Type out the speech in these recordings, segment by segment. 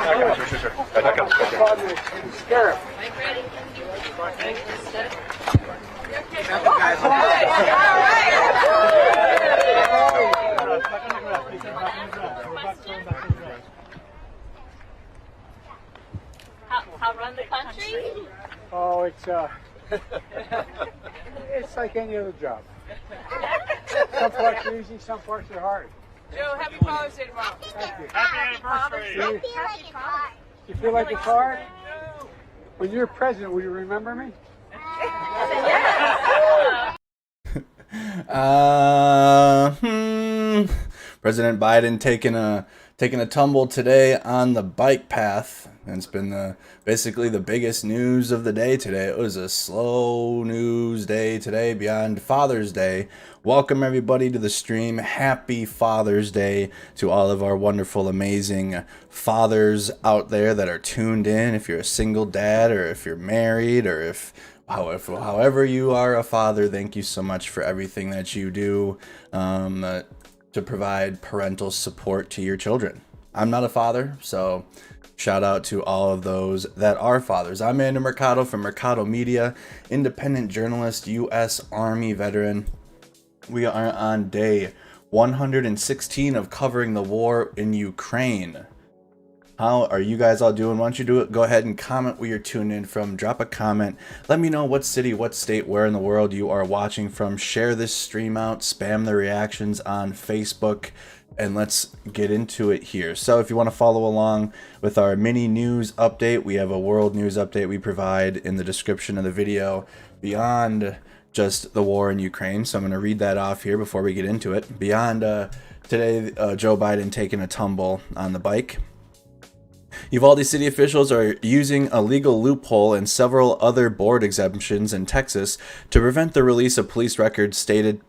How run the country? Oh, it's like any other job. Some parts are easy, some parts are hard. Joe, happy Father's Day tomorrow. Thank you. Happy anniversary. You feel like it's hard? When you're president, will you remember me? President Biden taking a tumble today on the bike path. And it's been basically the biggest news of the day today. It was a slow news day today beyond Father's Day. Welcome everybody to the stream. Happy Father's Day to all of our wonderful, amazing fathers out there that are tuned in. If you're a single dad, or if you're married, or if however you are a father, thank you so much for everything that you do to provide parental support to your children. I'm not a father, so shout out to all of those that are fathers. I'm Andrew Mercado from Mercado Media, independent journalist, U.S. Army veteran. We are on day 116 of covering the war in Ukraine. How are you guys all doing? Why don't you go ahead and comment where you're tuned in from. Drop a comment. Let me know what city, what state, where in the world you are watching from. Share this stream out. Spam the reactions on Facebook. And let's get into it here. So if you want to follow along with our mini news update, we have a world news update we provide in the description of the video beyond just the war in Ukraine. So I'm going to read that off here before we get into it. Beyond today, Joe Biden taking a tumble on the bike. Uvalde city officials are using a legal loophole and several other board exemptions in Texas to prevent the release of police records the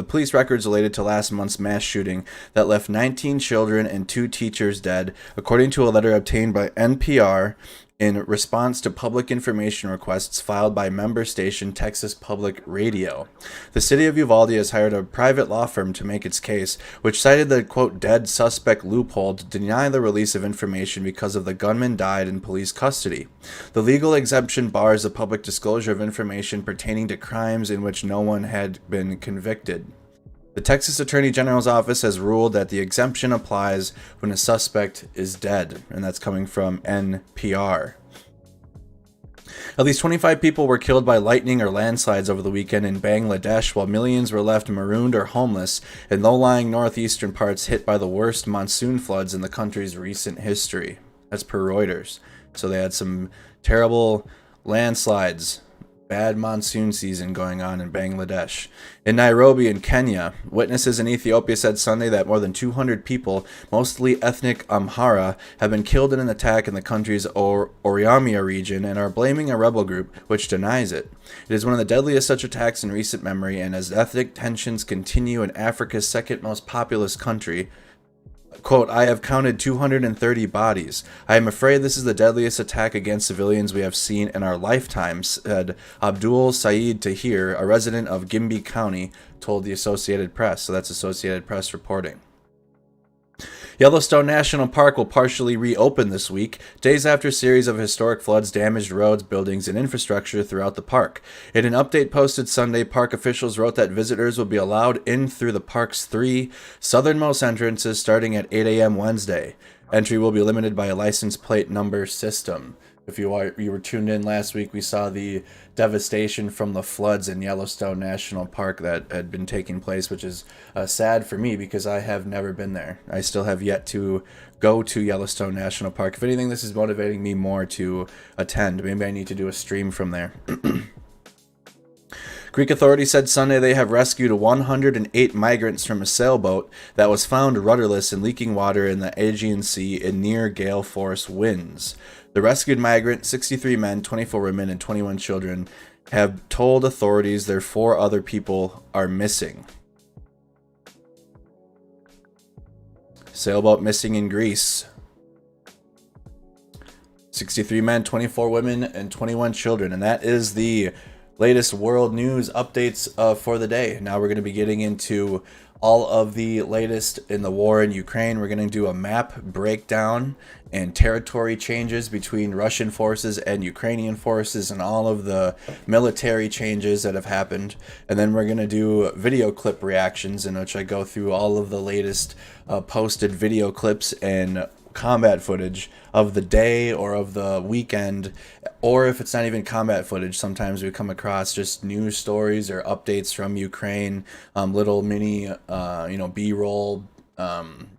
police records related to last month's mass shooting that left 19 children and 2 teachers dead, according to a letter obtained by NPR in response to public information requests filed by member station Texas Public Radio. The city of Uvalde has hired a private law firm to make its case, which cited the, quote, dead suspect loophole to deny the release of information because of the gunman died in police custody. The legal exemption bars the public disclosure of information pertaining to crimes in which no one had been convicted. The Texas Attorney General's office has ruled that the exemption applies when a suspect is dead, and that's coming from NPR. At least 25 people were killed by lightning or landslides over the weekend in Bangladesh, while millions were left marooned or homeless in low-lying northeastern parts hit by the worst monsoon floods in the country's recent history. That's per Reuters. So they had some terrible landslides. Bad monsoon season going on in Bangladesh. In Nairobi in Kenya, witnesses in Ethiopia said Sunday that more than 200 people, mostly ethnic Amhara, have been killed in an attack in the country's Oromia region and are blaming a rebel group, which denies it. It is one of the deadliest such attacks in recent memory, and as ethnic tensions continue in Africa's second most populous country, quote, I have counted 230 bodies. I am afraid this is the deadliest attack against civilians we have seen in our lifetimes, said Abdul Saeed Tahir, a resident of Gimbi County, told the Associated Press. So that's Associated Press reporting. Yellowstone National Park will partially reopen this week, days after a series of historic floods damaged roads, buildings, and infrastructure throughout the park. In an update posted Sunday, park officials wrote that visitors will be allowed in through the park's 3 southernmost entrances starting at 8 a.m. Wednesday. Entry will be limited by a license plate number system. If you were tuned in last week, we saw the devastation from the floods in Yellowstone National Park that had been taking place, which is sad for me because I have never been there. I still have yet to go to Yellowstone National Park. If anything, this is motivating me more to attend. Maybe I need to do a stream from there. Greek authorities said Sunday they have rescued 108 migrants from a sailboat that was found rudderless and leaking water in the Aegean Sea in near gale force winds. The rescued migrant, 63 men, 24 women, and 21 children, have told authorities their 4 other people are missing. Sailboat missing in Greece. 63 men, 24 women, and 21 children. And that is the latest world news updates for the day. Now we're going to be getting into all of the latest in the war in Ukraine. We're going to do a map breakdown and territory changes between Russian forces and Ukrainian forces and all of the military changes that have happened. And then we're going to do video clip reactions, in which I go through all of the latest posted video clips and combat footage of the day or of the weekend, or if it's not even combat footage, sometimes we come across just news stories or updates from Ukraine, little mini B-roll,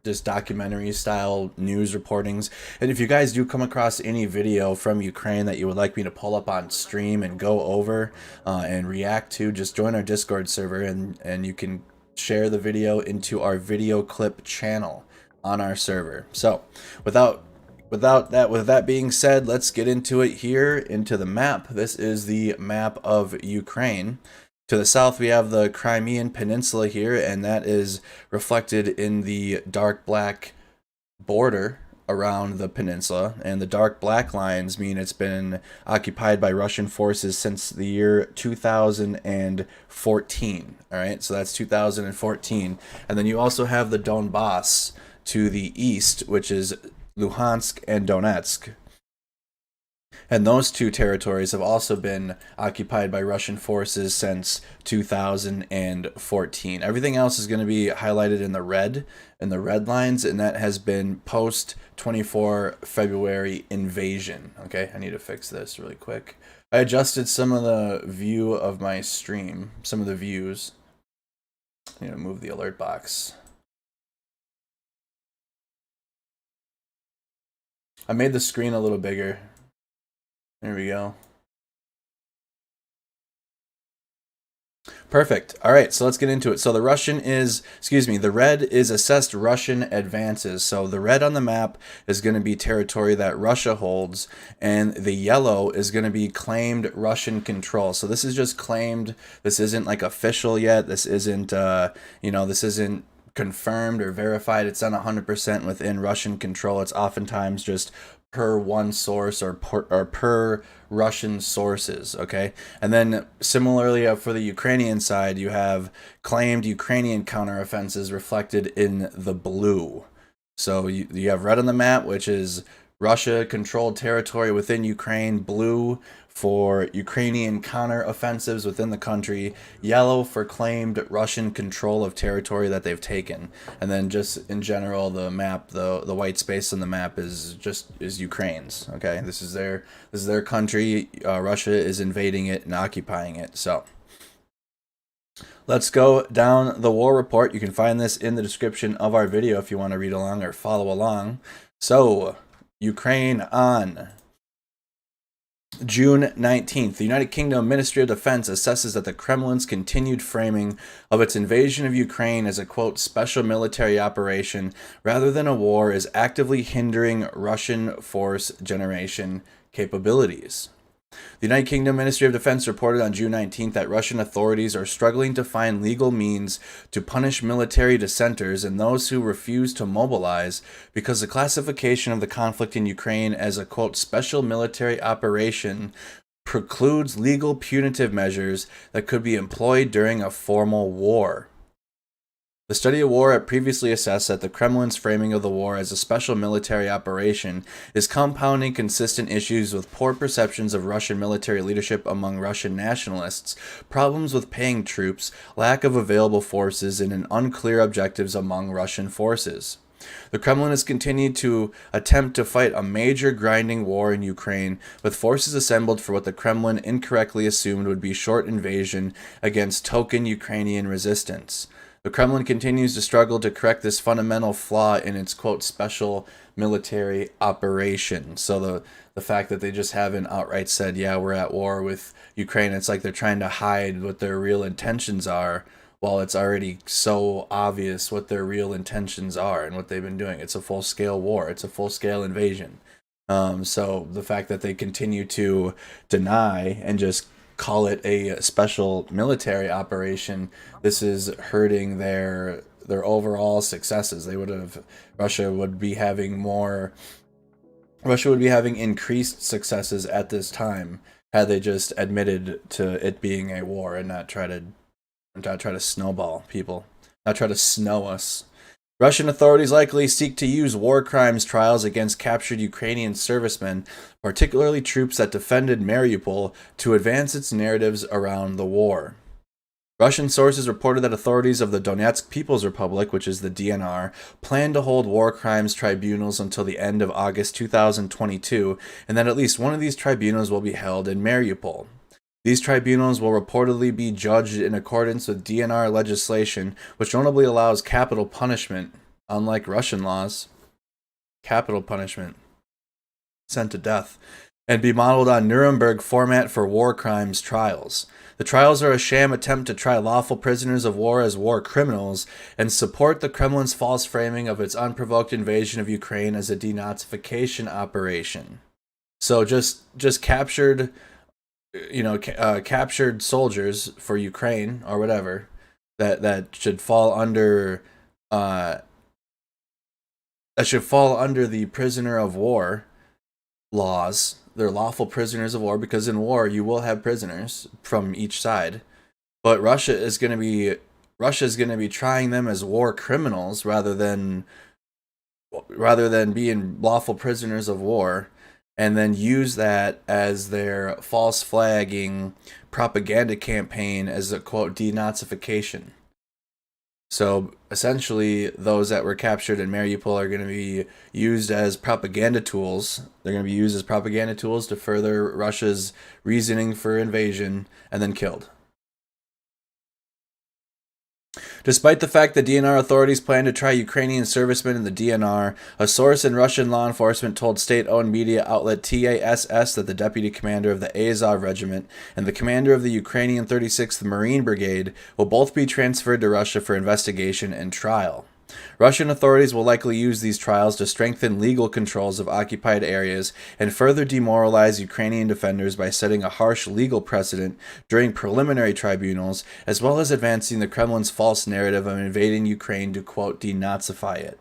just documentary style news reportings. And if you guys do come across any video from Ukraine that you would like me to pull up on stream and go over and react to, just join our Discord server, and you can share the video into our video clip channel on our server. So with that being said, let's get into it here, into the map. This is the map of Ukraine. To the south we have the Crimean Peninsula here, and that is reflected in the dark black border around the peninsula, and the dark black lines mean it's been occupied by Russian forces since the year 2014. All right, so that's 2014. And then you also have the Donbass to the east, which is Luhansk and Donetsk. And those two territories have also been occupied by Russian forces since 2014. Everything else is going to be highlighted in the red lines, and that has been post 24 February invasion. Okay, I need to fix this really quick. I adjusted some of the view of my stream, some of the views. I need to move the alert box. I made the screen a little bigger. There we go. Perfect. All right, so let's get into it. So the red is assessed Russian advances. So the red on the map is going to be territory that Russia holds, and the yellow is going to be claimed Russian control. So this is just claimed. This isn't like official yet. This isn't, this isn't confirmed or verified. It's not 100% within Russian control. It's oftentimes just per one source or per Russian sources. Okay, and then similarly for the Ukrainian side, you have claimed Ukrainian counteroffensives reflected in the blue. So you have red on the map, which is Russia controlled territory within Ukraine, blue for Ukrainian counteroffensives within the country, yellow for claimed Russian control of territory that they've taken. And then just in general, the map, the white space on the map is Ukraine's. Okay, this is their country. Russia is invading it and occupying it. So let's go down the war report. You can find this in the description of our video if you want to read along or follow along. So Ukraine on June 19th, the United Kingdom Ministry of Defense assesses that the Kremlin's continued framing of its invasion of Ukraine as a, quote, special military operation rather than a war is actively hindering Russian force generation capabilities. The United Kingdom Ministry of Defense reported on June 19th that Russian authorities are struggling to find legal means to punish military dissenters and those who refuse to mobilize because the classification of the conflict in Ukraine as a, quote, special military operation precludes legal punitive measures that could be employed during a formal war. The study of war had previously assessed that the Kremlin's framing of the war as a special military operation is compounding consistent issues with poor perceptions of Russian military leadership among Russian nationalists, problems with paying troops, lack of available forces, and unclear objectives among Russian forces. The Kremlin has continued to attempt to fight a major grinding war in Ukraine, with forces assembled for what the Kremlin incorrectly assumed would be short invasion against token Ukrainian resistance. The Kremlin continues to struggle to correct this fundamental flaw in its, quote, special military operation. So the fact that they just haven't outright said, yeah, we're at war with Ukraine, it's like they're trying to hide what their real intentions are, while it's already so obvious what their real intentions are and what they've been doing. It's a full-scale war. It's a full-scale invasion. So the fact that they continue to deny and just call it a special military operation, this is hurting their overall successes. Russia would be having increased successes at this time had they just admitted to it being a war and not try to snowball people. Now try to snow us. Russian authorities likely seek to use war crimes trials against captured Ukrainian servicemen, particularly troops that defended Mariupol, to advance its narratives around the war. Russian sources reported that authorities of the Donetsk People's Republic, which is the DNR, plan to hold war crimes tribunals until the end of August 2022, and that at least one of these tribunals will be held in Mariupol. These tribunals will reportedly be judged in accordance with DNR legislation, which notably allows capital punishment, unlike Russian laws. Capital punishment. Sent to death. And be modeled on Nuremberg format for war crimes trials. The trials are a sham attempt to try lawful prisoners of war as war criminals and support the Kremlin's false framing of its unprovoked invasion of Ukraine as a denazification operation. So just captured, captured soldiers for Ukraine or whatever that should fall under the prisoner of war laws. They're lawful prisoners of war because in war you will have prisoners from each side, but Russia is going to be trying them as war criminals rather than being lawful prisoners of war, and then use that as their false flagging propaganda campaign as a quote denazification. So essentially, those that were captured in Mariupol are going to be used as propaganda tools. They're going to be used as propaganda tools to further Russia's reasoning for invasion and then killed. Despite the fact that DNR authorities plan to try Ukrainian servicemen in the DNR, a source in Russian law enforcement told state-owned media outlet TASS that the deputy commander of the Azov Regiment and the commander of the Ukrainian 36th Marine Brigade will both be transferred to Russia for investigation and trial. Russian authorities will likely use these trials to strengthen legal controls of occupied areas and further demoralize Ukrainian defenders by setting a harsh legal precedent during preliminary tribunals, as well as advancing the Kremlin's false narrative of invading Ukraine to, quote, denazify it.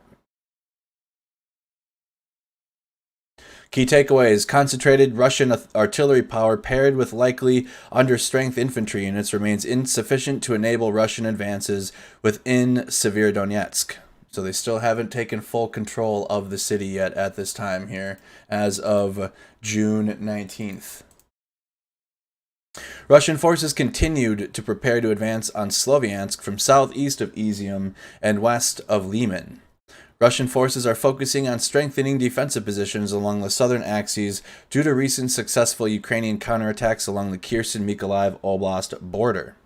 Key takeaways: concentrated Russian artillery power paired with likely understrength infantry units remains insufficient to enable Russian advances within Severodonetsk. So they still haven't taken full control of the city yet at this time here, as of June 19th. Russian forces continued to prepare to advance on Sloviansk from southeast of Izium and west of Liman. Russian forces are focusing on strengthening defensive positions along the southern axes due to recent successful Ukrainian counterattacks along the Kherson-Mykolaiv Oblast border.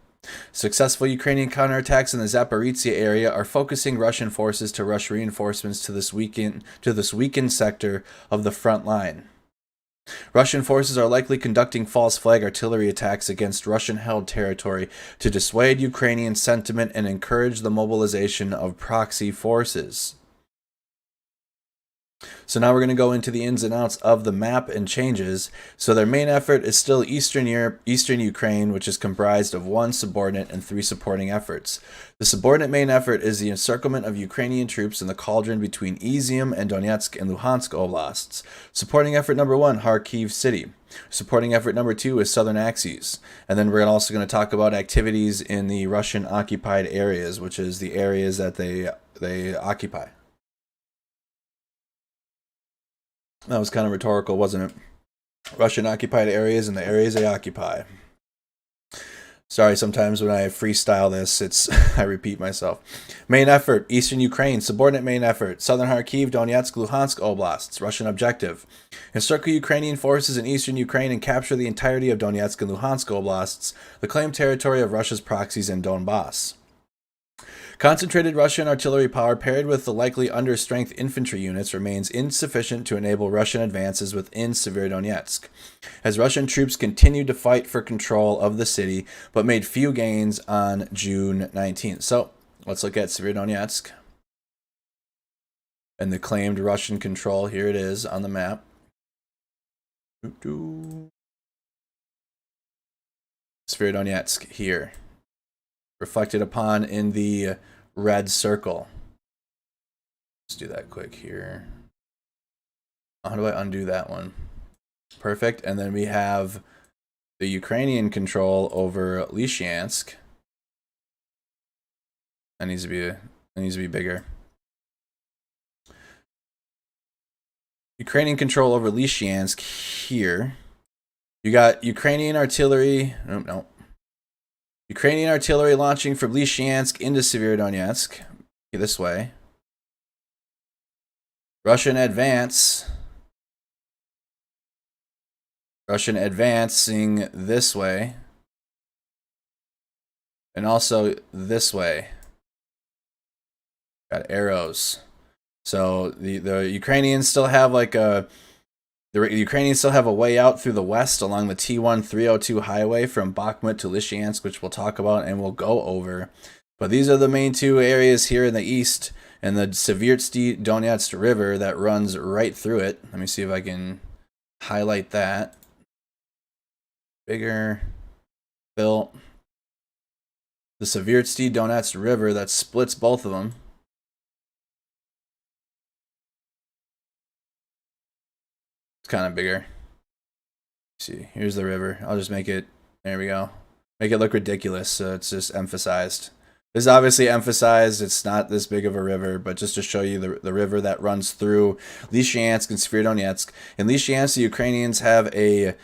Successful Ukrainian counterattacks in the Zaporizhzhia area are focusing Russian forces to rush reinforcements to this weakened sector of the front line. Russian forces are likely conducting false flag artillery attacks against Russian-held territory to dissuade Ukrainian sentiment and encourage the mobilization of proxy forces. So now we're going to go into the ins and outs of the map and changes. So their main effort is still Eastern Europe, Eastern Ukraine, which is comprised of 1 subordinate and 3 supporting efforts. The subordinate main effort is the encirclement of Ukrainian troops in the cauldron between Izium and Donetsk and Luhansk oblasts. Supporting effort number 1, Kharkiv city. Supporting effort number 2 is Southern Axes. And then we're also going to talk about activities in the Russian occupied areas, which is the areas that they occupy. That was kind of rhetorical, wasn't it? Russian occupied areas and the areas they occupy. Sorry, sometimes when I freestyle this, I repeat myself. Main effort, Eastern Ukraine. Subordinate main effort, Southern Kharkiv, Donetsk, Luhansk oblasts. Russian objective: encircle Ukrainian forces in Eastern Ukraine and capture the entirety of Donetsk and Luhansk oblasts, the claimed territory of Russia's proxies in Donbass. Concentrated Russian artillery power paired with the likely understrength infantry units remains insufficient to enable Russian advances within Severodonetsk, as Russian troops continued to fight for control of the city, but made few gains on June 19th. So let's look at Severodonetsk and the claimed Russian control. Here it is on the map. Severodonetsk here, reflected upon in the red circle. Let's do that quick here. How do I undo that one? Perfect. And then we have the Ukrainian control over Lysychansk. That needs to be bigger. Ukrainian control over Lysychansk here. You got Ukrainian artillery. No. Ukrainian artillery launching from Lysychansk into Severodonetsk. This way. Russian advance. Russian advancing this way. And also this way. Got arrows. So the Ukrainians still have like the Ukrainians still have a way out through the west along the T1302 highway from Bakhmut to Lysychansk, which we'll talk about and we'll go over. But these are the main two areas here in the east, and the Severodonetsk Donetsk River that runs right through it. Let me see if I can highlight that. Bigger. Built. The Severodonetsk Donetsk River that splits both of them. It's kind of bigger. Let's see, here's the river. I'll just make it, there we go. Make it look ridiculous, so it's just emphasized. This is obviously emphasized. It's not this big of a river, but just to show you the river that runs through Lysychansk and Severodonetsk. In Lysychansk, the Ukrainians have a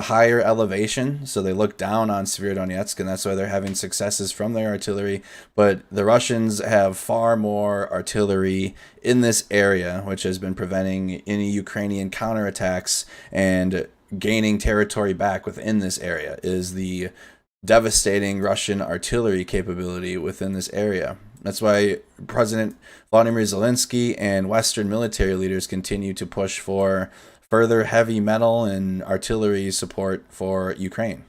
higher elevation, so they look down on Severodonetsk, and that's why they're having successes from their artillery. But the Russians have far more artillery in this area, which has been preventing any Ukrainian counterattacks, and gaining territory back within this area is the devastating Russian artillery capability within this area. That's why President Volodymyr Zelenskyy and Western military leaders continue to push for further heavy metal and artillery support for Ukraine.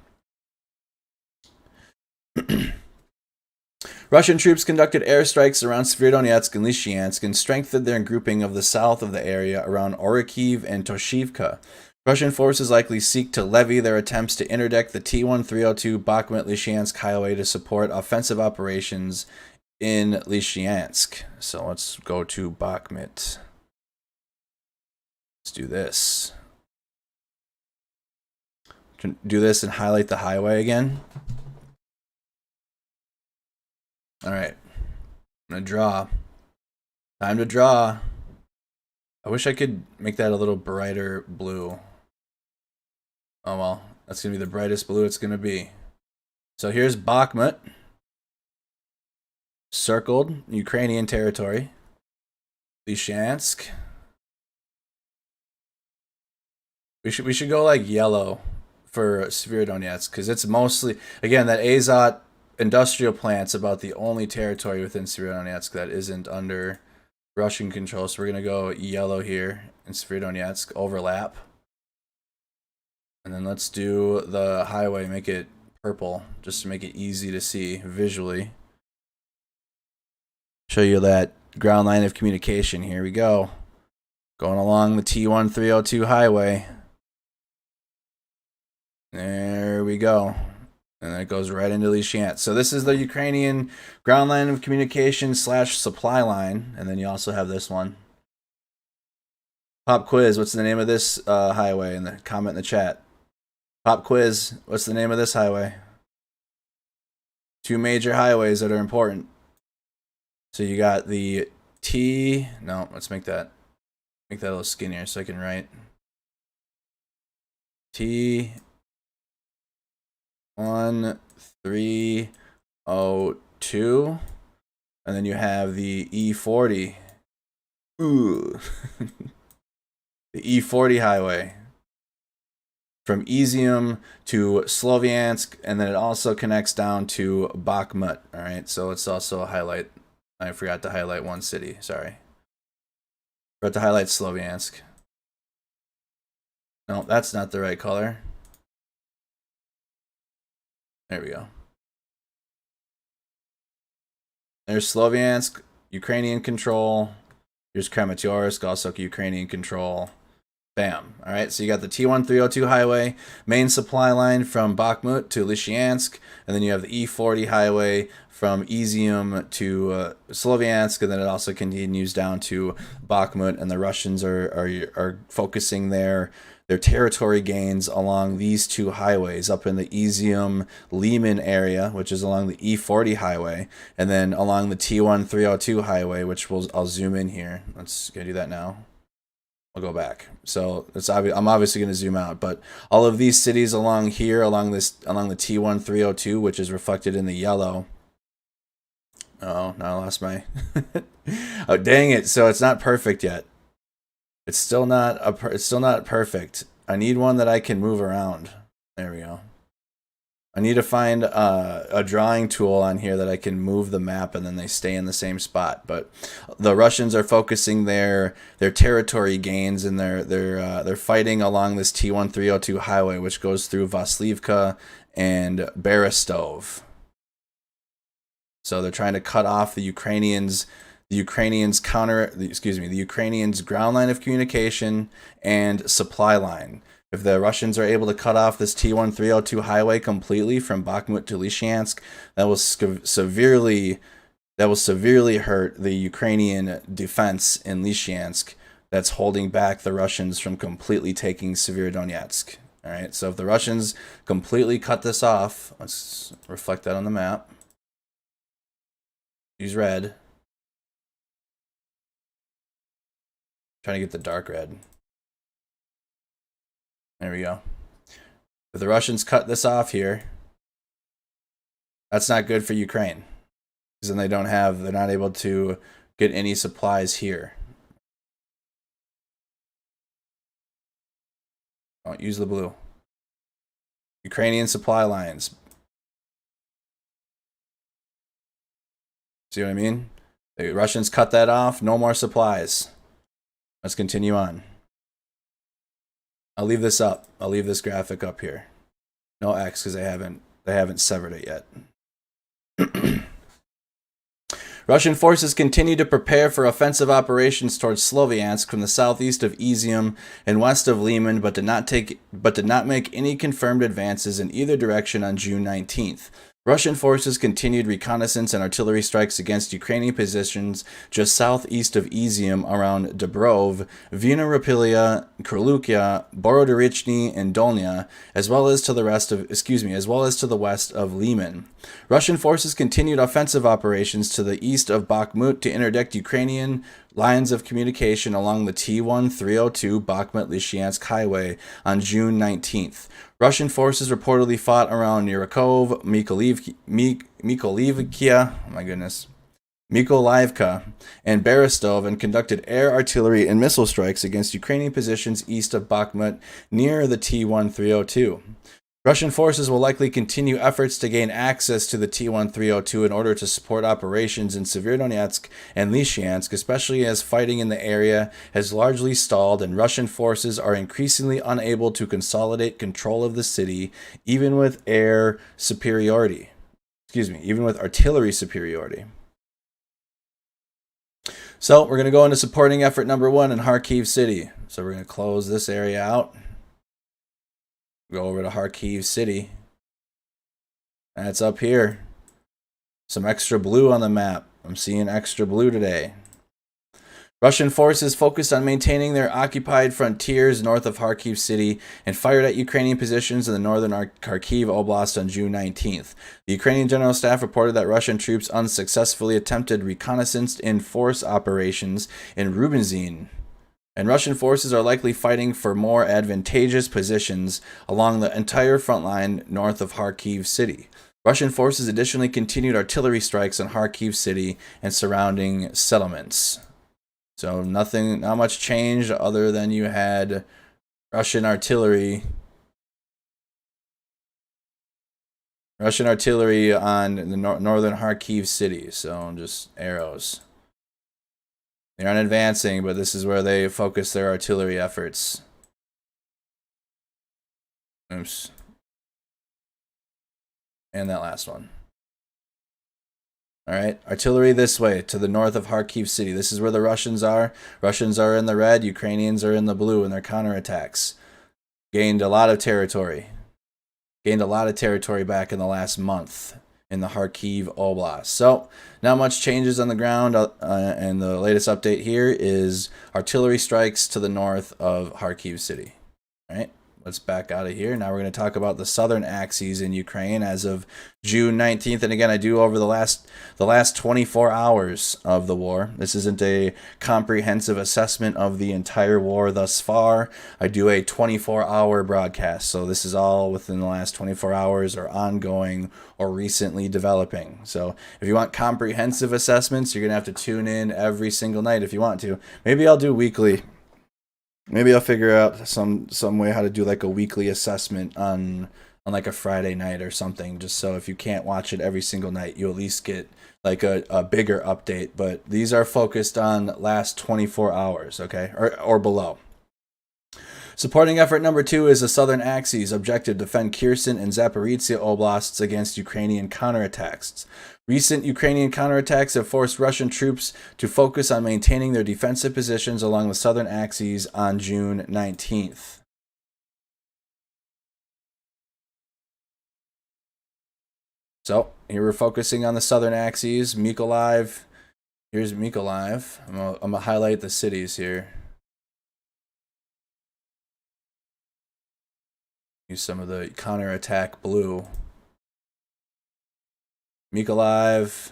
Russian troops conducted airstrikes around Severodonetsk and Lysychansk and strengthened their grouping of the south of the area around Kharkiv and Toshivka. Russian forces likely seek to levy their attempts to interdict the T1302 Bakhmut-Lysychansk highway to support offensive operations in Lysychansk. So let's go to Bakhmut. Let's do this. Do this and highlight the highway again. All right. I'm going to draw. Time to draw. I wish I could make that a little brighter blue. Oh well, that's going to be the brightest blue it's going to be. So here's Bakhmut. Circled, Ukrainian territory. Lysychansk. We should go like yellow for Severodonetsk, because it's mostly, again, that Azot industrial plant's about the only territory within Severodonetsk that isn't under Russian control. So we're going to go yellow here in Severodonetsk, overlap. And then let's do the highway, make it purple, just to make it easy to see visually. Show you that ground line of communication. Here we go. Going along the T1302 highway. There we go. And then it goes right into Lysychansk. So this is the Ukrainian ground line of communication / supply line. And then you also have this one. Pop quiz, what's the name of this highway? In the comment in the chat. Pop quiz, what's the name of this highway? Two major highways that are important. So you got the let's make that a little skinnier so I can write. T1302, and then you have the E40. Ooh. The E40 highway from Izium to Sloviansk, and then it also connects down to Bakhmut. All right, so let's also highlight. I forgot to highlight one city. Sorry. Forgot to highlight Sloviansk. No, that's not the right color. There we go. There's Sloviansk, Ukrainian control. Here's Kramatorsk, also Ukrainian control. Bam. All right, so you got the T1302 highway, main supply line from Bakhmut to Lysychansk, and then you have the E40 highway from Izium to Sloviansk, and then it also continues down to Bakhmut, and the Russians are focusing their their territory gains along these two highways, up in the Izium-Liman area, which is along the E40 highway, and then along the T1302 highway, which I'll zoom in here. Let's go do that now. I'll go back. So it's obvious. I'm obviously going to zoom out, but all of these cities along here, along the T1302, which is reflected in the yellow. Oh, now I lost my. Oh, dang it! So it's not perfect yet. It's still not perfect. I need one that I can move around. There we go. I need to find a drawing tool on here that I can move the map and then they stay in the same spot. But the Russians are focusing their territory gains, and they're fighting along this T1302 highway, which goes through Vaslivka and Berestov. So they're trying to cut off the Ukrainians' ground line of communication and supply line. If the Russians are able to cut off this T1302 highway completely from Bakhmut to Lysychansk, that will severely hurt the Ukrainian defense in Lysychansk. That's holding back the Russians from completely taking Severodonetsk. All right, so if the Russians completely cut this off, let's reflect that on the map. Use red. Trying to get the dark red. There we go. If the Russians cut this off here, that's not good for Ukraine, because then they're not able to get any supplies here. Don't use the blue. Ukrainian supply lines. See what I mean? The Russians cut that off, no more supplies. Let's continue on. I'll leave this up. I'll leave this graphic up here. No X, because they haven't severed it yet. Russian forces continue to prepare for offensive operations towards Sloviansk from the southeast of Izium and west of Liman, but did not make any confirmed advances in either direction on June 19th. Russian forces continued reconnaissance and artillery strikes against Ukrainian positions just southeast of Izium around Dobrov, Vinohrapilia, Krylukia, Borodarichny, and Dolnya, as well as to the west of Liman. Russian forces continued offensive operations to the east of Bakhmut to interdict Ukrainian lines of communication along the T1302 Bakhmut-Lysychansk highway on June 19th. Russian forces reportedly fought around Nirakov, Mykolivka, and Berestov, and conducted air, artillery, and missile strikes against Ukrainian positions east of Bakhmut near the T1302. Russian forces will likely continue efforts to gain access to the T1302 in order to support operations in Severodonetsk and Lysychansk, especially as fighting in the area has largely stalled and Russian forces are increasingly unable to consolidate control of the city, even with artillery superiority. So we're going to go into supporting effort number 1 in Kharkiv city. So we're going to close this area out. Go over to Kharkiv city. That's up here. Some extra blue on the map. I'm seeing extra blue today. Russian forces focused on maintaining their occupied frontiers north of Kharkiv city and fired at Ukrainian positions in the northern Kharkiv Oblast on June 19th. The Ukrainian General Staff reported that Russian troops unsuccessfully attempted reconnaissance in force operations in Rubinzin, and Russian forces are likely fighting for more advantageous positions along the entire front line north of Kharkiv city. Russian forces additionally continued artillery strikes on Kharkiv city and surrounding settlements. So not much change other than you had Russian artillery on the northern Kharkiv city. So just arrows. They aren't advancing, but this is where they focus their artillery efforts. Oops. And that last one. All right, artillery this way to the north of Kharkiv city. This is where the Russians are. Russians are in the red, Ukrainians are in the blue in their counterattacks. Gained a lot of territory. Gained a lot of territory back in the last month in the Kharkiv Oblast. So, not much changes on the ground, and the latest update here is artillery strikes to the north of Kharkiv city. All right, let's back out of here. Now we're going to talk about the southern axes in Ukraine as of June 19th. And again, I do over the last 24 hours of the war. This isn't a comprehensive assessment of the entire war thus far. I do a 24-hour broadcast. So this is all within the last 24 hours or ongoing or recently developing. So if you want comprehensive assessments, you're going to have to tune in every single night if you want to. Maybe I'll do weekly. Maybe I'll figure out some way how to do like a weekly assessment on like a Friday night or something, just so if you can't watch it every single night, you at least get like a bigger update. But these are focused on last 24 hours, okay, or below. Supporting effort number 2 is the Southern Axis objective to defend Kherson and Zaporizhzhia oblasts against Ukrainian counterattacks. Recent Ukrainian counterattacks have forced Russian troops to focus on maintaining their defensive positions along the Southern Axis on June 19th. So here we're focusing on the Southern Axis. Mykolaiv. Here's Mykolaiv. I'm going to highlight the cities here. Use some of the counterattack blue. Mykolaiv.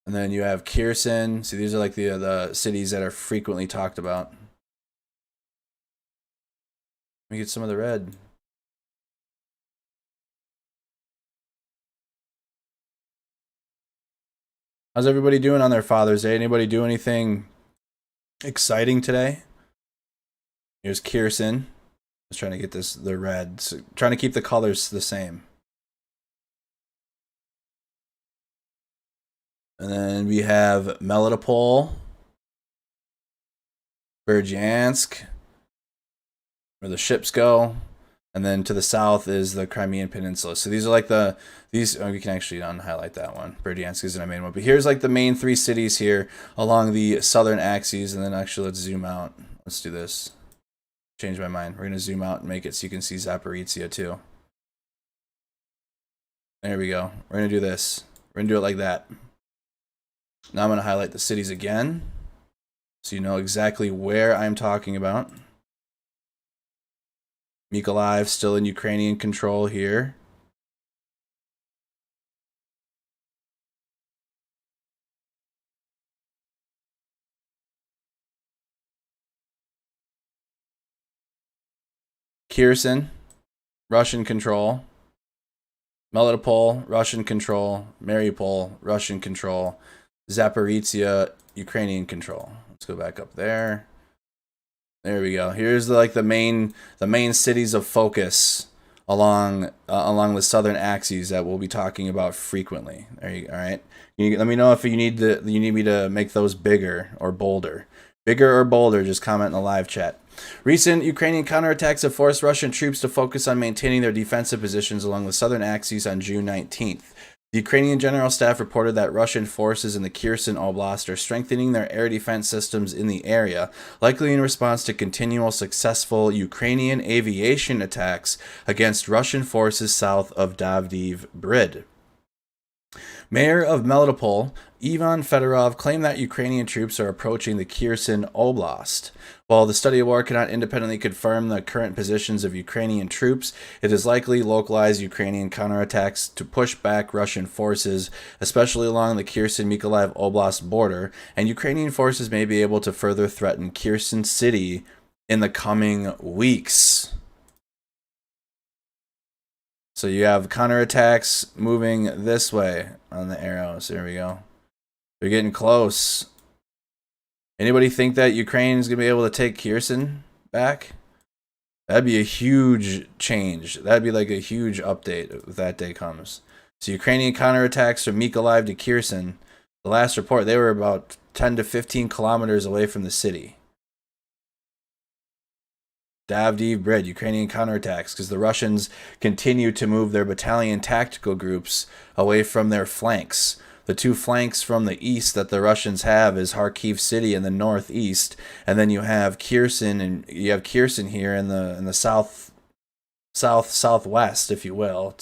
And then you have Kherson. See, these are like the cities that are frequently talked about. Let me get some of the red. How's everybody doing on their Father's Day? Anybody do anything exciting today? Here's Kherson. I was trying to get the red. So trying to keep the colors the same. And then we have Melitopol, Berdyansk, where the ships go. And then to the south is the Crimean Peninsula. So these are like oh, we can actually unhighlight that one. Berdyansk isn't a main one. But here's like the main 3 cities here along the southern axes. And then actually let's zoom out. Let's do this. Change my mind. We're going to zoom out and make it so you can see Zaporizhzhia too. There we go. We're going to do this. We're going to do it like that. Now I'm going to highlight the cities again so you know exactly where I'm talking about. Mykolaiv still in Ukrainian control here. Kherson, Russian control. Melitopol, Russian control. Mariupol, Russian control. Zaporizhzhia, Ukrainian control. Let's go back up there. There we go. Here's the main cities of focus along the southern axes that we'll be talking about frequently. There you all right. Let me know if you need me to make those bigger or bolder. Bigger or bolder, just comment in the live chat. Recent Ukrainian counterattacks have forced Russian troops to focus on maintaining their defensive positions along the southern axes on June 19th. The Ukrainian General Staff reported that Russian forces in the Kherson Oblast are strengthening their air defense systems in the area, likely in response to continual successful Ukrainian aviation attacks against Russian forces south of Davdiv Brid. Mayor of Melitopol, Ivan Fedorov, claimed that Ukrainian troops are approaching the Kherson Oblast. While the study of war cannot independently confirm the current positions of Ukrainian troops, it is likely localized Ukrainian counterattacks to push back Russian forces, especially along the Kherson-Mykolaiv Oblast border, and Ukrainian forces may be able to further threaten Kherson City in the coming weeks. So you have counterattacks moving this way on the arrows. There we go. They're getting close. Anybody think that Ukraine is going to be able to take Kherson back? That'd be a huge change. That'd be like a huge update if that day comes. So Ukrainian counterattacks from Mykolaiv to Kherson. The last report, they were about 10 to 15 kilometers away from the city. Davdiv Brid, Ukrainian counterattacks, because the Russians continue to move their battalion tactical groups away from their flanks. The 2 flanks from the east that the Russians have is Kharkiv City in the northeast, and then you have Kherson, and you have Kherson here in the southwest, if you will.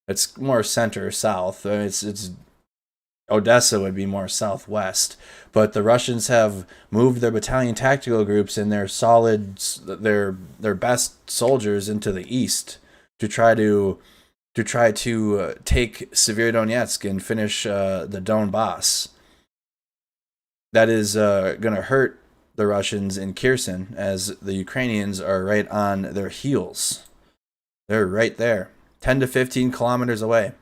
It's more center south. It's Odessa would be more southwest. But the Russians have moved their battalion tactical groups and their their best soldiers into the east to try to take Severodonetsk and finish the Donbass. That is going to hurt the Russians in Kherson, as the Ukrainians are right on their heels. They're right there, 10 to 15 kilometers away.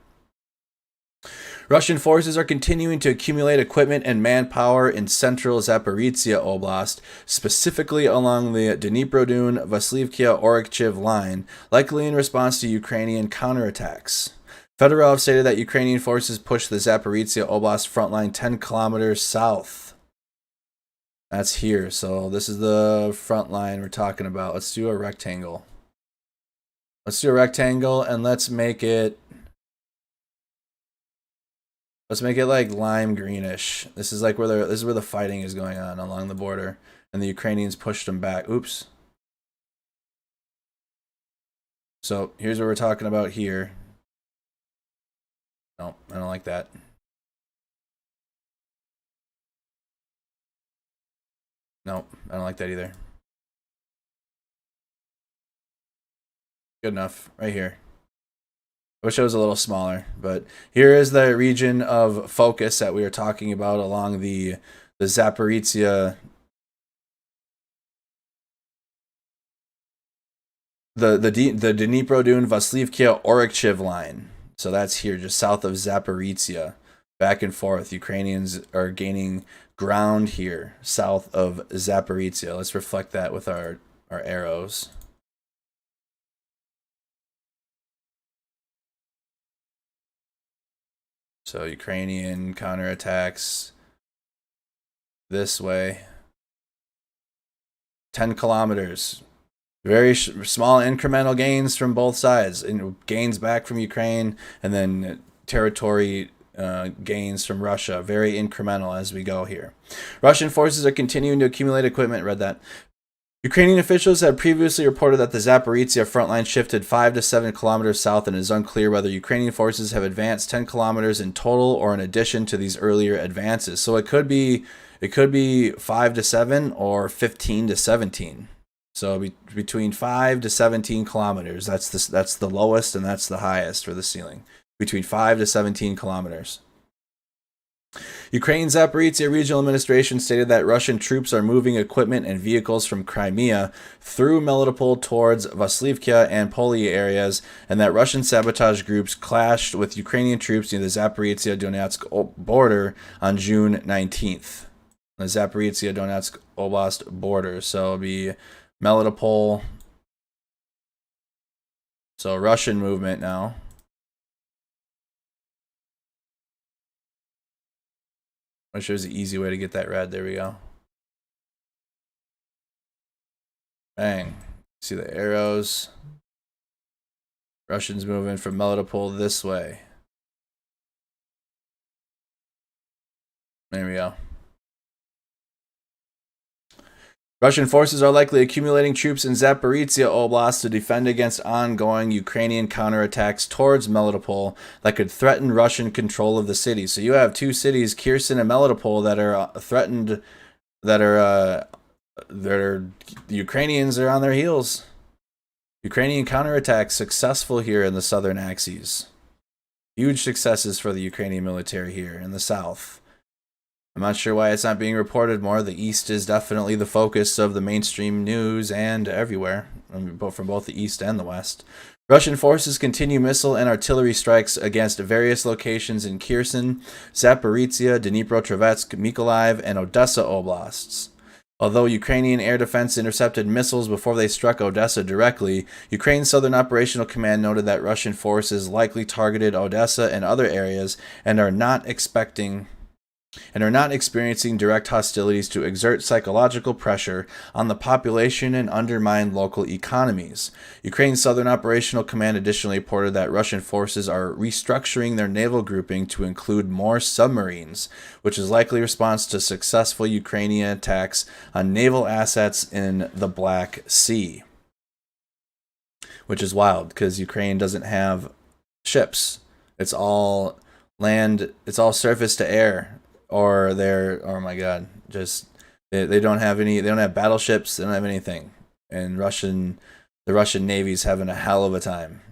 Russian forces are continuing to accumulate equipment and manpower in central Zaporizhia Oblast, specifically along the Dnipro-Dun-Vaslivka-Orychov line, likely in response to Ukrainian counterattacks. Fedorov stated that Ukrainian forces pushed the Zaporizhia Oblast front line 10 kilometers south. That's here, so this is the front line we're talking about. Let's do a rectangle. Let's do a rectangle, and let's make it like lime greenish. This is like this is where the fighting is going on along the border, and the Ukrainians pushed them back. Oops. So here's what we're talking about here. No, I don't like that. No, I don't like that either. Good enough. Right here. I wish it was a little smaller, but here is the region of focus that we are talking about along the Zaporizhia, the Dnipro-Dun-Vaslivka-Orychov line. So that's here, just south of Zaporizhia. Back and forth. Ukrainians are gaining ground here, south of Zaporizhia. Let's reflect that with our arrows. So Ukrainian counterattacks this way. 10 kilometers. Very small incremental gains from both sides. And gains back from Ukraine, and then territory gains from Russia. Very incremental as we go here. Russian forces are continuing to accumulate equipment. Read that. Ukrainian officials have previously reported that the Zaporizhia front line shifted 5 to 7 kilometers south, and it is unclear whether Ukrainian forces have advanced 10 kilometers in total or in addition to these earlier advances. So it could be 5 to 7 or 15 to 17. So between 5 to 17 kilometers. That's the lowest, and that's the highest for the ceiling. Between 5 to 17 kilometers. Ukraine's Zaporizhia Regional Administration stated that Russian troops are moving equipment and vehicles from Crimea through Melitopol towards Vaslivka and Poly areas, and that Russian sabotage groups clashed with Ukrainian troops near the Zaporizhia-Donetsk border on June 19th. The Zaporizhia-Donetsk Oblast border. So it'll be Melitopol. So Russian movement now. I wish there was an easy way to get that red. There we go. Bang. See the arrows. Russians moving from Melitopol this way. There we go. Russian forces are likely accumulating troops in Zaporizhia Oblast to defend against ongoing Ukrainian counterattacks towards Melitopol that could threaten Russian control of the city. So you have two cities, Kherson and Melitopol, that are threatened, the Ukrainians are on their heels. Ukrainian counterattacks successful here in the southern axes. Huge successes for the Ukrainian military here in the south. I'm not sure why it's not being reported more. The East is definitely the focus of the mainstream news and everywhere, from both the East and the West. Russian forces continue missile and artillery strikes against various locations in Kherson, Zaporizhia, Dnipro-Tversk, Mykolaiv, and Odessa oblasts. Although Ukrainian air defense intercepted missiles before they struck Odessa directly, Ukraine's Southern Operational Command noted that Russian forces likely targeted Odessa and other areas and are not experiencing direct hostilities to exert psychological pressure on the population and undermine local economies. Ukraine's Southern Operational Command additionally reported that Russian forces are restructuring their naval grouping to include more submarines, which is likely a response to successful Ukrainian attacks on naval assets in the Black Sea. Which is wild, because Ukraine doesn't have ships. It's all land. It's all surface to air, or they're, oh my god, just they don't have any. They don't have battleships. They don't have anything. And the Russian Navy's having a hell of a time.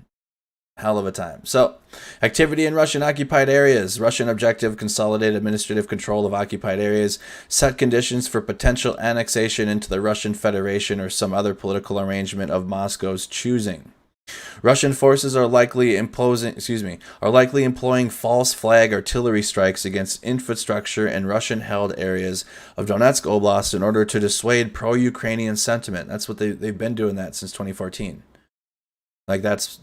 Hell of a time. So, activity in Russian occupied areas. Russian objective: consolidate administrative control of occupied areas, set conditions for potential annexation into the Russian Federation or some other political arrangement of Moscow's choosing. Russian forces are likely employing false flag artillery strikes against infrastructure in Russian-held areas of Donetsk Oblast in order to dissuade pro-Ukrainian sentiment. That's what they've been doing that since 2014. Like that's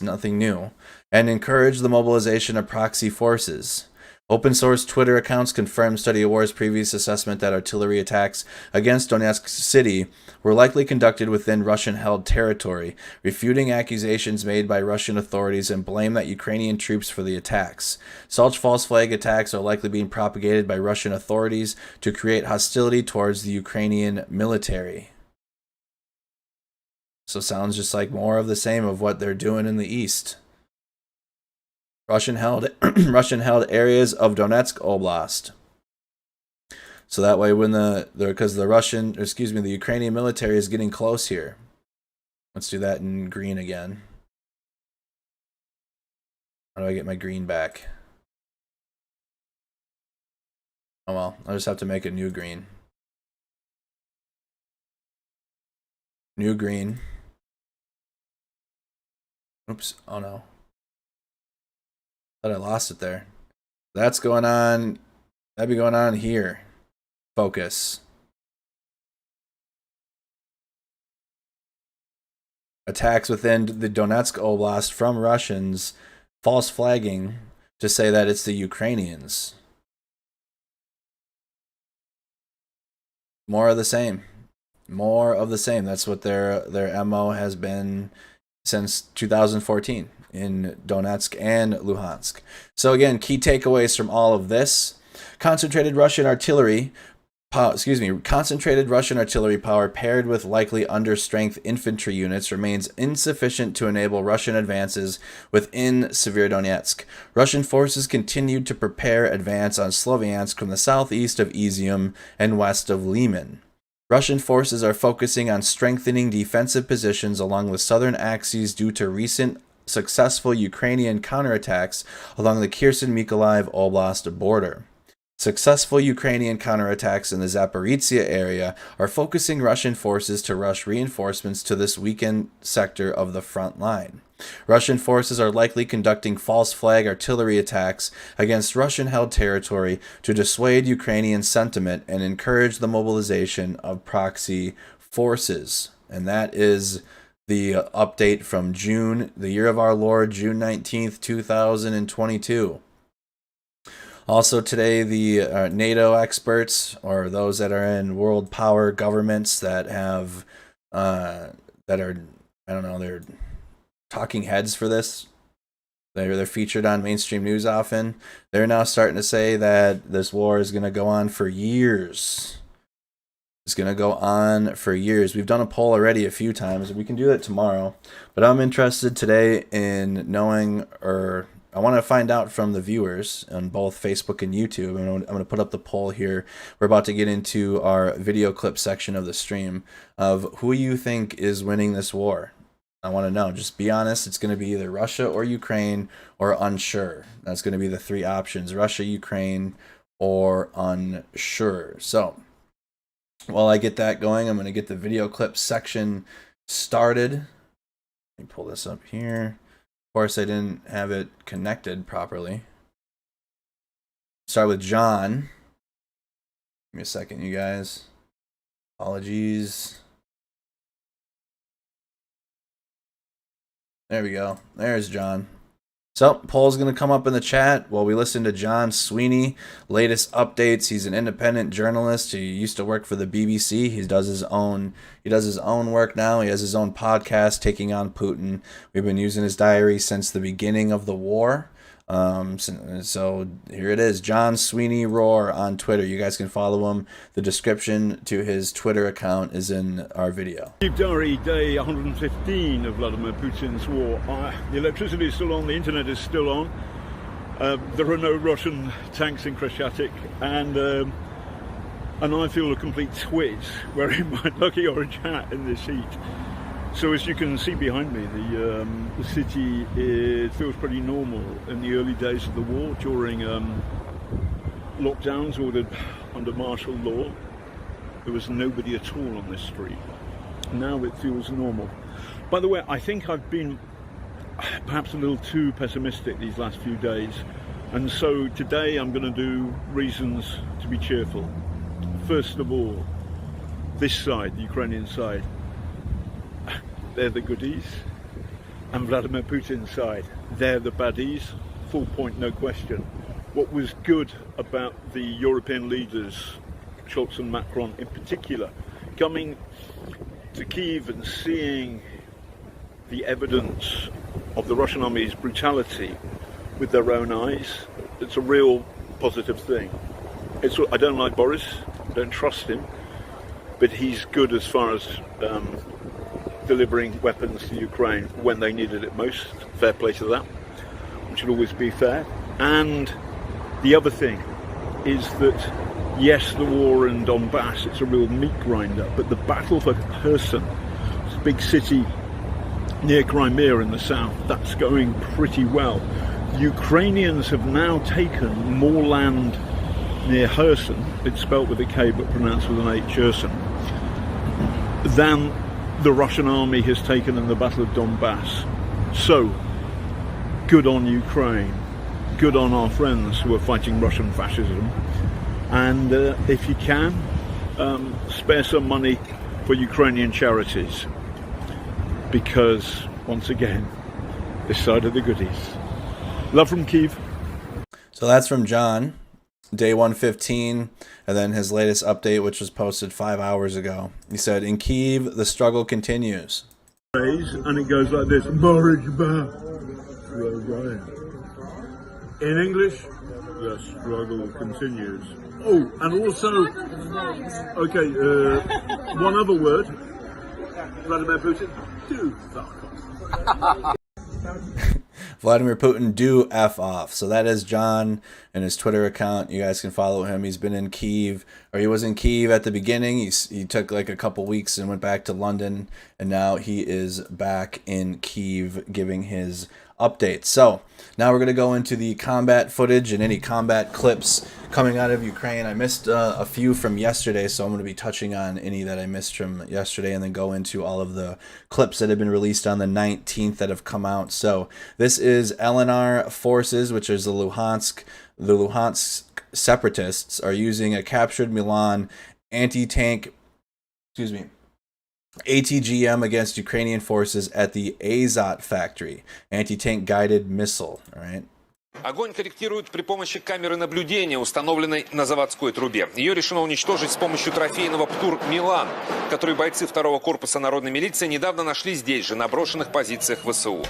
nothing new. And encourage the mobilization of proxy forces. Open source Twitter accounts confirm Study of War's previous assessment that artillery attacks against Donetsk city were likely conducted within Russian-held territory, refuting accusations made by Russian authorities and blame that Ukrainian troops for the attacks. Such false flag attacks are likely being propagated by Russian authorities to create hostility towards the Ukrainian military. So sounds just like more of the same of what they're doing in the east. Russian-held areas of Donetsk Oblast. So that way, when the Ukrainian military is getting close here. Let's do that in green again. How do I get my green back? Oh well, I'll just have to make a new green. New green. Oops. Oh no. Thought I lost it there. That's going on. That'd be going on here. Focus. Attacks within the Donetsk Oblast from Russians. False flagging to say that it's the Ukrainians. More of the same. More of the same. That's what their MO has been since 2014 in Donetsk and Luhansk. So again, key takeaways from all of this: concentrated Russian artillery power paired with likely understrength infantry units remains insufficient to enable Russian advances within Severodonetsk. Russian forces continued to prepare advance on Sloviansk from the southeast of Izium and west of Liman. Russian forces are focusing on strengthening defensive positions along the southern axes due to recent successful Ukrainian counterattacks along the Kherson-Mykolaiv Oblast border. Successful Ukrainian counterattacks in the Zaporizhia area are focusing Russian forces to rush reinforcements to this weakened sector of the front line. Russian forces are likely conducting false flag artillery attacks against Russian-held territory to dissuade Ukrainian sentiment and encourage the mobilization of proxy forces. And that is the update from June, the year of our Lord, June 19th, 2022. Also today, the NATO experts, or those that are in world power governments that have, they're talking heads for this. They're featured on mainstream news often. They're now starting to say that this war is going to go on for years. It's going to go on for years. We've done a poll already a few times. We can do that tomorrow. But I'm interested today in knowing, or I want to find out from the viewers on both Facebook and YouTube. I'm going to put up the poll here. We're about to get into our video clip section of the stream of who you think is winning this war. I want to know. Just be honest. It's going to be either Russia or Ukraine or unsure. That's going to be the three options: Russia, Ukraine, or unsure. So while I get that going, I'm going to get the video clip section started. Let me pull this up here. Of course, I didn't have it connected properly. Start with John. Give me a second, you guys. Apologies. There we go. There's John. So, poll's going to come up in the chat while we listen to John Sweeney. Latest updates. He's an independent journalist. He used to work for the BBC. He does his own work now. He has his own podcast, Taking on Putin. We've been using his diary since the beginning of the war. So here it is. John Sweeney Roar on Twitter. You guys can follow him. The description to his Twitter account is in our video. Diary day 115 of Vladimir Putin's war. The electricity is still on, the internet is still on. There are no Russian tanks in Khreshchatyk, and I feel a complete twit wearing my lucky orange hat in this heat. So as you can see behind me, the city feels pretty normal in the early days of the war, during lockdowns ordered under martial law. There was nobody at all on this street. Now it feels normal. By the way, I think I've been perhaps a little too pessimistic these last few days, and so today I'm going to do reasons to be cheerful. First of all, this side, the Ukrainian side, they're the goodies, and Vladimir Putin's side, they're the baddies. Full point, no question. What was good about the European leaders, Scholz and Macron in particular, coming to Kyiv and seeing the evidence of the Russian army's brutality with their own eyes, it's a real positive thing. I don't like Boris, I don't trust him, but he's good as far as delivering weapons to Ukraine when they needed it most. Fair play to that, which should always be fair. And the other thing is that, yes, the war in Donbass, it's a real meat grinder, but the battle for Kherson, this big city near Crimea in the south, that's going pretty well. The Ukrainians have now taken more land near Kherson, it's spelt with a K but pronounced with an H, Kherson, than the Russian army has taken in the Battle of Donbass. So, good on Ukraine, good on our friends who are fighting Russian fascism, and if you can, spare some money for Ukrainian charities, because, once again, this side of the goodies. Love from Kyiv. So that's from John, day 115, and then his latest update, which was posted 5 hours ago. He said, in Kyiv, the struggle continues. And it goes like this. In English, the struggle continues. Oh, and also, okay, one other word. Vladimir Putin, do fuck off. Vladimir Putin, do F off. So that is John and his Twitter account. You guys can follow him. He's been in Kyiv, or he was in Kyiv at the beginning. He took like a couple weeks and went back to London, and now he is back in Kyiv giving his updates. So now we're going to go into the combat footage and any combat clips coming out of Ukraine. I missed a few from yesterday, so I'm going to be touching on any that I missed from yesterday and then go into all of the clips that have been released on the 19th that have come out. So this is LNR forces, which is the Luhansk separatists, are using a captured Milan anti-tank, ATGM against Ukrainian forces at the Azot factory. Anti-tank guided missile. All right. Огонь корректируют при помощи камеры наблюдения, установленной на заводской трубе. Ее решено уничтожить с помощью трофейного ПТУР «Милан», который бойцы 2-го корпуса народной милиции недавно нашли здесь же, на брошенных позициях ВСУ.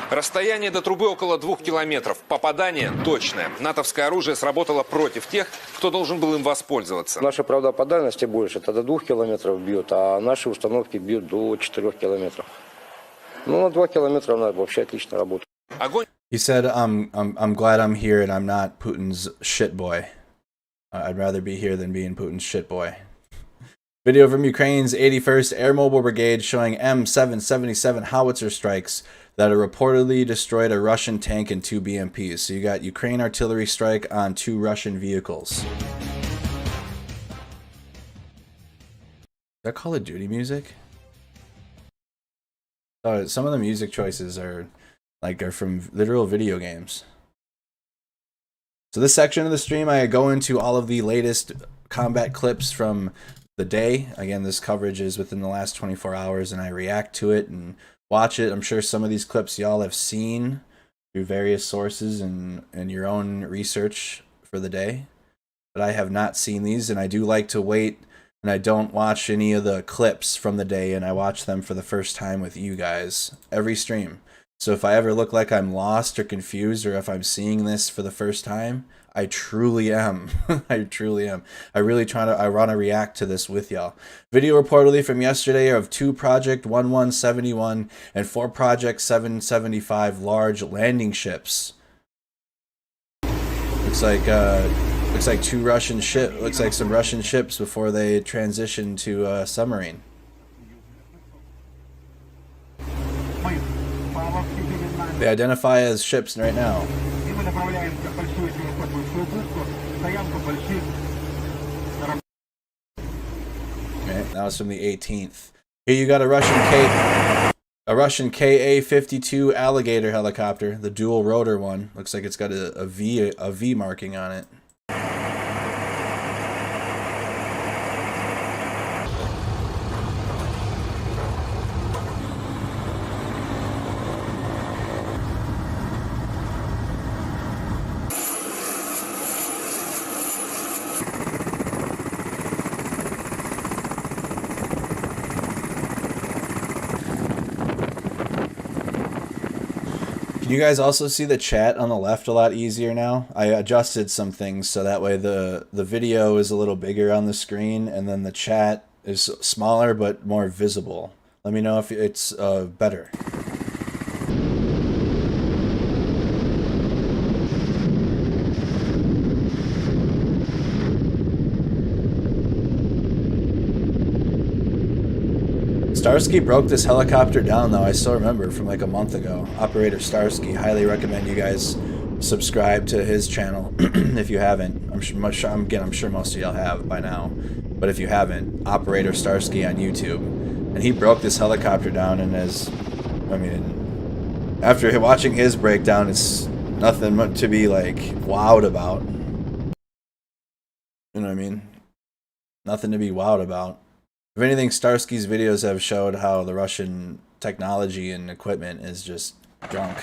Расстояние до трубы около 2 километров. Попадание точное. Натовское оружие сработало против тех, кто должен был им воспользоваться. Наша правдоподобность больше, это до 2 километров бьют, а наши установки бьют до 4 километров. Ну, на 2 километра она вообще отлично работает. Огонь. He said, I'm glad I'm here and I'm not Putin's shit boy. I'd rather be here than being Putin's shit boy. Video from Ukraine's 81st Air Mobile Brigade showing M777 howitzer strikes that have reportedly destroyed a Russian tank and 2 BMPs. So you got Ukraine artillery strike on 2 Russian vehicles. Is that Call of Duty music? Oh, some of the music choices are from literal video games. So this section of the stream, I go into all of the latest combat clips from the day. Again, this coverage is within the last 24 hours, and I react to it and watch it. I'm sure some of these clips y'all have seen through various sources and your own research for the day, but I have not seen these, and I do like to wait, and I don't watch any of the clips from the day, and I watch them for the first time with you guys every stream. So if I ever look like I'm lost or confused, or if I'm seeing this for the first time, I truly am. I truly am. I want to react to this with y'all. Video reportedly from yesterday of 2 Project 1171 and 4 Project 775 large landing ships. Looks like 2 Russian ship. Looks like some Russian ships before they transition to a submarine. They identify as ships right now. Okay, that was from the 18th. Here you got a Russian Ka-52 Alligator helicopter, the dual rotor one. Looks like it's got a V marking on it. Can you guys also see the chat on the left a lot easier now? I adjusted some things so that way the video is a little bigger on the screen and then the chat is smaller but more visible. Let me know if it's better. Starsky broke this helicopter down, though. I still remember from like a month ago. Operator Starsky. Highly recommend you guys subscribe to his channel if you haven't. I'm sure most of y'all have by now. But if you haven't, Operator Starsky on YouTube. And he broke this helicopter down, and after watching his breakdown, it's nothing to be like wowed about. You know what I mean? Nothing to be wowed about. If anything, Starsky's videos have showed how the Russian technology and equipment is just junk.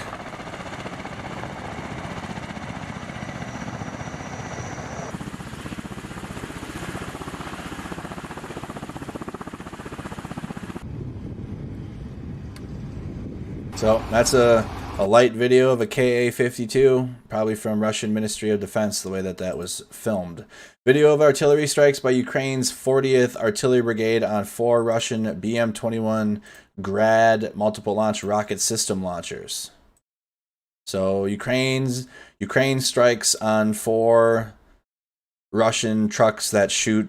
So that's a light video of a Ka-52, probably from Russian Ministry of Defense, the way that was filmed. Video of artillery strikes by Ukraine's 40th Artillery Brigade on 4 Russian BM-21 Grad multiple launch rocket system launchers. So Ukraine strikes on 4 Russian trucks that shoot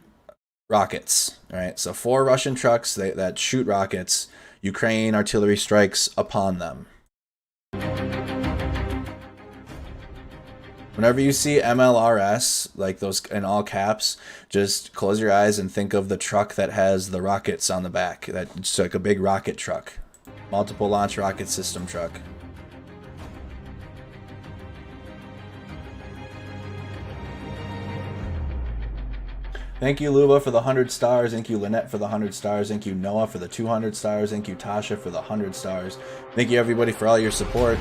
rockets. All right, so 4 Russian trucks that shoot rockets. Ukraine artillery strikes upon them. Whenever you see MLRS, like those in all caps, just close your eyes and think of the truck that has the rockets on the back. That's like a big rocket truck. Multiple launch rocket system truck. Thank you, Luba, for the 100 stars. Thank you, Lynette, for the 100 stars. Thank you, Noah, for the 200 stars. Thank you, Tasha, for the 100 stars. Thank you, everybody, for all your support.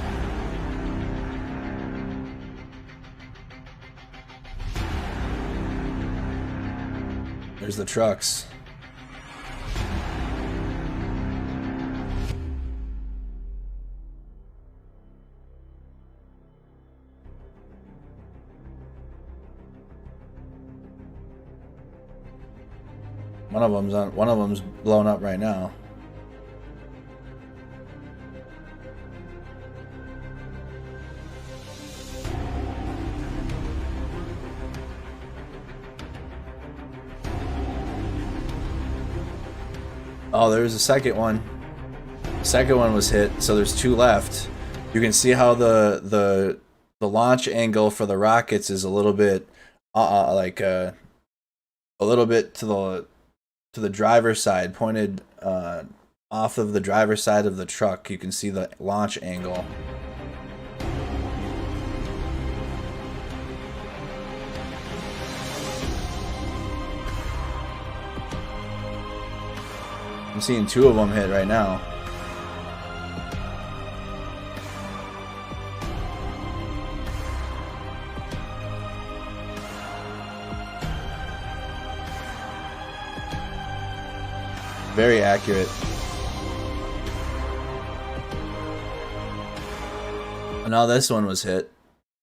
There's the trucks. One of them's blown up right now. Oh, there's a second one. Second one was hit, so there's 2 left. You can see how the launch angle for the rockets is a little bit a little bit to the driver's side, pointed off of the driver's side of the truck. You can see the launch angle. I'm seeing 2 of them hit right now. Very accurate. And now this one was hit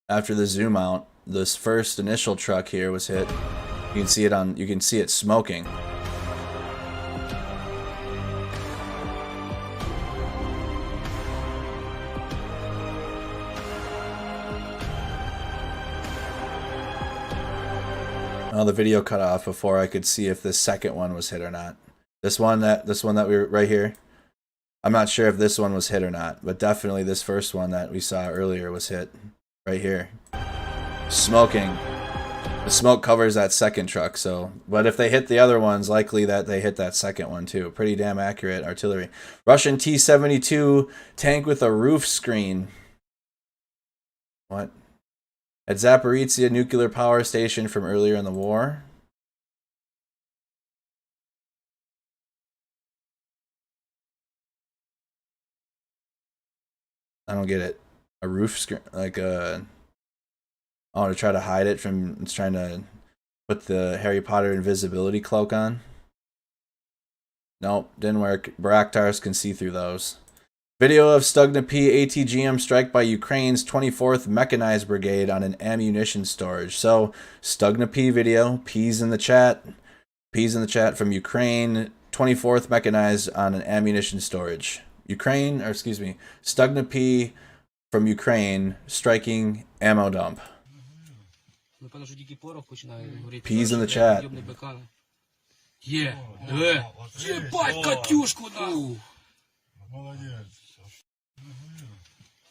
after the zoom out. this first initial truck here was hit. You can see it smoking. Well, the video cut off before I could see if this second one was hit or not. This one that we were right here. I'm not sure if this one was hit or not, but definitely this first one that we saw earlier was hit right here. Smoking. The smoke covers that second truck, so but if they hit the other ones, likely that they hit that second one too. Pretty damn accurate artillery. Russian T-72 tank with a roof screen. What? At Zaporizhzhia nuclear power station from earlier in the war. I don't get it. A roof screen, like a... Oh, to try to hide it from... It's trying to put the Harry Potter invisibility cloak on. Nope, didn't work. Baraktars can see through those. Video of Stugna P ATGM strike by Ukraine's 24th Mechanized Brigade on an ammunition storage. So, Stugna P video. P's in the chat. P's in the chat from Ukraine. 24th Mechanized on an ammunition storage. Ukraine, or excuse me, Stugna P from Ukraine striking ammo dump. P's in the chat.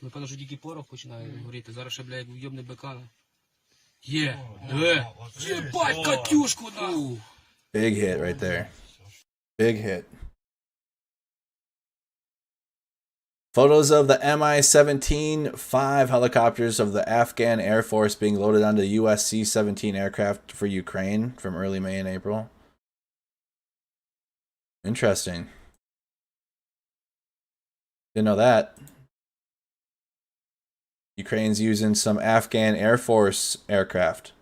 Напевно, що тільки порох починає горіти. Зараз ще, блядь, вйобне бекана. Єбать, Катюшку дав! Big hit right there. Big hit. Photos of the Mi-17 5 helicopters of the Afghan Air Force being loaded onto US C-17 aircraft for Ukraine from early May and April. Interesting. Didn't know that. Ukraine's using some Afghan Air Force aircraft.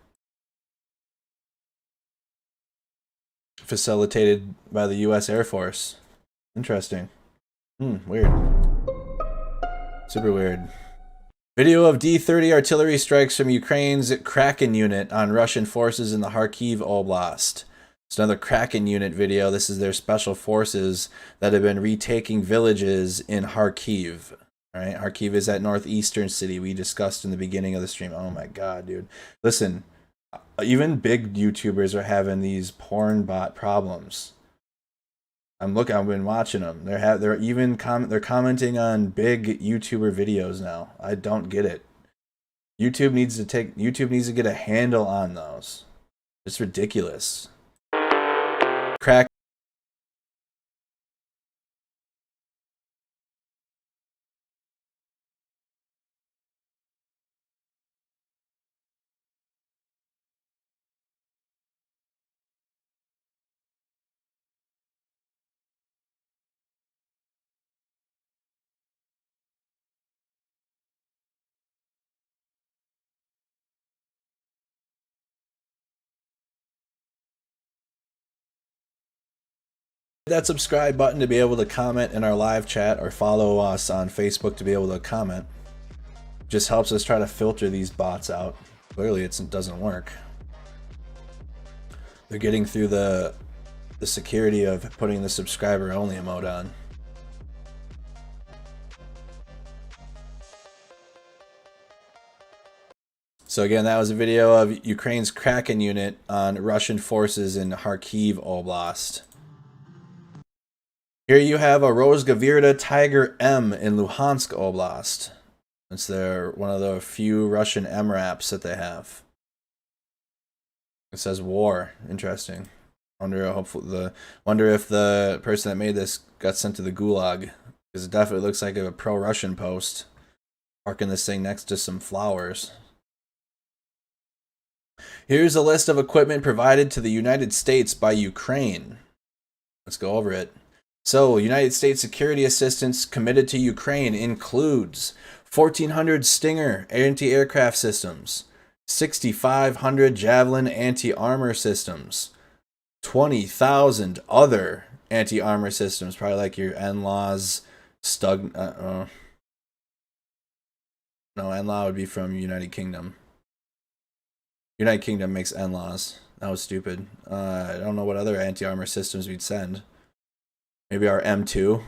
Facilitated by the US Air Force. Interesting. Weird. Super weird. Video of D-30 artillery strikes from Ukraine's Kraken unit on Russian forces in the Kharkiv Oblast. It's another Kraken unit video. This is their special forces that have been retaking villages in Kharkiv. All right, Kharkiv is that northeastern city we discussed in the beginning of the stream. Oh my god, dude. Listen, even big YouTubers are having these porn bot problems. I've been watching them. They're commenting on big YouTuber videos now. I don't get it. YouTube needs to get a handle on those. It's ridiculous. Crack. That subscribe button to be able to comment in our live chat or follow us on Facebook to be able to comment. Just helps us try to filter these bots out. Clearly it doesn't work. They're getting through the security of putting the subscriber only emote on. So again, that was a video of Ukraine's Kraken unit on Russian forces in Kharkiv Oblast. Here you have a Rozgavirda Tiger M in Luhansk Oblast. It's one of the few Russian MRAPs that they have. It says war. Interesting. Wonder if the person that made this got sent to the gulag, because it definitely looks like a pro-Russian post. Parking this thing next to some flowers. Here's a list of equipment provided to the United States by Ukraine. Let's go over it. So, United States security assistance committed to Ukraine includes 1,400 Stinger anti-aircraft systems, 6,500 Javelin anti-armor systems, 20,000 other anti-armor systems, probably like your NLAWs, no, NLAW would be from United Kingdom. United Kingdom makes NLAWs. That was stupid. I don't know what other anti-armor systems we'd send. Maybe our M2.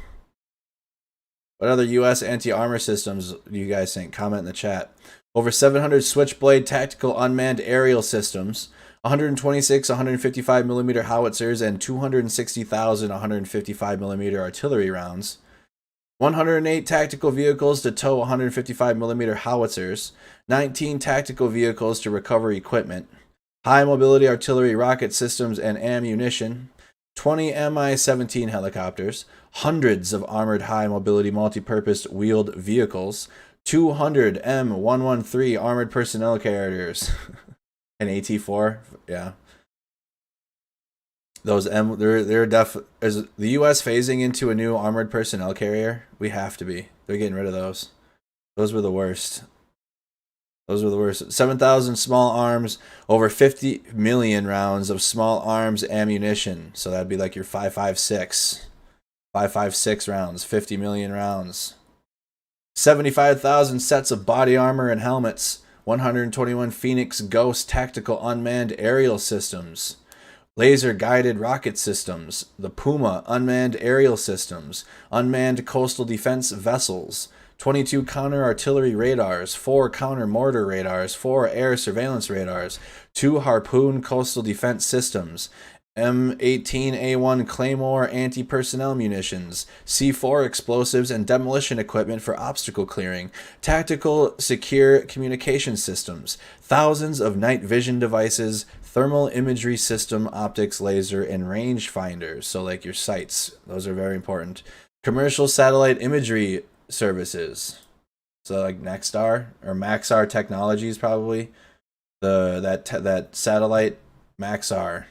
What other U.S. anti-armor systems do you guys think? Comment in the chat. Over 700 Switchblade tactical unmanned aerial systems, 126 155mm howitzers, and 260,000 155mm artillery rounds. 108 tactical vehicles to tow 155mm howitzers. 19 tactical vehicles to recover equipment. High mobility artillery rocket systems and ammunition. 20 Mi-17 helicopters. Hundreds of armored high mobility multi-purpose wheeled vehicles. 200 M113 armored personnel carriers. An AT-4, yeah. Those they're is the U.S. phasing into a new armored personnel carrier? We have to be. They're getting rid of those. Those were the worst. Those were the worst. 7,000 small arms, over 50 million rounds of small arms ammunition. So that'd be like your 5.56. 5.56 rounds, 50 million rounds. 75,000 sets of body armor and helmets. 121 Phoenix Ghost tactical unmanned aerial systems. Laser guided rocket systems. The Puma unmanned aerial systems. Unmanned coastal defense vessels. 22 counter artillery radars, 4 counter mortar radars, 4 air surveillance radars, 2 Harpoon coastal defense systems, M18A1 Claymore anti-personnel munitions, C4 explosives and demolition equipment for obstacle clearing, tactical secure communication systems, thousands of night vision devices, thermal imagery system, optics, laser, and range finders. So like your sights, those are very important. Commercial satellite imagery services, so like Nexstar or Maxar Technologies, probably that satellite Maxar.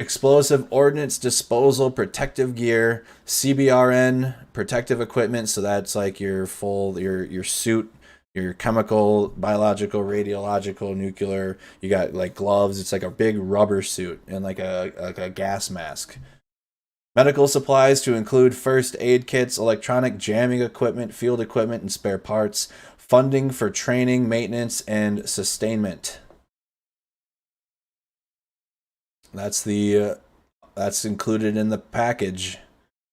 Explosive ordnance disposal protective gear, CBRN protective equipment, so that's like your full your suit, your chemical, biological, radiological, nuclear. You got like gloves. It's like a big rubber suit and like a gas mask. Medical supplies to include first aid kits, electronic jamming equipment, field equipment, and spare parts. Funding for training, maintenance, and sustainment. That's included in the package,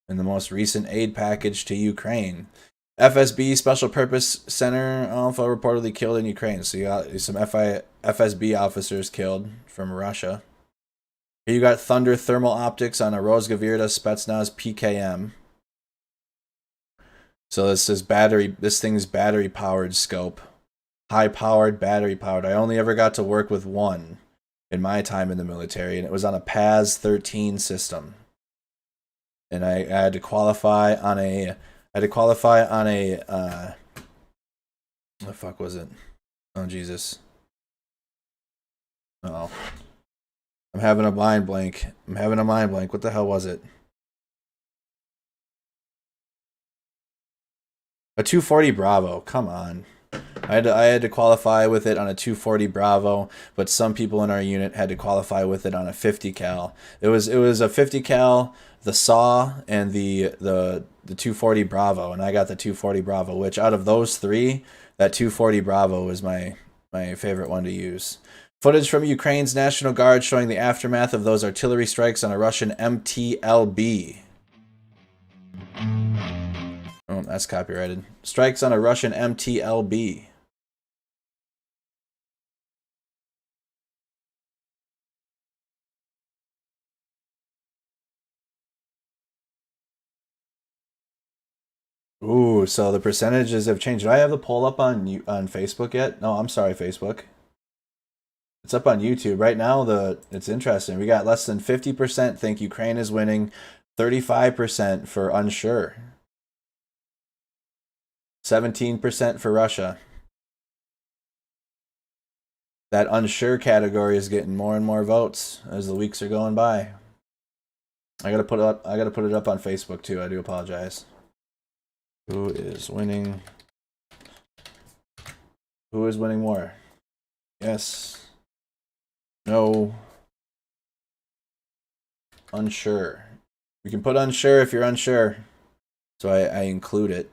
in the most recent aid package to Ukraine. FSB Special Purpose Center Alpha reportedly killed in Ukraine. So you got some FSB officers killed from Russia. Here you got Thunder thermal optics on a Rozgavirda Spetsnaz PKM. So this is this thing's battery powered scope. High powered, battery powered. I only ever got to work with one in my time in the military, and it was on a PAZ 13 system. And I had to qualify on a what the fuck was it? Oh Jesus. Oh. I'm having a mind blank. What the hell was it? A 240 Bravo. Come on. I had to qualify with it on a 240 Bravo, but some people in our unit had to qualify with it on a 50 cal. It was a 50 cal, the SAW, and the 240 Bravo, and I got the 240 Bravo, which out of those three, that 240 Bravo was my favorite one to use. Footage from Ukraine's National Guard showing the aftermath of those artillery strikes on a Russian MTLB. Oh, that's copyrighted. Strikes on a Russian MTLB. Ooh, so the percentages have changed. Do I have the poll up on Facebook yet? No, I'm sorry, Facebook. It's up on YouTube right now. It's interesting. We got less than 50% think Ukraine is winning, 35% for unsure, 17% for Russia. That unsure category is getting more and more votes as the weeks are going by. I gotta put it up on Facebook too. I do apologize. Who is winning? Who is winning more? Yes. No. Unsure. You can put unsure if you're unsure. So I include it.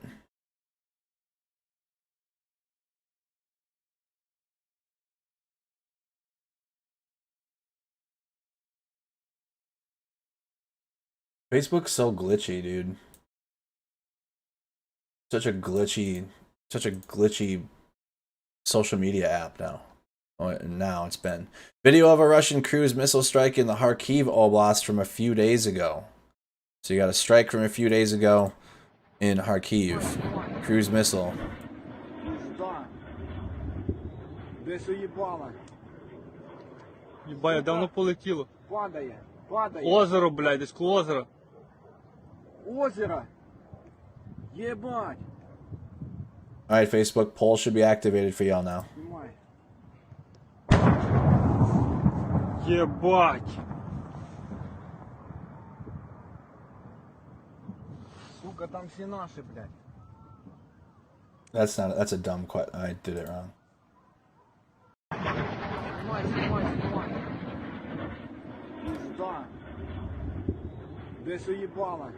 Facebook's so glitchy, dude. Such a glitchy social media app now. Oh, now it's been. Video of a Russian cruise missile strike in the Kharkiv Oblast from a few days ago. So you got a strike from a few days ago in Kharkiv. Cruise missile. Ебать, давно полетіло. Падає. Озеро, блядь, десь коло озера. Озеро. Ебать. Alright, Facebook, poll should be activated for y'all now. Ебать. Сука, там все наши, блядь. That's a dumb question. I did it wrong. Снимай. Пизда. Десь уебало.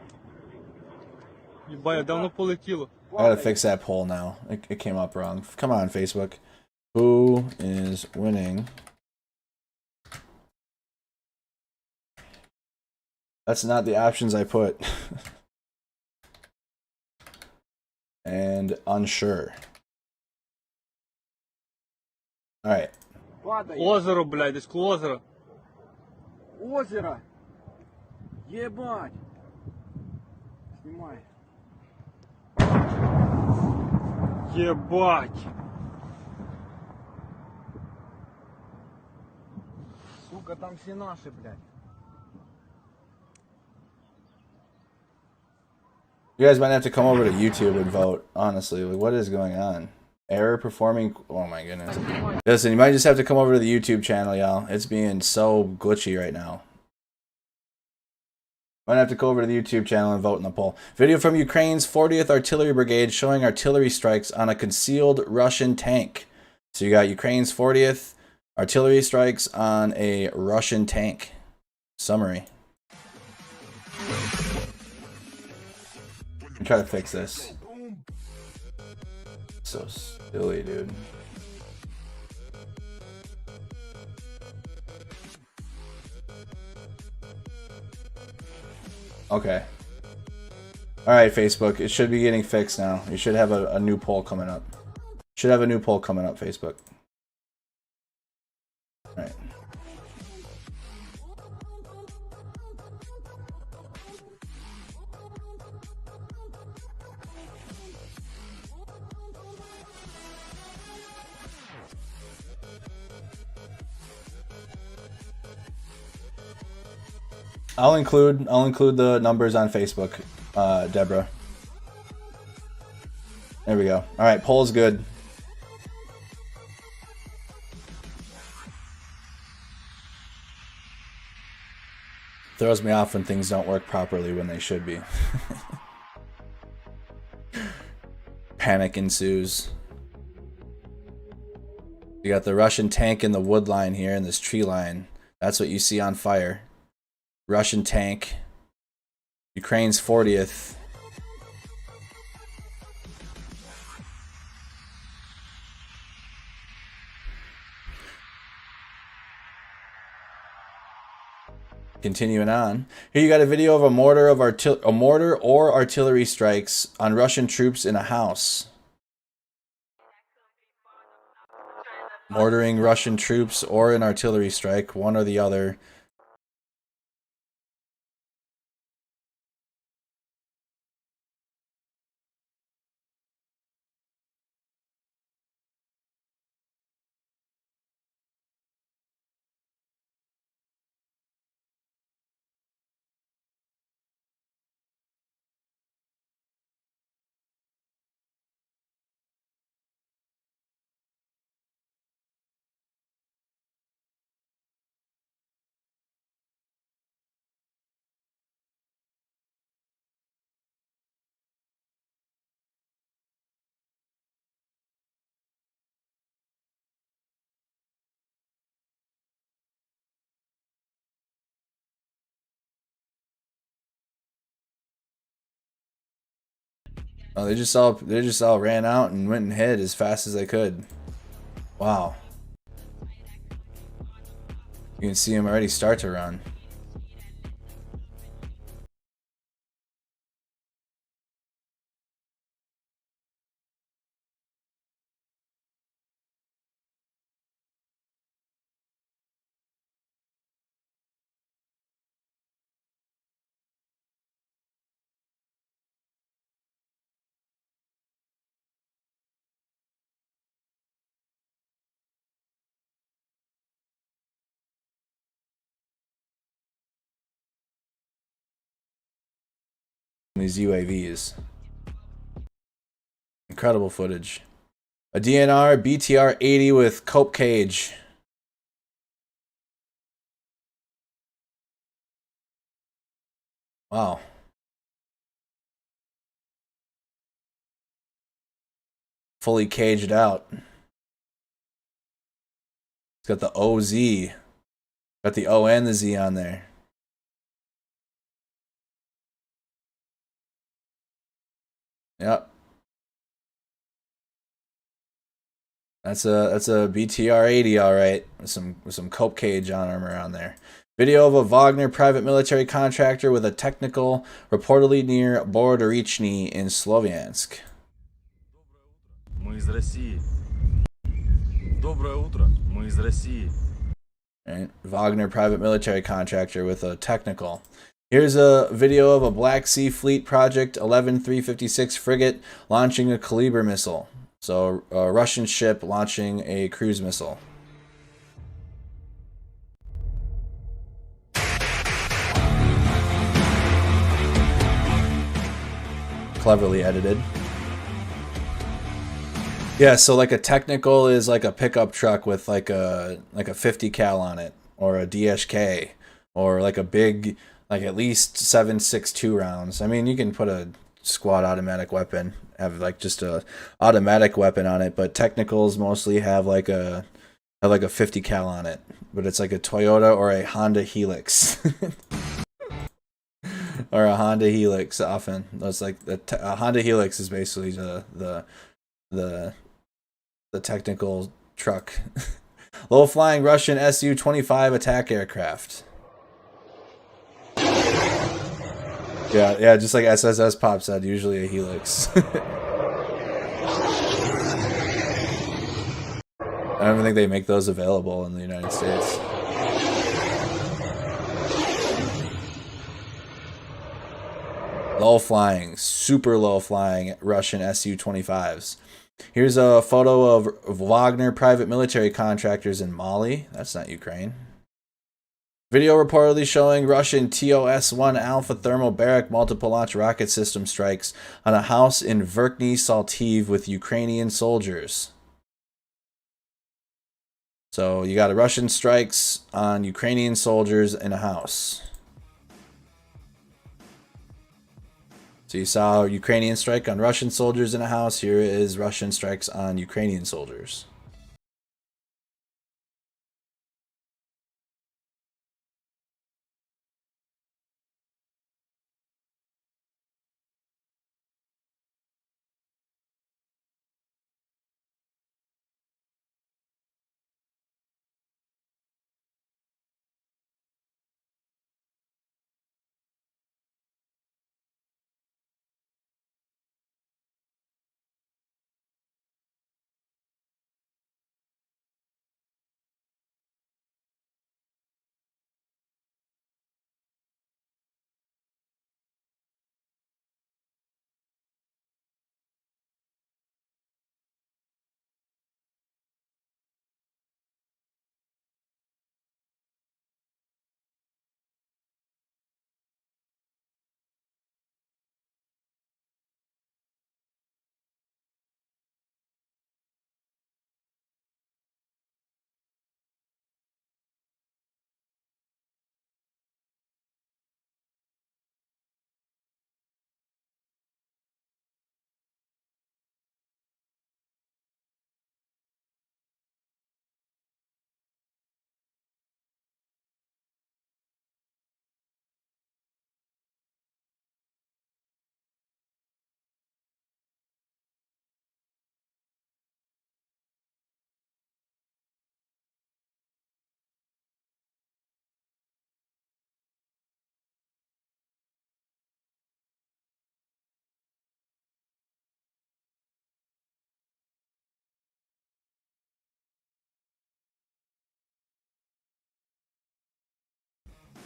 Ебать, давно полетіло. I gotta fix that poll now. It came up wrong. Come on, Facebook. Who is winning? That's not the options I put. And unsure. Alright. Озеро, блядь, десь коло озера. Озеро. Ебать. Снимай. Ебать. Сука, там все наши, блядь. You guys might have to come over to YouTube and vote. Honestly, like, what is going on? Error performing. Oh my goodness. Listen, you might just have to come over to the YouTube channel, y'all. It's being so glitchy right now. Might have to go over to the YouTube channel and vote in the poll. Video from Ukraine's 40th Artillery Brigade showing artillery strikes on a concealed Russian tank. So you got Ukraine's 40th artillery strikes on a Russian tank. Summary. I'm trying to fix this. So silly, dude. Okay. Alright, Facebook. It should be getting fixed now. You should have a new poll coming up. Should have a new poll coming up, Facebook. Alright. I'll include the numbers on Facebook, Deborah. There we go. All right, poll's good. Throws me off when things don't work properly when they should be. Panic ensues. You got the Russian tank in the wood line here in this tree line. That's what you see on fire. Russian tank. Ukraine's 40th. Continuing on. Here you got a video of a mortar or artillery strikes on Russian troops in a house. Mortaring Russian troops or an artillery strike, one or the other. Oh, they just all ran out and went and hid as fast as they could. Wow. You can see them already start to run. These UAVs. Incredible footage. A DNR BTR-80 with cope cage. Wow. Fully caged out. It's got the OZ. Got the O and the Z on there. Yep. That's a BTR-80, all right, with some cope cage on armor on there. Video of a Wagner private military contractor with a technical reportedly near Borodarichny in Sloviansk. Мы из России. Доброе утро. Мы из России. Right. Wagner private military contractor with a technical. Here's a video of a Black Sea Fleet Project 11-356 frigate launching a Kaliber missile. So a Russian ship launching a cruise missile. Cleverly edited. Yeah, so like a technical is like a pickup truck with like a 50 cal on it, or a DSK, or like a big, like at least 7.62 rounds. I mean, you can put a squad automatic weapon, have like just a automatic weapon on it, but technicals mostly have like a 50 cal on it, but it's like a Toyota or a Honda Helix. Or a Honda Helix often. That's like a Honda Helix is basically the technical truck. Low-flying Russian Su-25 attack aircraft. Yeah, just like SSS Pop said, usually a Helix. I don't even think they make those available in the United States. Low-flying, super low-flying Russian Su-25s. Here's a photo of Wagner private military contractors in Mali. That's not Ukraine. Video reportedly showing Russian TOS-1 Alpha thermobaric multiple launch rocket system strikes on a house in Verkhny Saltiv with Ukrainian soldiers. So you got a Russian strikes on Ukrainian soldiers in a house. So you saw a Ukrainian strike on Russian soldiers in a house. Here is Russian strikes on Ukrainian soldiers.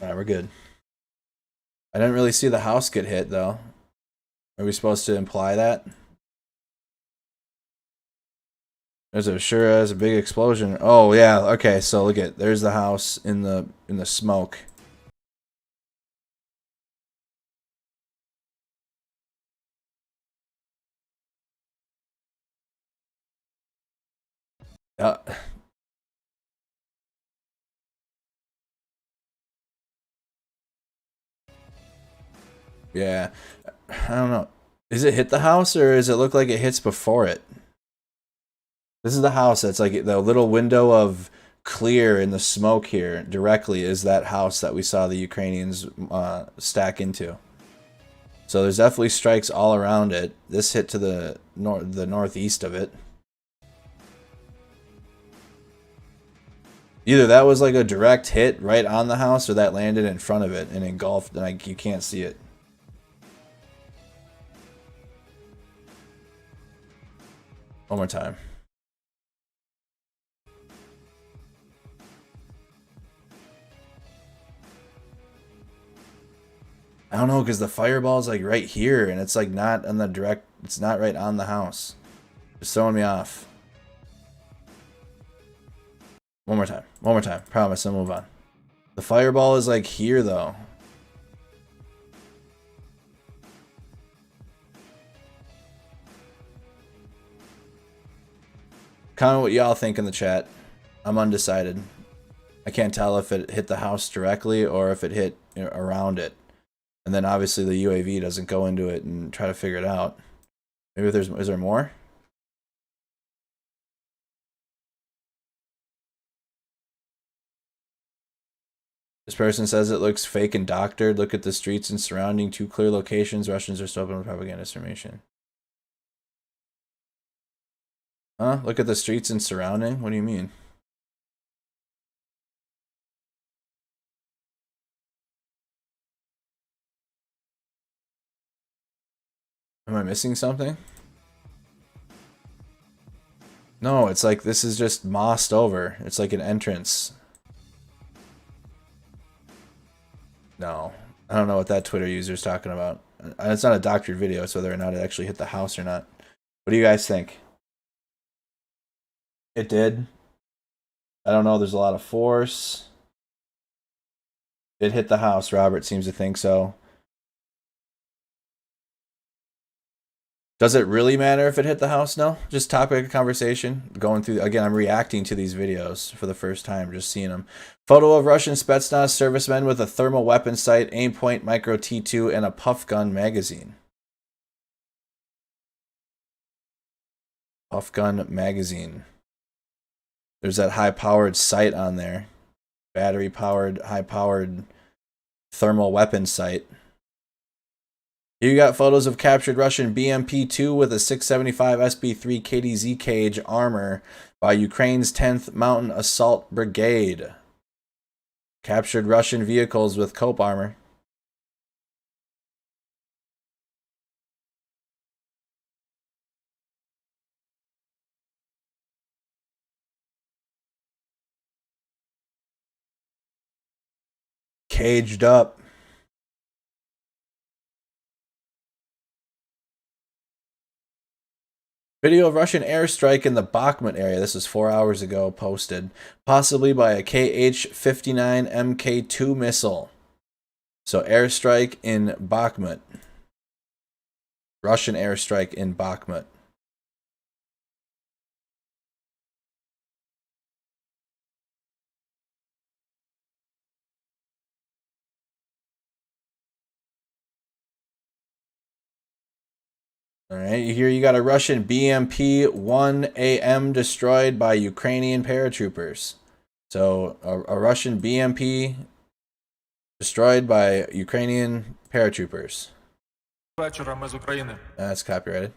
Alright, we're good. I didn't really see the house get hit, though. Are we supposed to imply that? There's a sure as a big explosion. Oh yeah, okay, so look at there's the house in the smoke. Uh, yeah, I don't know. Does it hit the house or does it look like it hits before it? This is the house that's like the little window of clear in the smoke here directly is that house that we saw the Ukrainians stack into. So there's definitely strikes all around it. This hit to the northeast of it. Either that was like a direct hit right on the house or that landed in front of it and engulfed and like you can't see it. One more time. I don't know, because the fireball's like right here and it's like not on the direct, it's not right on the house. It's throwing me off. One more time. One more time. Promise, I'll move on. The fireball is like here though. Comment what y'all think in the chat. I'm undecided. I can't tell if it hit the house directly or if it hit around it. And then obviously the UAV doesn't go into it and try to figure it out. Maybe is there more? This person says it looks fake and doctored. Look at the streets and surrounding 2 clear locations. Russians are still open with propaganda information. Huh? Look at the streets and surrounding? What do you mean? Am I missing something? No, it's like this is just mossed over. It's like an entrance. No. I don't know what that Twitter user is talking about. It's not a doctored video, it's whether or not it actually hit the house or not. What do you guys think? It did. I don't know, there's a lot of force. It hit the house, Robert seems to think so. Does it really matter if it hit the house? No, just topic of conversation. Going through, again, I'm reacting to these videos for the first time, just seeing them. Photo of Russian Spetsnaz servicemen with a thermal weapon sight, aim point, micro T2, and a puff gun magazine. Puff gun magazine. There's that high-powered sight on there. Battery-powered, high-powered thermal weapon sight. Here you got photos of captured Russian BMP-2 with a 675 SB-3 KDZ cage armor by Ukraine's 10th Mountain Assault Brigade. Captured Russian vehicles with cope armor. Caged up. Video of Russian airstrike in the Bakhmut area. This was 4 hours ago posted. Possibly by a Kh-59 Mk2 missile. So airstrike in Bakhmut. Russian airstrike in Bakhmut. All right, here you got a Russian BMP-1AM destroyed by Ukrainian paratroopers. So a Russian BMP destroyed by Ukrainian paratroopers. That's copyrighted.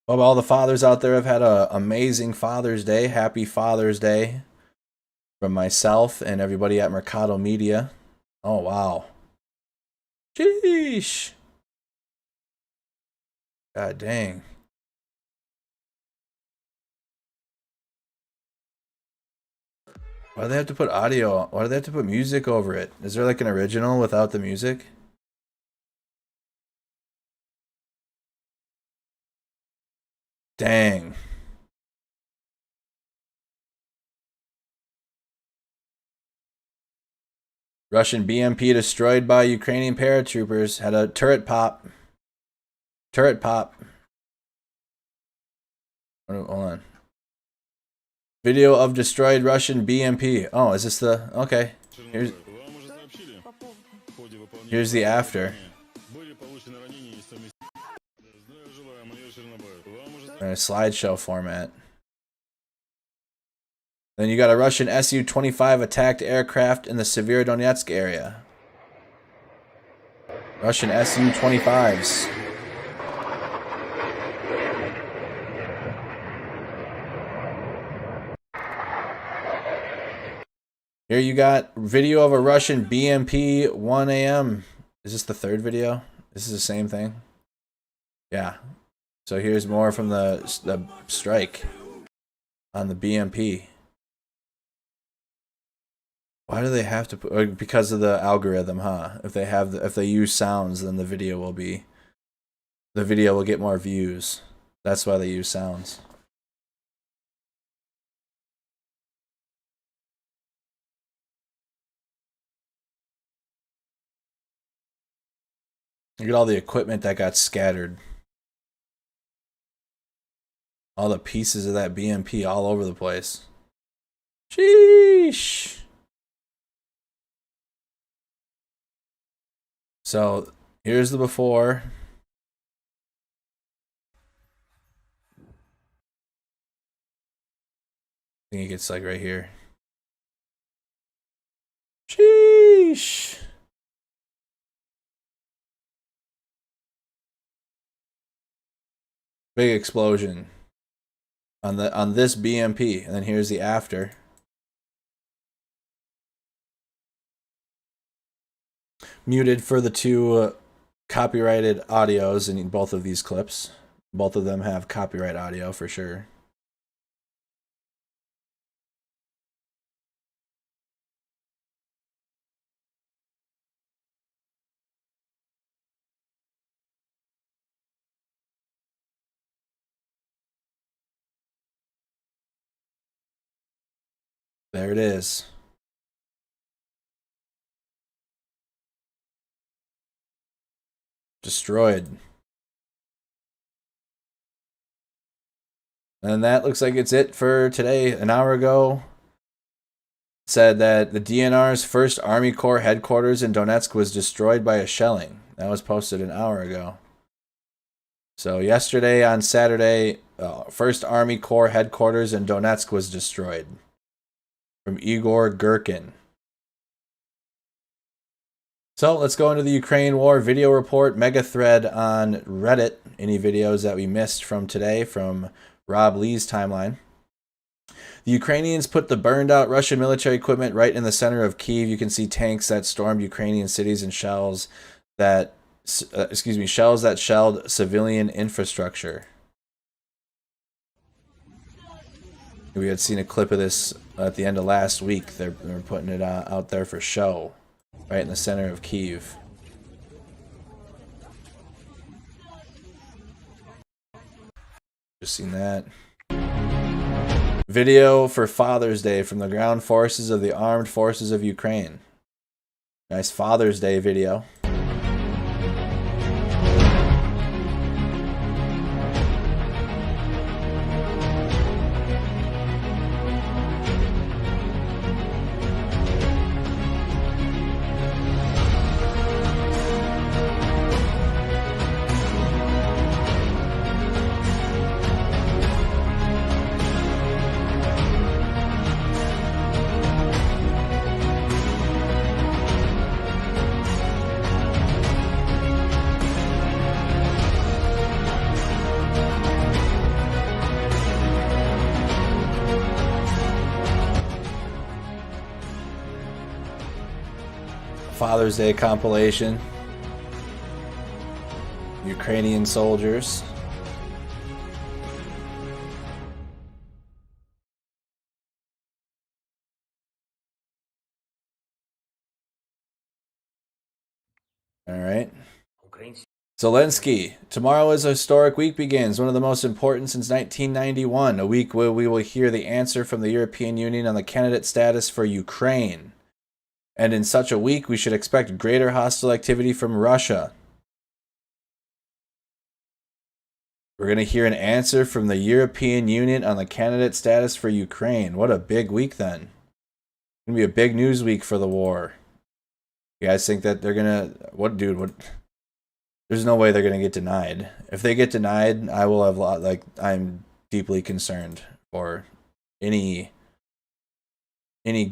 Well, all the fathers out there have had an amazing Father's Day. Happy Father's Day. From myself and everybody at Mercado Media. Oh, wow. Sheesh. God dang. Why do they have to put audio? Why do they have to put music over it? Is there like an original without the music? Dang. Russian BMP destroyed by Ukrainian paratroopers. Had a turret pop. Turret pop. Hold on. Video of destroyed Russian BMP. Oh, is this the... Okay. Here's the after. In a slideshow format. Then you got a Russian Su-25 attacked aircraft in the Severodonetsk area. Russian Su-25s. Here you got video of a Russian BMP 1 a.m. Is this the third video? This is the same thing? Yeah. So here's more from the strike on the BMP. Why do they have to put, because of the algorithm, huh? If they use sounds, then the video will get more views. That's why they use sounds. Look at all the equipment that got scattered. All the pieces of that BMP all over the place. Sheesh. So here's the before. I think it gets like right here. Sheesh. Big explosion on this BMP, and then here's the after. Muted for the two copyrighted audios in both of these clips. Both of them have copyright audio for sure. There it is. Destroyed. And that looks like it's it for today. An hour ago, said that the DNR's 1st Army Corps headquarters in Donetsk was destroyed by a shelling. That was posted an hour ago. So yesterday on Saturday, 1st Army Corps headquarters in Donetsk was destroyed. From Igor Gherkin. So let's go into the Ukraine War Video Report mega thread on Reddit. Any videos that we missed from today from Rob Lee's timeline. The Ukrainians put the burned out Russian military equipment right in the center of Kyiv. You can see tanks that stormed Ukrainian cities and shells that shelled civilian infrastructure. We had seen a clip of this at the end of last week. They were putting it out there for show. Right in the center of Kyiv. Just seen that. Video for Father's Day from the ground forces of the armed forces of Ukraine. Nice Father's Day video. Father's Day compilation. Ukrainian soldiers. All right. Zelenskyy. Tomorrow is a historic week begins, one of the most important since 1991, a week where we will hear the answer from the European Union on the candidate status for Ukraine. And in such a week, we should expect greater hostile activity from Russia. We're going to hear an answer from the European Union on the candidate status for Ukraine. What a big week then. It's going to be a big news week for the war. You guys think that they're going to... What? There's no way they're going to get denied. If they get denied, I will have... I'm deeply concerned for any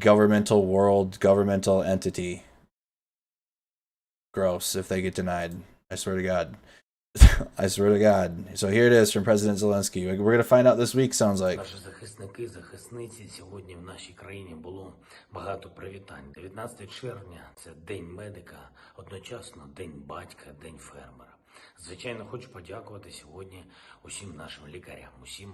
governmental entity. Gross if they get denied. I swear to God. I swear to God. So here it is from President Zelenskyy. We're going to find out this week, sounds like. Наші захисники, захисниці, сьогодні в нашій країні було багато привітань. 19 червня – це День медика, одночасно День батька, День фермера. Звичайно, хочу подякувати сьогодні усім нашим лікарям, усім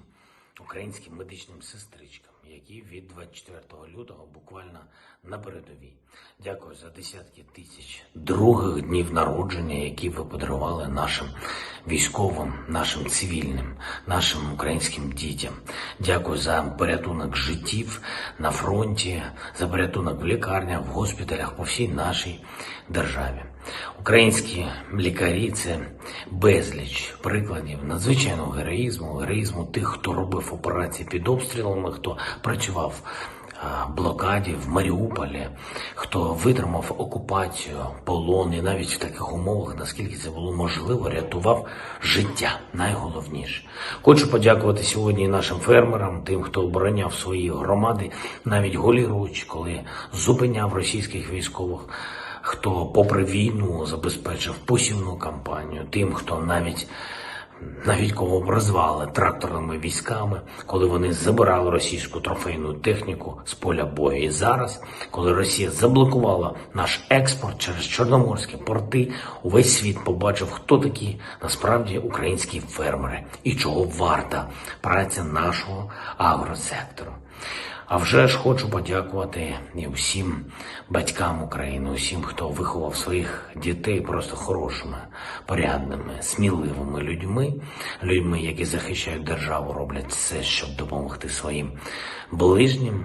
українським медичним сестричкам, які від 24 лютого буквально на передовій. Дякую за десятки тисяч других днів народження, які ви подарували нашим військовим, нашим цивільним, нашим українським дітям. Дякую за порятунок життів на фронті, за порятунок в лікарнях, в госпіталях по всій нашій державі. Українські лікарі – це безліч прикладів надзвичайного героїзму тих, хто робив операції під обстрілами, хто працював в блокаді в Маріуполі, хто витримав окупацію, полон і навіть в таких умовах, наскільки це було можливо, рятував життя, найголовніше. Хочу подякувати сьогодні нашим фермерам, тим, хто обороняв свої громади, навіть голіруч, коли зупиняв російських військових, хто попри війну забезпечив посівну кампанію, тим, хто навіть кого розвали тракторними військами, коли вони забирали російську трофейну техніку з поля бою. І зараз, коли Росія заблокувала наш експорт через чорноморські порти, увесь світ побачив, хто такі насправді українські фермери і чого варта праця нашого агросектору. А вже ж хочу подякувати і усім батькам України, усім, хто виховав своїх дітей просто хорошими, порядними, сміливими людьми, які захищають державу, роблять все, щоб допомогти своїм ближнім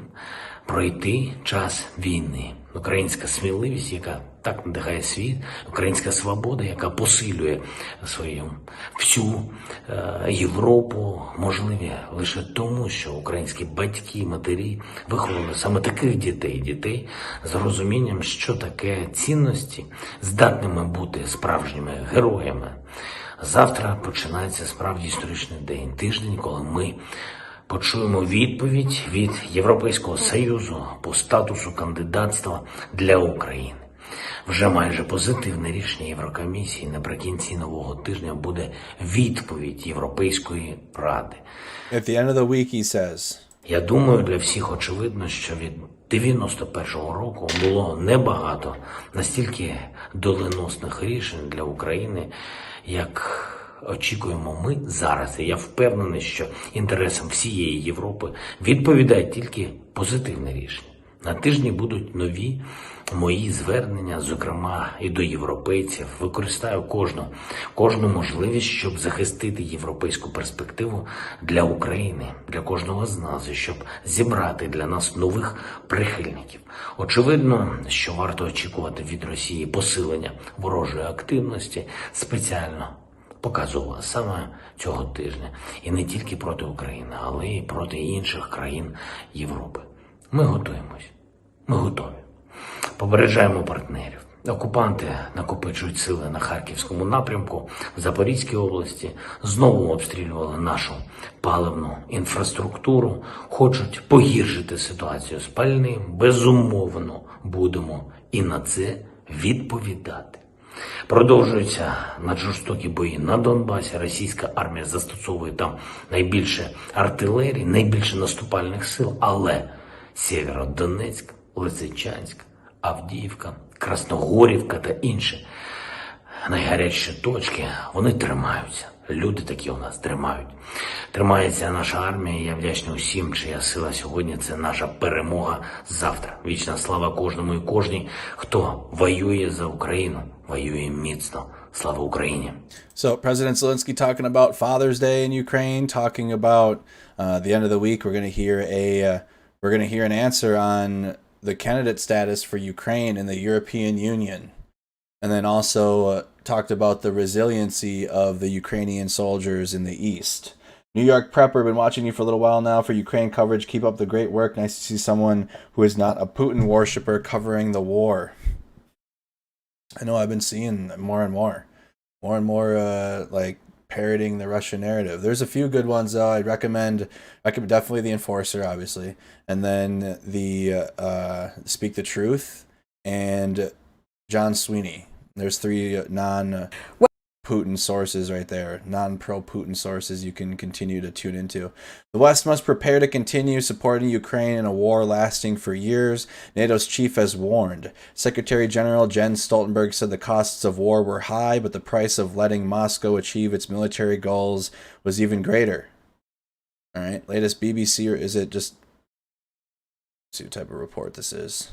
пройти час війни. Українська сміливість, яка так надихає світ, українська свобода, яка посилює свою всю Європу, можливі лише тому, що українські батьки, матері виховали саме таких дітей з розумінням, що таке цінності, здатними бути справжніми героями. Завтра починається справді історичний день, тиждень, коли ми почуємо відповідь від Європейського Союзу по статусу кандидатства для України. Вже майже позитивне рішення Єврокомісії. Наприкінці нового тижня буде відповідь Європейської Ради. At the end of the week, he says. Я думаю, для всіх очевидно, що від 91-го року було небагато настільки доленосних рішень для України, як очікуємо ми зараз. І я впевнений, що інтересам всієї Європи відповідає тільки позитивне рішення. На тижні будуть нові мої звернення, зокрема і до європейців. Використаю кожну можливість, щоб захистити європейську перспективу для України, для кожного з нас, і щоб зібрати для нас нових прихильників. Очевидно, що варто очікувати від Росії посилення ворожої активності спеціально показово саме цього тижня. І не тільки проти України, але й проти інших країн Європи. Ми готуємось. Ми готові. Попереджаємо партнерів. Окупанти накопичують сили на Харківському напрямку, в Запорізькій області, знову обстрілювали нашу паливну інфраструктуру, хочуть погіршити ситуацію з пальним. Безумовно, будемо і на це відповідати. Продовжуються наджорстокі бої на Донбасі. Російська армія застосовує там найбільше артилерії, найбільше наступальних сил, але Сєвєродонецьк, Лисичанськ, Авдіївка, Красногорівка та інші найгарячіші точки, вони тримаються. Люди такі у нас тримають. Тримається наша армія, і я вдячний усім, чия сила сьогодні – це наша перемога завтра. Вічна слава кожному і кожній, хто воює за Україну, воює міцно. Слава Україні! So President Zelenskyy talking about Father's Day in Ukraine, talking about the end of the week. We're going to hear an answer on the candidate status for Ukraine in the European Union, and then also talked about the resiliency of the Ukrainian soldiers in the East. New York Prepper, been watching you for a little while now for Ukraine coverage. Keep up the great work. Nice to see someone who is not a Putin worshiper covering the war. I know I've been seeing more and more like parroting the Russian narrative. There's a few good ones though. I'd recommend definitely the Enforcer, obviously, and then the Speak the Truth and John Sweeney. There's 3 non-Putin sources right there, non-pro-Putin sources you can continue to tune into. The West must prepare to continue supporting Ukraine in a war lasting for years, NATO's chief has warned. Secretary General Jens Stoltenberg said the costs of war were high, but the price of letting Moscow achieve its military goals was even greater. All right, latest BBC, or is it just... Let's see what type of report this is.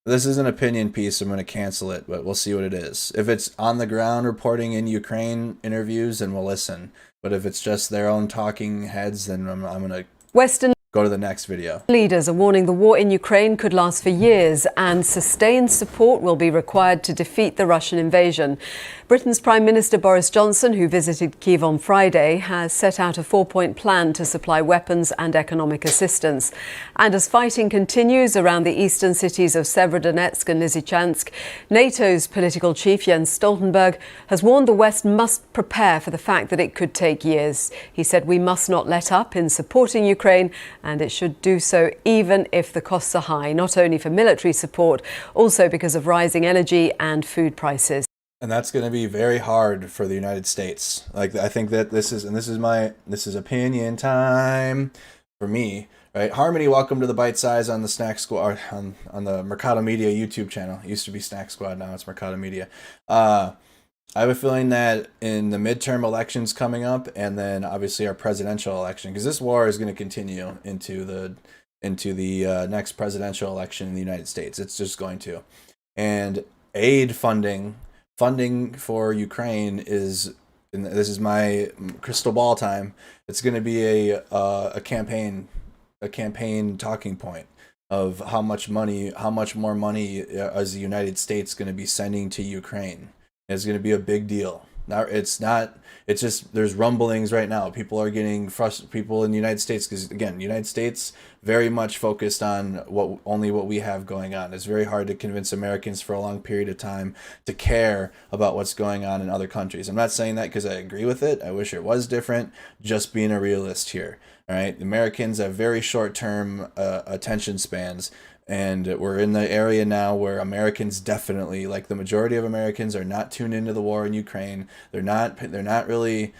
This is an opinion piece. I'm going to cancel it, but we'll see what it is. If it's on the ground reporting in Ukraine interviews, then we'll listen. But if it's just their own talking heads, then I'm going to go to the next video. Leaders are warning the war in Ukraine could last for years and sustained support will be required to defeat the Russian invasion. Britain's Prime Minister Boris Johnson, who visited Kyiv on Friday, has set out a 4-point plan to supply weapons and economic assistance. And as fighting continues around the eastern cities of Severodonetsk and Lysychansk, NATO's political chief Jens Stoltenberg has warned the West must prepare for the fact that it could take years. He said we must not let up in supporting Ukraine, and it should do so even if the costs are high, not only for military support, also because of rising energy and food prices. And that's going to be very hard for the United States. Like, I think that this is opinion time for me, right? Harmony, welcome to the Bite Size on the Snack Squad, on the Mercado Media YouTube channel. It used to be Snack Squad, now it's Mercado Media. I have a feeling that in the midterm elections coming up, and then obviously our presidential election, because this war is going to continue into the next presidential election in the United States. It's just going to. And aid funding for Ukraine is, and this is my crystal ball time, it's going to be a campaign talking point of how much more money is the United States going to be sending to Ukraine. It's going to be a big deal. Now, it's just, there's rumblings right now. People are getting frustrated, people in the United States, because again, the United States very much focused on only what we have going on. It's very hard to convince Americans for a long period of time to care about what's going on in other countries. I'm not saying that because I agree with it. I wish it was different. Just being a realist here. All right, Americans have very short-term attention spans. And we're in the area now where Americans definitely, like the majority of Americans, are not tuned into the war in Ukraine. They're not putting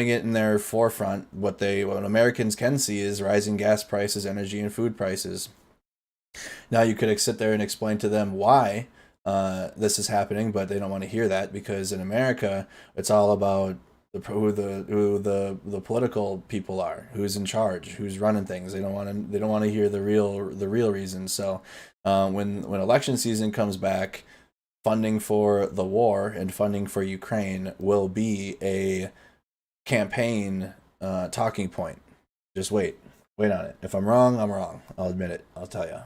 it in their forefront. What Americans can see is rising gas prices, energy, and food prices. Now you could sit there and explain to them why this is happening, but they don't want to hear that, because in America it's all about who the political people are, who's in charge, who's running things. They don't want to hear the real reason. So when election season comes back, funding for the war and funding for Ukraine will be a campaign talking point. Just wait on it. If I'm wrong, I'm wrong. I'll admit it. I'll tell you.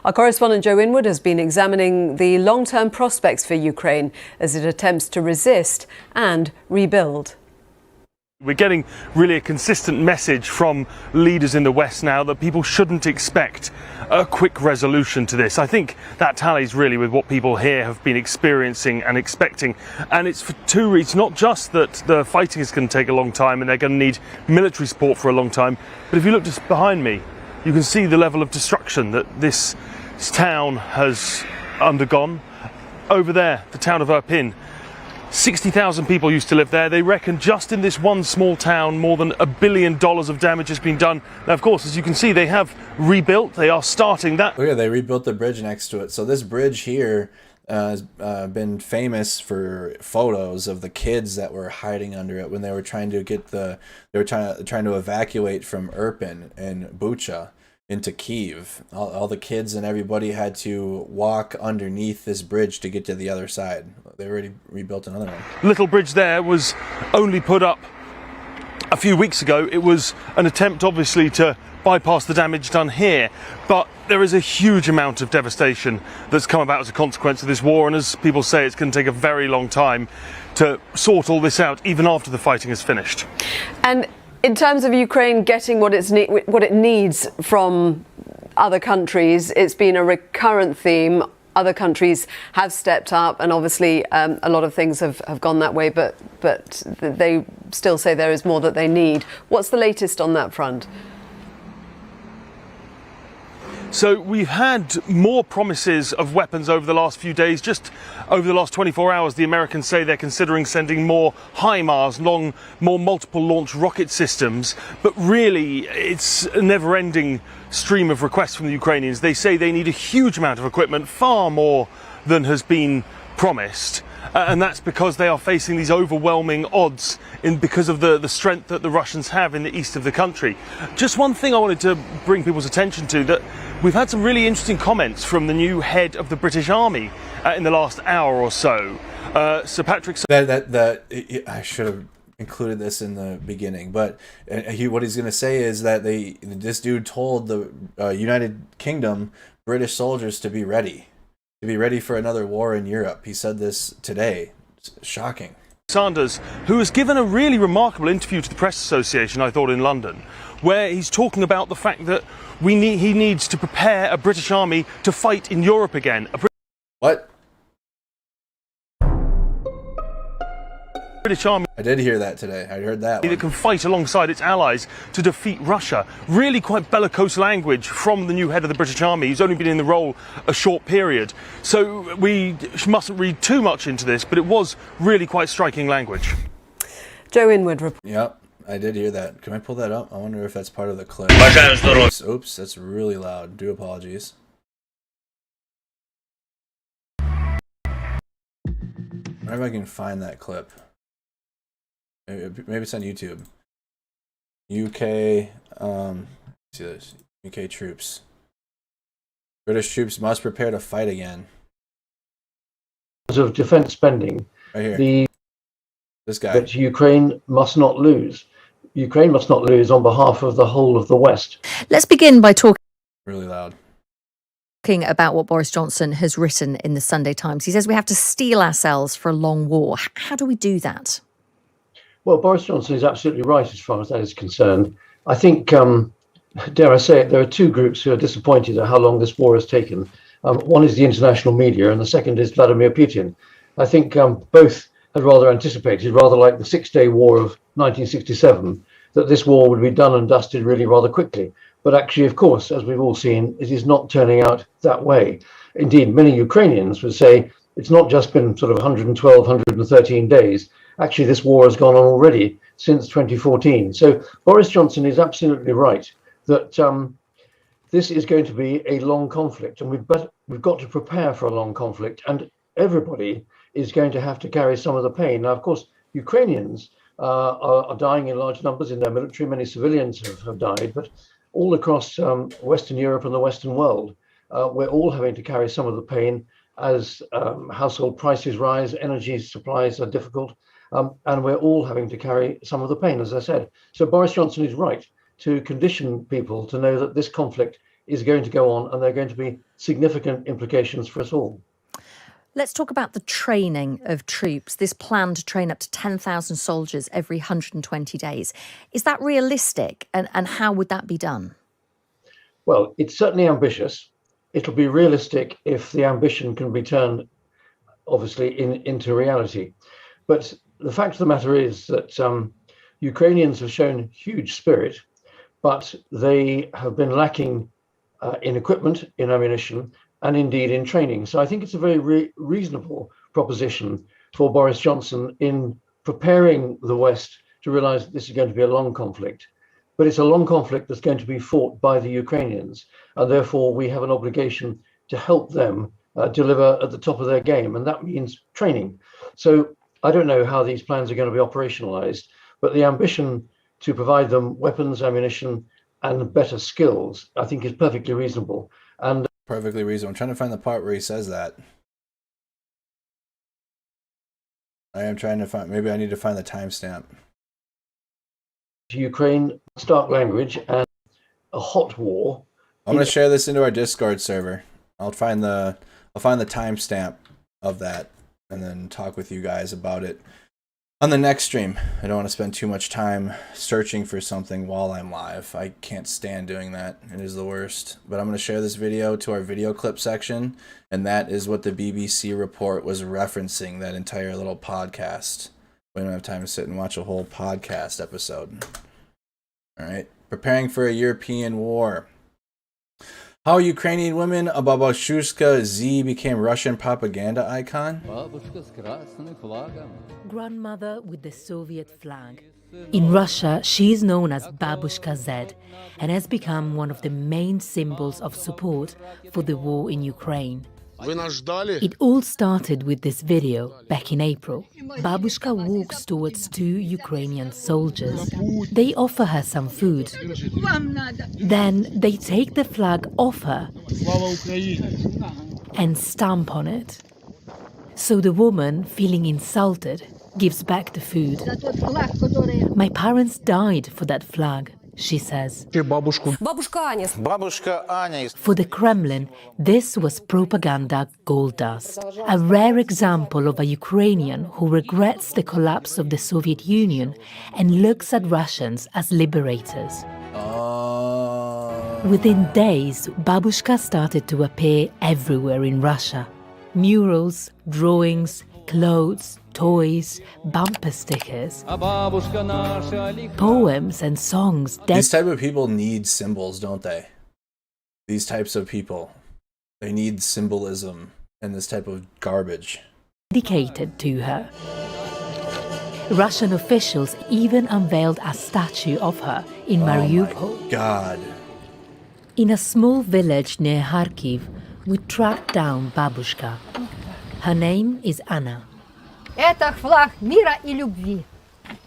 Our correspondent Joe Inwood has been examining the long-term prospects for Ukraine as it attempts to resist and rebuild. We're getting really a consistent message from leaders in the West now that people shouldn't expect a quick resolution to this. I think that tallies really with what people here have been experiencing and expecting. And it's for two reasons. Not just that the fighting is going to take a long time and they're going to need military support for a long time, but if you look just behind me, you can see the level of destruction that this town has undergone. Over there, the town of Irpin, 60,000 people used to live there. They reckon just in this one small town, more than $1 billion of damage has been done. Now, of course, as you can see, they have rebuilt. They are starting that. Oh yeah, they rebuilt the bridge next to it. So this bridge here has been famous for photos of the kids that were hiding under it when they were trying to trying to evacuate from Irpin and Bucha into Kyiv. All the kids and everybody had to walk underneath this bridge to get to the other side. They already rebuilt another one. Little bridge there was only put up a few weeks ago, it was an attempt, obviously, to bypass the damage done here. But there is a huge amount of devastation that's come about as a consequence of this war. And as people say, it's going to take a very long time to sort all this out, even after the fighting is finished. And in terms of Ukraine getting what it needs from other countries, it's been a recurrent theme. Other countries have stepped up, and obviously a lot of things have gone that way, but they still say there is more that they need. What's the latest on that front? So we've had more promises of weapons over the last few days. Just over the last 24 hours, the Americans say they're considering sending more HIMARS, more multiple launch rocket systems. But really, it's a never-ending stream of requests from the Ukrainians. They say they need a huge amount of equipment, far more than has been promised. And that's because they are facing these overwhelming odds because of the strength that the Russians have in the east of the country. Just one thing I wanted to bring people's attention to, that we've had some really interesting comments from the new head of the British Army in the last hour or so. Sir Patrick... I should have included this in the beginning, but what he's going to say is that this dude told the United Kingdom British soldiers to be ready for another war in Europe. He said this today. It's shocking. Sanders, who has given a really remarkable interview to the Press Association, I thought, in London, where he's talking about the fact that he needs to prepare a British army to fight in Europe again. What? British army. I did hear that today. I heard that one. That can fight alongside its allies to defeat Russia. Really quite bellicose language from the new head of the British Army. He's only been in the role a short period. So we mustn't read too much into this, but it was really quite striking language. Joe Inwood report. Yep, I did hear that. Can I pull that up? I wonder if that's part of the clip. Oops, that's really loud. Do apologies. I wonder if I can find that clip. Maybe it's on YouTube. UK, see this. UK troops. British troops must prepare to fight again. Of defense spending, right here. This guy. That Ukraine must not lose. Ukraine must not lose on behalf of the whole of the West. Let's begin by talking really loud. About what Boris Johnson has written in the Sunday Times. He says we have to steel ourselves for a long war. How do we do that? Well, Boris Johnson is absolutely right as far as that is concerned. I think, dare I say it, there are two groups who are disappointed at how long this war has taken. One is the international media, and the second is Vladimir Putin. I think both had rather anticipated, rather like the Six-Day War of 1967, that this war would be done and dusted really rather quickly. But actually, of course, as we've all seen, it is not turning out that way. Indeed, many Ukrainians would say it's not just been sort of 112, 113 days. Actually, this war has gone on already since 2014. So Boris Johnson is absolutely right that this is going to be a long conflict, and we've got to prepare for a long conflict, and everybody is going to have to carry some of the pain. Now, of course, Ukrainians are dying in large numbers in their military. Many civilians have died, but all across Western Europe and the Western world, we're all having to carry some of the pain as household prices rise, energy supplies are difficult. And we're all having to carry some of the pain, as I said. So Boris Johnson is right to condition people to know that this conflict is going to go on and there are going to be significant implications for us all. Let's talk about the training of troops, this plan to train up to 10,000 soldiers every 120 days. Is that realistic, and how would that be done? Well, it's certainly ambitious. It'll be realistic if the ambition can be turned, obviously, into reality. But the fact of the matter is that Ukrainians have shown huge spirit, but they have been lacking in equipment, in ammunition, and indeed in training. So I think it's a very reasonable proposition for Boris Johnson in preparing the West to realize that this is going to be a long conflict. But it's a long conflict that's going to be fought by the Ukrainians, and therefore we have an obligation to help them deliver at the top of their game, and that means training. So I don't know how these plans are going to be operationalized, but the ambition to provide them weapons, ammunition, and better skills, I think, is perfectly reasonable. And perfectly reasonable. I'm trying to find the part where he says that. I am trying to find. Maybe I need to find the timestamp. Ukraine, stark language, and a hot war. I'm going to share this into our Discord server. I'll find the timestamp of that and then talk with you guys about it on the next stream. I don't want to spend too much time searching for something while I'm live. I can't stand doing that. It is the worst. But I'm going to share this video to our video clip section, and that is what the BBC report was referencing, that entire little podcast. We don't have time to sit and watch a whole podcast episode. All right. Preparing for a European war. How Ukrainian women a Babashushka Z became Russian propaganda icon? Grandmother with the Soviet flag. In Russia, she is known as Babushka Z and has become one of the main symbols of support for the war in Ukraine. It all started with this video back in April. Babushka walks towards two Ukrainian soldiers. They offer her some food. Then they take the flag off her and stamp on it. So the woman, feeling insulted, gives back the food. My parents died for that flag, she says. For the Kremlin, this was propaganda gold dust, a rare example of a Ukrainian who regrets the collapse of the Soviet Union and looks at Russians as liberators. Within days, Babushka started to appear everywhere in Russia. Murals, drawings, clothes, toys, bumper stickers, poems and songs. These type of people need symbols, don't they? These types of people. They need symbolism and this type of garbage. Dedicated to her. Russian officials even unveiled a statue of her in Mariupol. Oh my God. In a small village near Kharkiv, we tracked down Babushka. Her name is Anna. Это флаг мира и любви.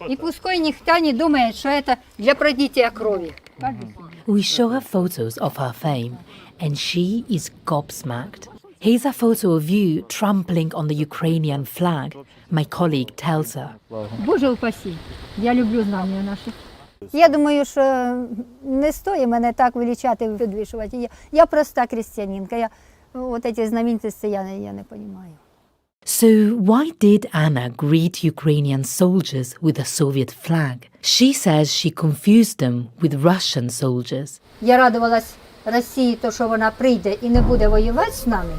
И пускай никто не думает, что это для пролития крови. We show her photos of her fame, and she is gobsmacked. Here's a photo of you trampling on the Ukrainian flag, my colleague tells her. Боже упаси, я люблю знамена наші. Я думаю, що не стоїть мене так величати, підвішувати. Я проста християнинка. Я от ці знаменитості я не розумію. So why did Anna greet Ukrainian soldiers with a Soviet flag? She says she confused them with Russian soldiers. Я радувалась Росії, то що вона прийде і не буде воювати з нами,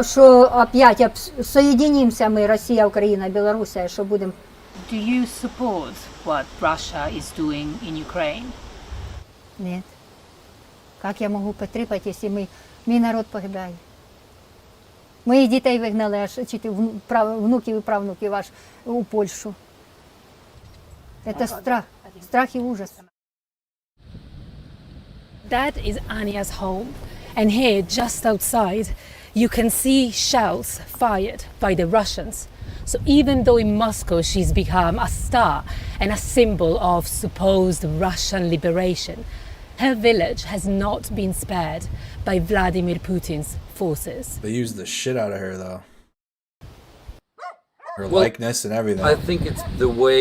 що опять соєдинимося ми, Росія, Україна, Білорусія, що будемо. Do you support what Russia is doing in Ukraine? Нет. Как я можу підтримати, якщо мій народ погибає? Моїх дітей вигнали, аж внуків і правнуків аж у Польщу. Це страх, страх і ужас. That is Anya's home, and here, just outside, you can see shells fired by the Russians. So even though in Moscow she's become a star and a symbol of supposed Russian liberation, her village has not been spared by Vladimir Putin's forces. They use the shit out of her, though. Her likeness and everything. I think it's the way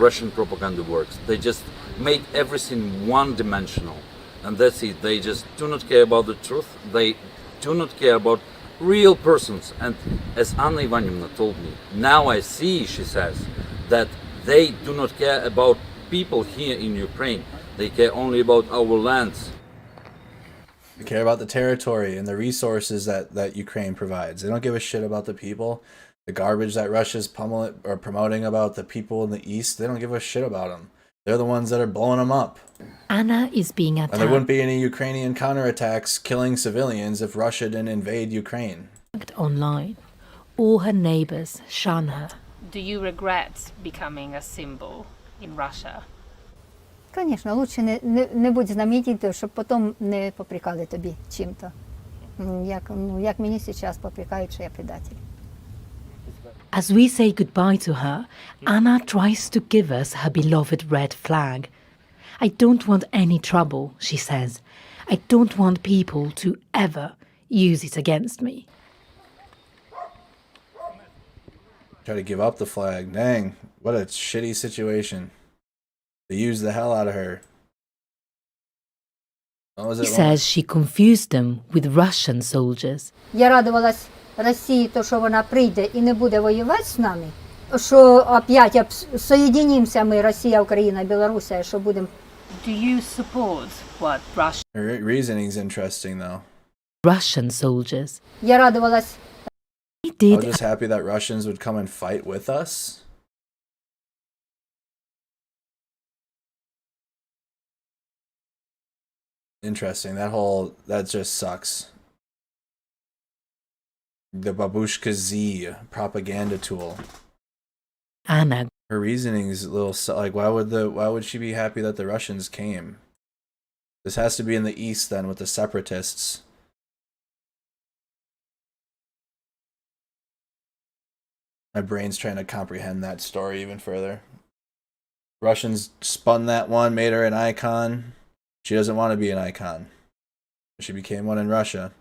Russian propaganda works. They just make everything one-dimensional. And that's it. They just do not care about the truth. They do not care about real persons. And as Anna Ivanivna told me, now I see, she says, that they do not care about people here in Ukraine. They care only about our lands. They care about the territory and the resources that Ukraine provides. They don't give a shit about the people. The garbage that Russia's promoting about the people in the east, they don't give a shit about them. They're the ones that are blowing them up. Anna is being attacked. And there wouldn't be any Ukrainian counterattacks killing civilians if Russia didn't invade Ukraine. Online. All her neighbors shun her. Do you regret becoming a symbol in Russia? Звісно, лучше не будь знаменитим, щоб потім не попрекали тобі чим-то. Як мені зараз попрекають, що я предатель. As we say goodbye to her, Anna tries to give us her beloved red flag. I don't want any trouble, she says. I don't want people to ever use it against me. Try to give up the flag. Dang, what a shitty situation. They used the hell out of her. What was He it? says she confused them with Russian soldiers. Я радувалась Росії, то, що вона прийде і не буде воювати з нами, що опять соєдинимося ми, Росія, Україна, Білорусія, що будемо. Do you support what Russia? Her reasoning's interesting, though. Russian soldiers. Я радувалась. He I did. was just happy that Russians would come and fight with us. Interesting. That just sucks. The Babushka Z propaganda tool. Anna. Her reasoning is a little like, why would she be happy that the Russians came? This has to be in the east then with the separatists. My brain's trying to comprehend that story even further. Russians spun that one, made her an icon. She doesn't want to be an icon. She became one in Russia.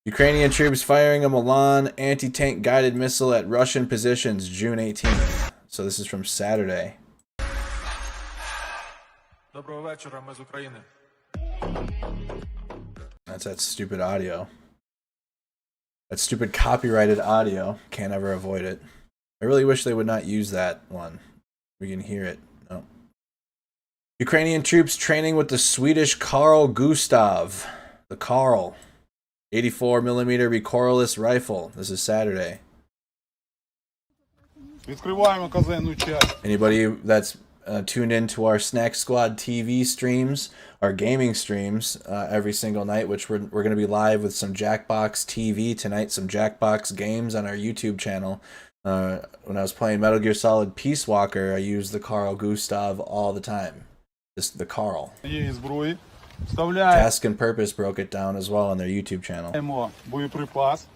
Ukrainian troops firing a Milan anti-tank guided missile at Russian positions June 18th. So this is from Saturday. Доброго вечора, ми з України. That's that stupid audio. That stupid copyrighted audio. Can't ever avoid it. I really wish they would not use that one. We can hear it. No. Ukrainian troops training with the Swedish Carl Gustav. The Carl. 84mm recoilless rifle. This is Saturday. Anybody that's tuned into our Snack Squad TV streams, our gaming streams every single night, which we're going to be live with some Jackbox TV tonight, some Jackbox games on our YouTube channel. When I was playing Metal Gear Solid Peace Walker, I used the Carl Gustav all the time. The Carl. Task and Purpose broke it down as well on their YouTube channel. Боєприпас.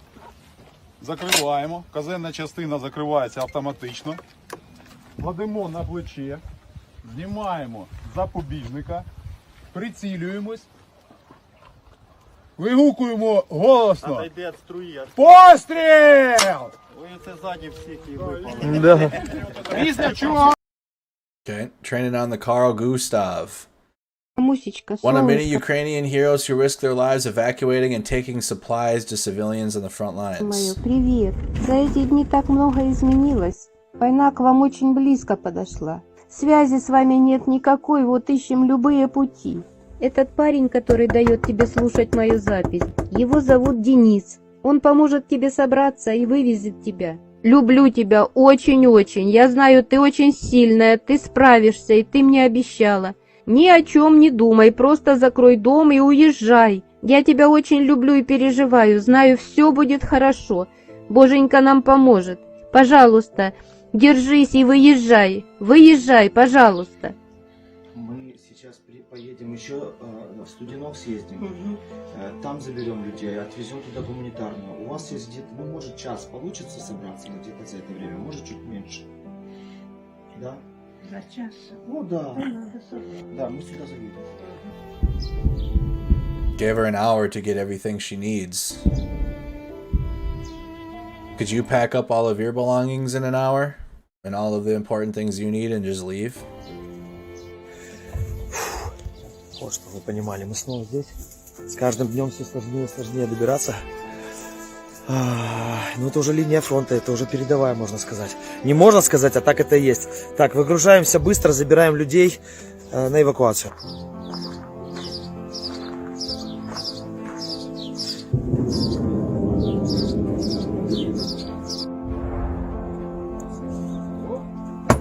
Закриваємо. Казенна частина закривається автоматично. Кладемо на плече. Знімаємо запобіжника. Прицілюємось. Вигукуємо голосно. Постріл! Після чого? Okay, training on the Carl Gustav. One of many Ukrainian heroes who risked their lives evacuating and taking supplies to civilians on the front lines. Привет. За эти дни так много изменилось. Война к вам очень близко подошла. Связи с вами нет никакой, вот ищем любые пути. Этот парень, который дает тебе слушать мою запись, его зовут Денис. Он поможет тебе собраться и вывезет тебя. Люблю тебя очень-очень. Я знаю, ты очень сильная, ты справишься, и ты мне обещала. Ни о чем не думай, просто закрой дом и уезжай. Я тебя очень люблю и переживаю, знаю, все будет хорошо. Боженька нам поможет. Пожалуйста, держись и выезжай. Выезжай, пожалуйста. Мы сейчас поедем еще в Студенок съездим. Там заберем людей, отвезем туда гуманитарную. У вас есть где-то, ну, может, час получится собраться где-то за это время, может, чуть меньше. Да? За час? Ну да. Да, мы сюда заедем. Gave her an hour to get everything she needs. Could you pack up all of your belongings in an hour? And all of the important things you need and just leave? Вот, чтобы вы понимали, мы снова здесь. С каждым днем все сложнее и сложнее добираться. Ну, это уже линия фронта, это уже передовая, можно сказать. Не можно сказать, а так это и есть. Так, выгружаемся быстро, забираем людей на эвакуацию.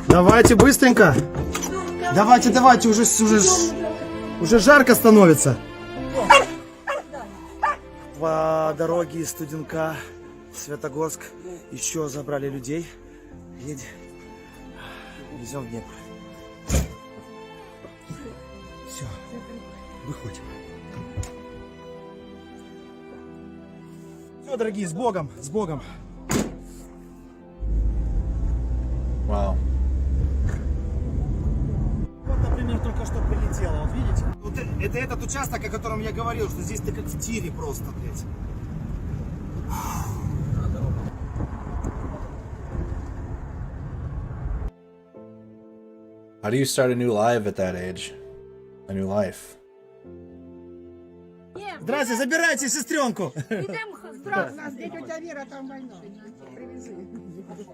Давайте быстренько. Давайте, давайте, уже жарко становится. По дороге из Студенка в Светогорск еще забрали людей. Едем. Везем в Днепр. Все, выходим. Все, дорогие, с Богом, с Богом. Wow. Вот, например, только что прилетело, вот видите? Вот это этот участок, о котором я говорил, что здесь ты как в тире просто, блядь. How do you start a new life at that age? A new life. Здрасте, забирайте сестренку.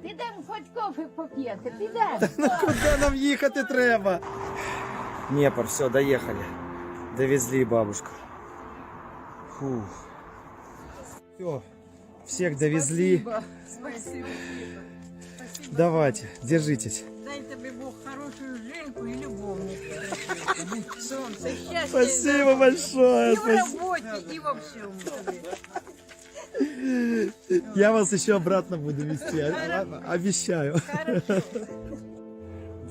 Підемо хоч кофе поп'єте, підемо. Ну куди нам їхати треба? Днепр, все, доехали. Довезли бабушку. Фух. Все, всех довезли. Спасибо. Давайте, держитесь. Дай тебе Бог хорошую женку и любовника. Солнце, счастья. Спасибо большое. И в работе, и во всем. Я вас еще обратно буду везти, обещаю.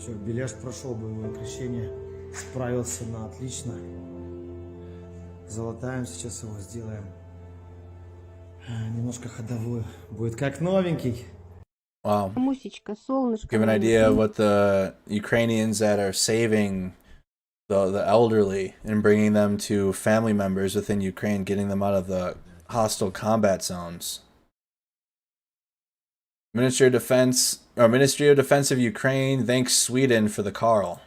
Что, Беляш прошел боевое крещение, справился на отлично. Золотаем сейчас его сделаем. Немножко ходовую. Будет как новенький. Wow. Мусечка, солнышко. Give an idea of what the Ukrainians that are saving the elderly and bringing them to family members within Ukraine, getting them out of the hostile combat zones. Ministry of Defense of Ukraine thanks Sweden for the Carl.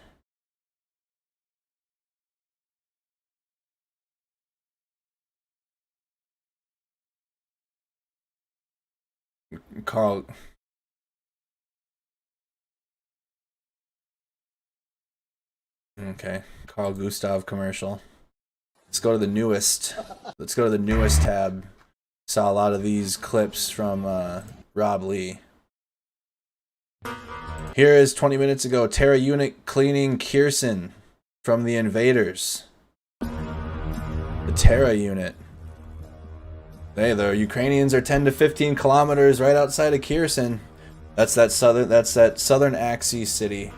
Okay, Carl Gustav commercial. Let's go to the newest. Let's go to the newest tab. Saw a lot of these clips from Rob Lee. Here is 20 minutes ago. Terra unit cleaning Kherson from the invaders. The Terra unit. Hey, the Ukrainians are 10 to 15 kilometers right outside of Kherson. That's that southern Axis city.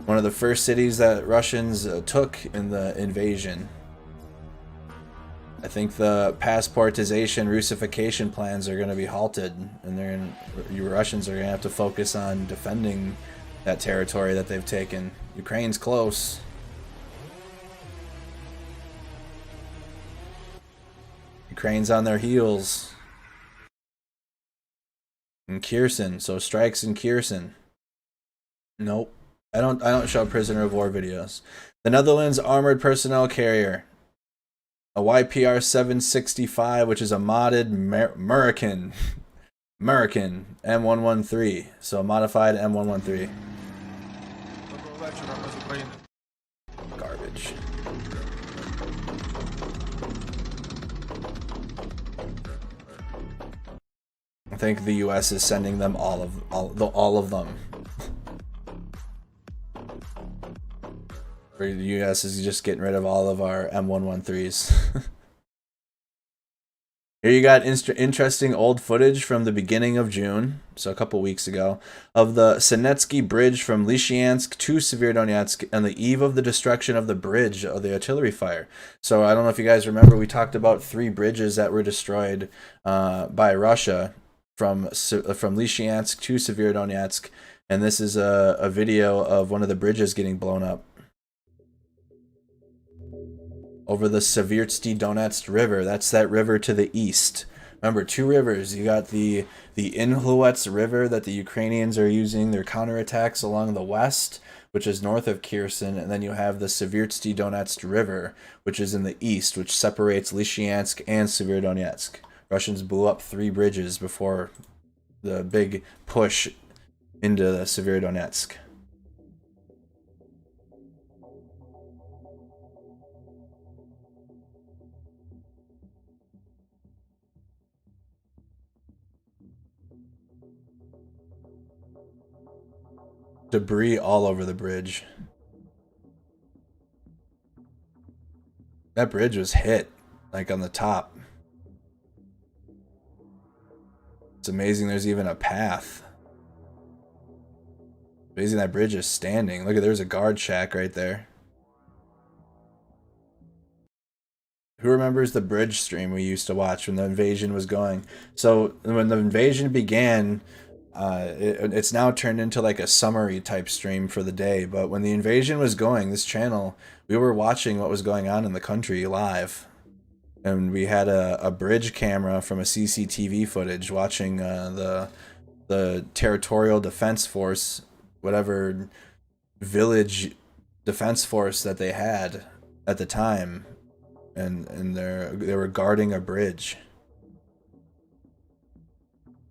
One of the first cities that Russians took in the invasion. I think the passportization, Russification plans are going to be halted, and you Russians are going to have to focus on defending that territory that they've taken. Ukraine's close. Ukraine's on their heels. In Kherson, so strikes in Kherson. Nope. I don't show prisoner of war videos. The Netherlands armored personnel carrier. A YPR 765, which is a modded American M113. So a modified M113. Garbage. I think the US is sending them all of them. Or the US is just getting rid of all of our M113s. Here you got interesting old footage from the beginning of June, so a couple weeks ago, of the Sinetsky Bridge from Lysychansk to Severodonetsk and the eve of the destruction of the bridge of the artillery fire. So I don't know if you guys remember, we talked about 3 bridges that were destroyed by Russia from Lysychansk to Severodonetsk, and this is a video of one of the bridges getting blown up over the Severodonetsk Donetsk River. That's that river to the east. Remember, 2 rivers. You got the Inhluets River that the Ukrainians are using their counterattacks along the west, which is north of Kherson, and then you have the Severodonetsk Donetsk River, which is in the east, which separates Lysychansk and Severodonetsk. Russians blew up 3 bridges before the big push into Severodonetsk. Debris all over the bridge. That bridge was hit, like on the top. It's amazing there's even a path. Amazing that bridge is standing. Look, there's a guard shack right there. Who remembers the bridge stream we used to watch when the invasion was going? So when the invasion began, it's now turned into like a summary type stream for the day. But when the invasion was going, this channel, we were watching what was going on in the country live. And we had a bridge camera from a CCTV footage watching the Territorial Defense Force, whatever village defense force that they had at the time, and they were guarding a bridge,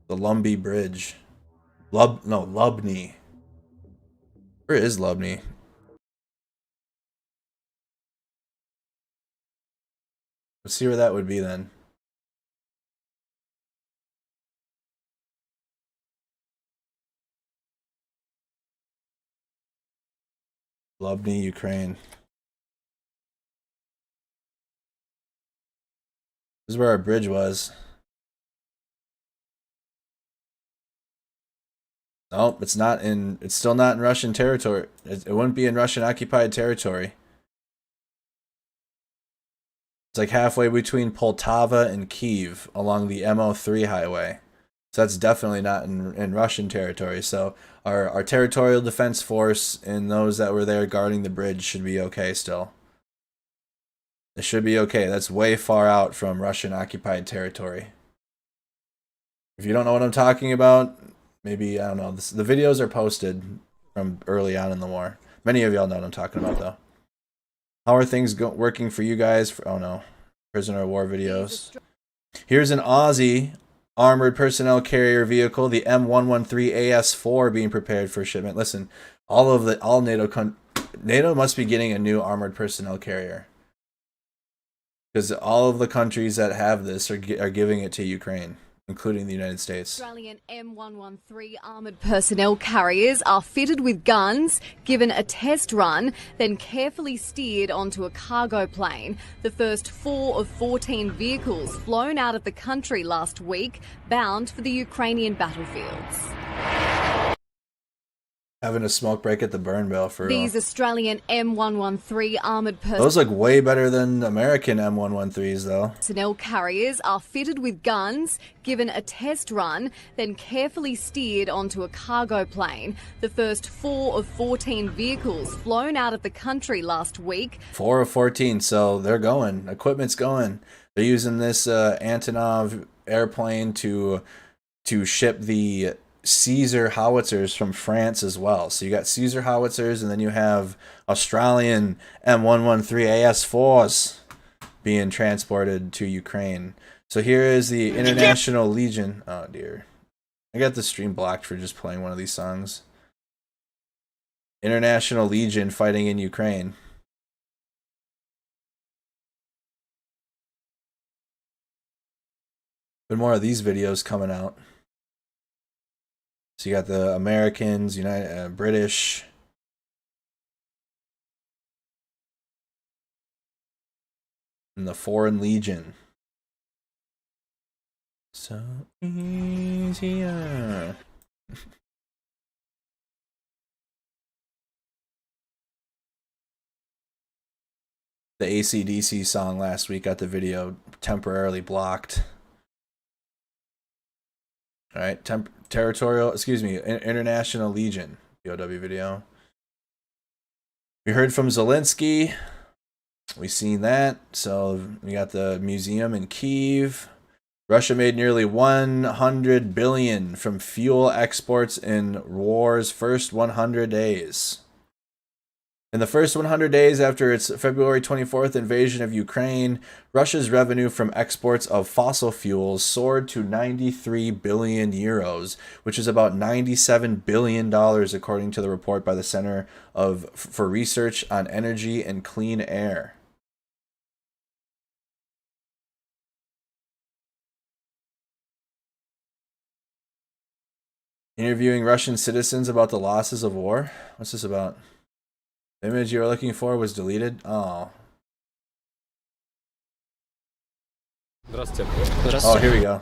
the Lumbee Bridge. Lubny. Where is Lubny? Let's see where that would be then. Lubny, Ukraine. This is where our bridge was. Nope, it's not in. It's still not in Russian territory. It wouldn't be in Russian occupied territory. It's like halfway between Poltava and Kyiv along the MO3 highway. So that's definitely not in Russian territory. So our territorial defense force and those that were there guarding the bridge should be okay still. It should be okay. That's way far out from Russian occupied territory. If you don't know what I'm talking about, maybe, I don't know. The videos are posted from early on in the war. Many of y'all know what I'm talking about, though. How are things working for you guys? Oh, no. Prisoner of war videos. Here's an Aussie armored personnel carrier vehicle, the M113AS4, being prepared for shipment. Listen, all NATO must be getting a new armored personnel carrier, because all of the countries that have this are giving it to Ukraine, including the United States. Australian M113 armoured personnel carriers are fitted with guns, given a test run, then carefully steered onto a cargo plane. The first 4 of 14 vehicles flown out of the country last week, bound for the Ukrainian battlefields. Having a smoke break at the burn barrel for these Australian M113 armoured those look way better than American M113s, though. Personnel carriers are fitted with guns, given a test run, then carefully steered onto a cargo plane. The first 4 of 14 vehicles flown out of the country last week. 4 of 14, so they're going. Equipment's going. They're using this Antonov airplane to ship the Caesar howitzers from France as well. So you got Caesar howitzers, and then you have Australian M113AS4s being transported to Ukraine. So here is the International Legion. Oh dear, I got the stream blocked for just playing one of these songs. International Legion fighting in Ukraine. But more of these videos coming out. So you got the Americans, British, and the Foreign Legion. So easier. The AC/DC song last week got the video temporarily blocked. All right, International Legion POW video. We heard from Zelenskyy. We seen that. So we got the museum in Kyiv. Russia made nearly 100 billion from fuel exports in war's first 100 days. In the first 100 days after its February 24th invasion of Ukraine, Russia's revenue from exports of fossil fuels soared to 93 billion euros, which is about $97 billion, according to the report by the Center for Research on Energy and Clean Air. Interviewing Russian citizens about the losses of war? What's this about? The image you were looking for was deleted? Oh. Oh, here we go.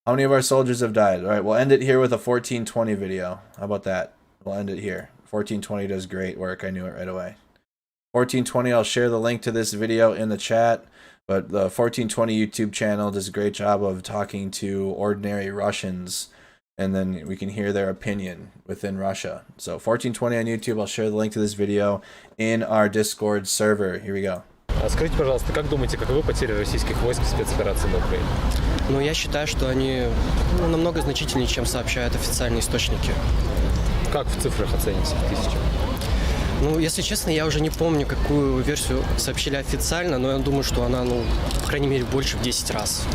How many of our soldiers have died? All right, we'll end it here with a 1420 video. How about that? We'll end it here. 1420 does great work. I knew it right away. 1420, I'll share the link to this video in the chat. But the 1420 YouTube channel does a great job of talking to ordinary Russians, and then we can hear their opinion within Russia. So 1420 on YouTube. I'll share the link to this video in our Discord server. Here we go. Скажите, пожалуйста, как думаете, каковы потери российских войск в спецоперации на Украине? Ну, я считаю, что они намного значительнее, чем сообщают официальные источники. Как в цифрах оцените в тысячах? Ну, если честно, я уже не помню, какую версию сообщили официально, но я думаю, что она, ну, по крайней мере, больше в 10 раз.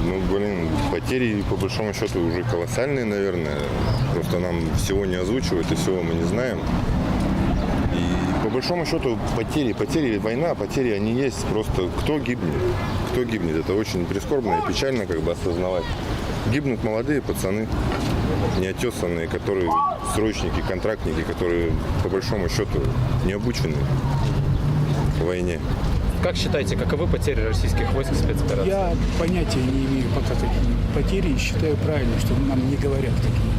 Ну, блин, потери, по большому счету, уже колоссальные, наверное. Просто нам всего не озвучивают, и всего мы не знаем. И по большому счету потери, война, потери, они есть. Просто кто гибнет, это очень прискорбно и печально, как бы, осознавать. Гибнут молодые пацаны, неотесанные, которые срочники, контрактники, которые, по большому счету, не обучены в войне. Как считаете, каковы потери российских войск в спецоперации? Я понятия не имею пока какие потери и считаю правильно, что нам не говорят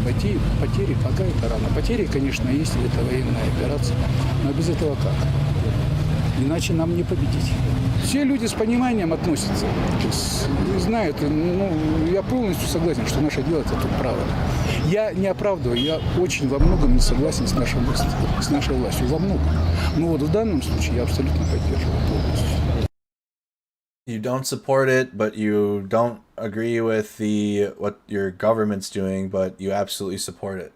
такие потери, пока это рано. Потери, конечно, есть, это военная операция, но без этого как? Иначе нам не победить. Все люди с пониманием относятся, знают, ну, я полностью согласен, что наше дело это тут правильно. Я не оправдываю, я очень во многом не согласен с нашей властью, во многом. Но вот в данном случае я абсолютно поддерживаю полностью. You don't support it, but you don't agree with what your government's doing, but you absolutely support it.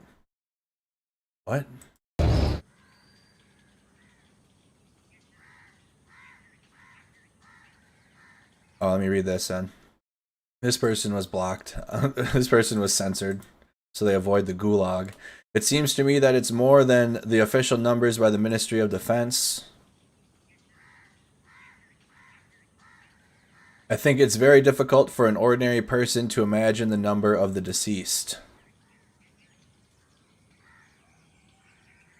What? Oh, let me read this then. This person was blocked. This person was censored, so they avoid the gulag. It seems to me that it's more than the official numbers by the Ministry of Defense. I think it's very difficult for an ordinary person to imagine the number of the deceased.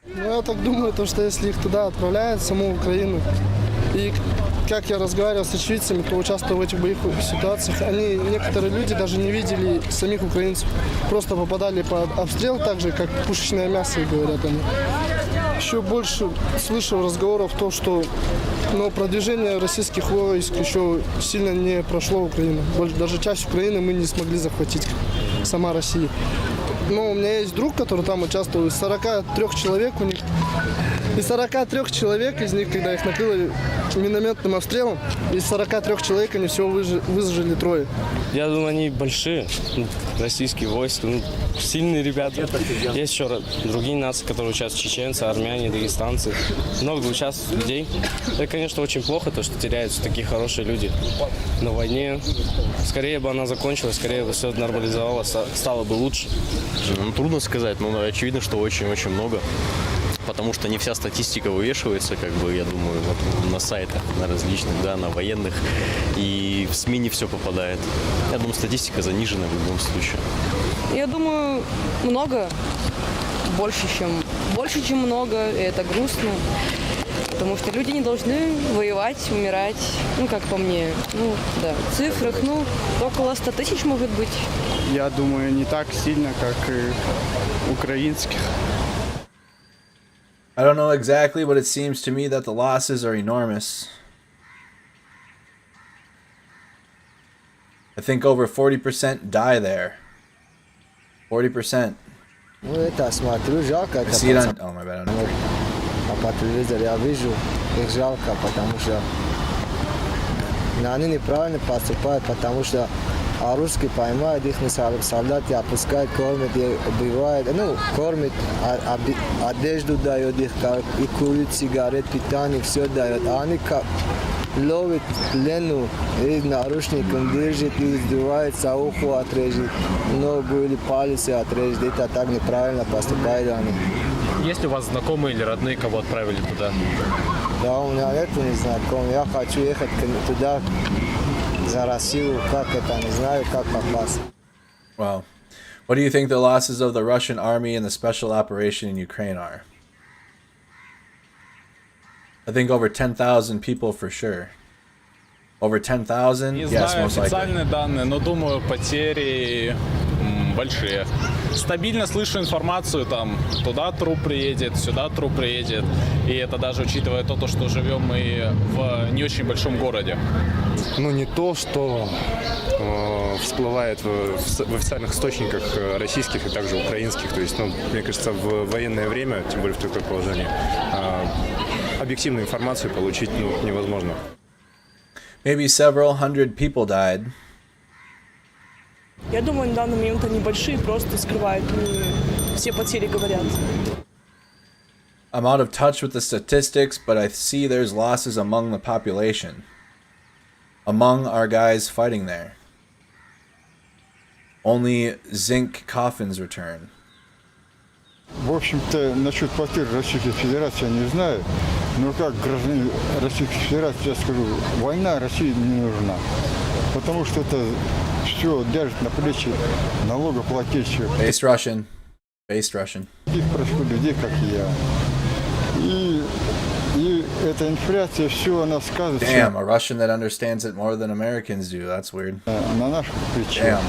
Ну, я так думаю, что если их туда отправляют, в саму Украину, и как я разговаривал с очевидцами, кто участвовал в этих боевых ситуациях, некоторые люди даже не видели самих украинцев, просто попадали под обстрел, так же, как пушечное мясо, говорят они. Еще больше слышал разговоров то, что продвижение российских войск еще сильно не прошло в Украину. Даже часть Украины мы не смогли захватить, сама Россия. Но у меня есть друг, который там участвовал, из 43 человек у них. Из 43 человек из них, когда их накрыло минометным обстрелом, из 43 человек они всего выжили 3. Я думаю, они большие, российские войска, сильные ребята. Есть еще другие нации, которые участвуют, чеченцы, армяне, дагестанцы. Много участвует людей. Это, конечно, очень плохо, то, что теряются такие хорошие люди на войне. Скорее бы она закончилась, скорее бы все нормализовалось, стало бы лучше. Ну, трудно сказать, но очевидно, что очень-очень много. Потому что не вся статистика вывешивается, как бы, я думаю, вот на сайтах, на различных, да, на военных, и в СМИ не все попадает. Я думаю, статистика занижена в любом случае. Я думаю, много, больше, чем много, и это грустно, потому что люди не должны воевать, умирать, как по мне, да, в цифрах, около 100 тысяч может быть. Я думаю, не так сильно, как и украинских. I don't know exactly, but it seems to me that the losses are enormous. I think over 40% die there. 40%. Ну, это смотрю, жалко. I see it on... Oh, my bad. По телевизору я вижу, их жалко, потому что они неправильно поступают, потому что русские поймают их, солдаты опускают, кормят, убивают, кормят, одежду дают их, и курят, сигарет, питание, все дают. А они ловят плену, и наручником держат, и издеваются, ухо отрежет, ногу или палец отрежет. Это так неправильно поступают они. Есть ли у вас знакомые или родные, кого отправили туда? Да, у меня это не знакомый. Я хочу ехать туда, за Россию, как это, не знаю, как попасть. Wow. What do you think the losses of the Russian army and the special operation in Ukraine are? I think over 10,000 people for sure. Over 10,000? Не Yes, знаю most likely. официальные данные, но думаю, потери большие. Стабильно слышу информацию, там, туда труп приедет, сюда труп приедет. И это даже учитывая то, что живем мы в не очень большом городе. Ну, не то, что всплывает в официальных источниках российских и также украинских. То есть, мне кажется, в военное время, тем более в такое положение, объективную информацию получить невозможно. Maybe several hundred people died. Я думаю, на данный момент они большие, просто скрывают, все потери говорят. I'm out of touch with the statistics, but I see there's losses among the population. Among our guys fighting there. Only zinc coffins return. В общем-то, насчет потерь Российской Федерации я не знаю. Но как гражданин Российской Федерации я скажу, война России не нужна. Потому что это все держит на плечи налогоплательщиков. Based Russian. Based Russian. Таких простых людей, как я. И эта инфляция, все она сказывается. Damn, a Russian that understands it more than Americans do. That's weird. На наших плечах.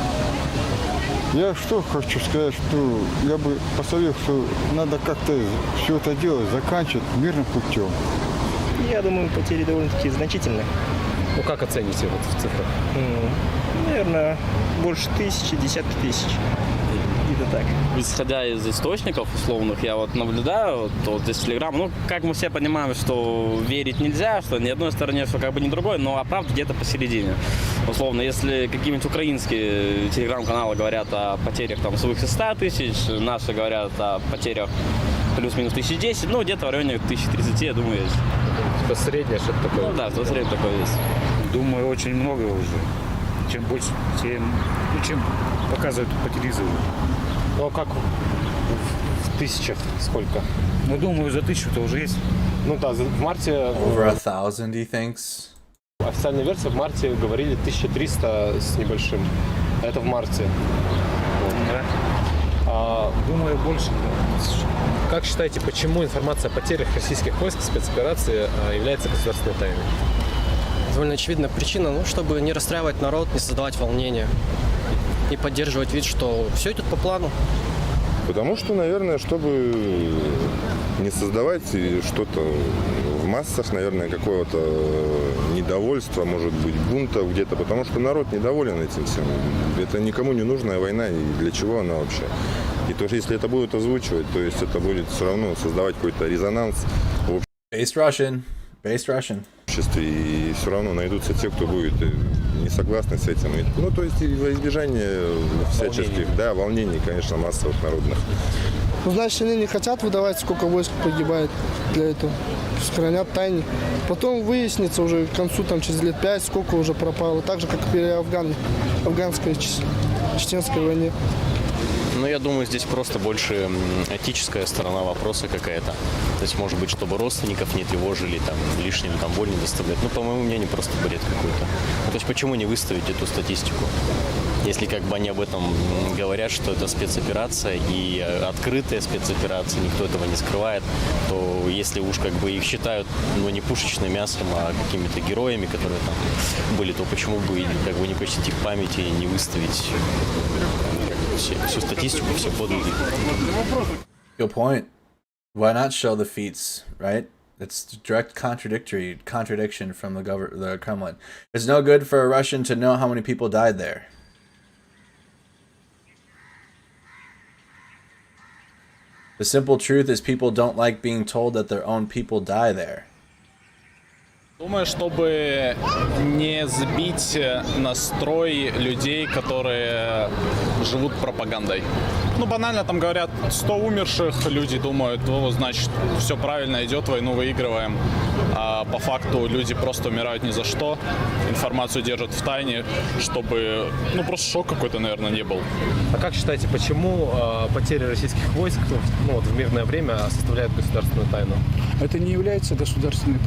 Я что хочу сказать, что я бы посоветовал, что надо как-то все это дело заканчивать мирным путем. Я думаю, потери довольно-таки значительны. Ну как оцените вот в цифрах? Наверное, больше тысячи, десятки тысяч. Где-то так. Исходя из источников условных, я вот наблюдаю, вот здесь Telegram, ну, как мы все понимаем, что верить нельзя, что ни одной стороне, что как бы ни другой, но а правда где-то посередине. Условно, если какие-нибудь украинские телеграм-каналы говорят о потерях там свыше 100 тысяч, наши говорят о потерях плюс-минус 1010, ну, где-то в районе 1030, я думаю, есть. Типа среднее что-то такое? Ну, да, что среднее такое есть. Думаю, очень много уже. Чем больше, чем показывают по телевизору. Ну, а как в тысячах сколько? Ну, думаю, за 1000-то уже есть. Ну да, в марте... Over 1000, he thinks. Официальная версия в марте говорили 1300 с небольшим. Это в марте. Да. Думаю, больше. Да. Как считаете, почему информация о потерях российских войск в спецоперации является государственной тайной? Довольно очевидная причина, ну, чтобы не расстраивать народ, не создавать волнения и поддерживать вид, что все идет по плану. Потому что, наверное, чтобы не создавать что-то в массах, наверное, какого-то недовольства, может быть, бунта где-то, потому что народ недоволен этим всем. Это никому не нужная война, и для чего она вообще? И то, если это будут озвучивать, то есть это будет все равно создавать какой-то резонанс в Based Russian. Based Russian. обществе, и все равно найдутся те, кто будет не согласны с этим. Ну, то есть во избежание всяческих, волнений, конечно, массовых народных. Ну, значит, они не хотят выдавать, сколько войск погибает для этого. Сохранят в тайне. Потом выяснится уже к концу, там, через лет 5, сколько уже пропало. Так же, как и при афганской, чеченской войне. Ну, я думаю, здесь просто больше этическая сторона вопроса какая-то. То есть, может быть, чтобы родственников не тревожили, там, лишнюю там боль не доставлять. Ну, по моему мнению, просто бред какой-то. Ну, то есть, почему не выставить эту статистику? Если как бы они об этом говорят, что это спецоперация и открытая спецоперация, никто этого не скрывает, то если уж как бы их считают, ну, не пушечным мясом, а какими-то героями, которые там были, то почему бы как бы не почтить их памяти и не выставить всю статистику, все подвиги. Good point. Why not show the feats, right? It's direct contradiction from the Kremlin. It's no good for a Russian to know how many people died there. The simple truth is people don't like being told that their own people die there. Думаю, чтобы не сбить настрой людей, которые живут пропагандой. Ну, банально там говорят 100 умерших, люди думают, ну, значит, все правильно идет, войну выигрываем. А по факту люди просто умирают ни за что, информацию держат в тайне, чтобы, ну, просто шок какой-то, наверное, не был. А как считаете, почему потери российских войск, ну, вот в мирное время составляют государственную тайну? Это не является государственной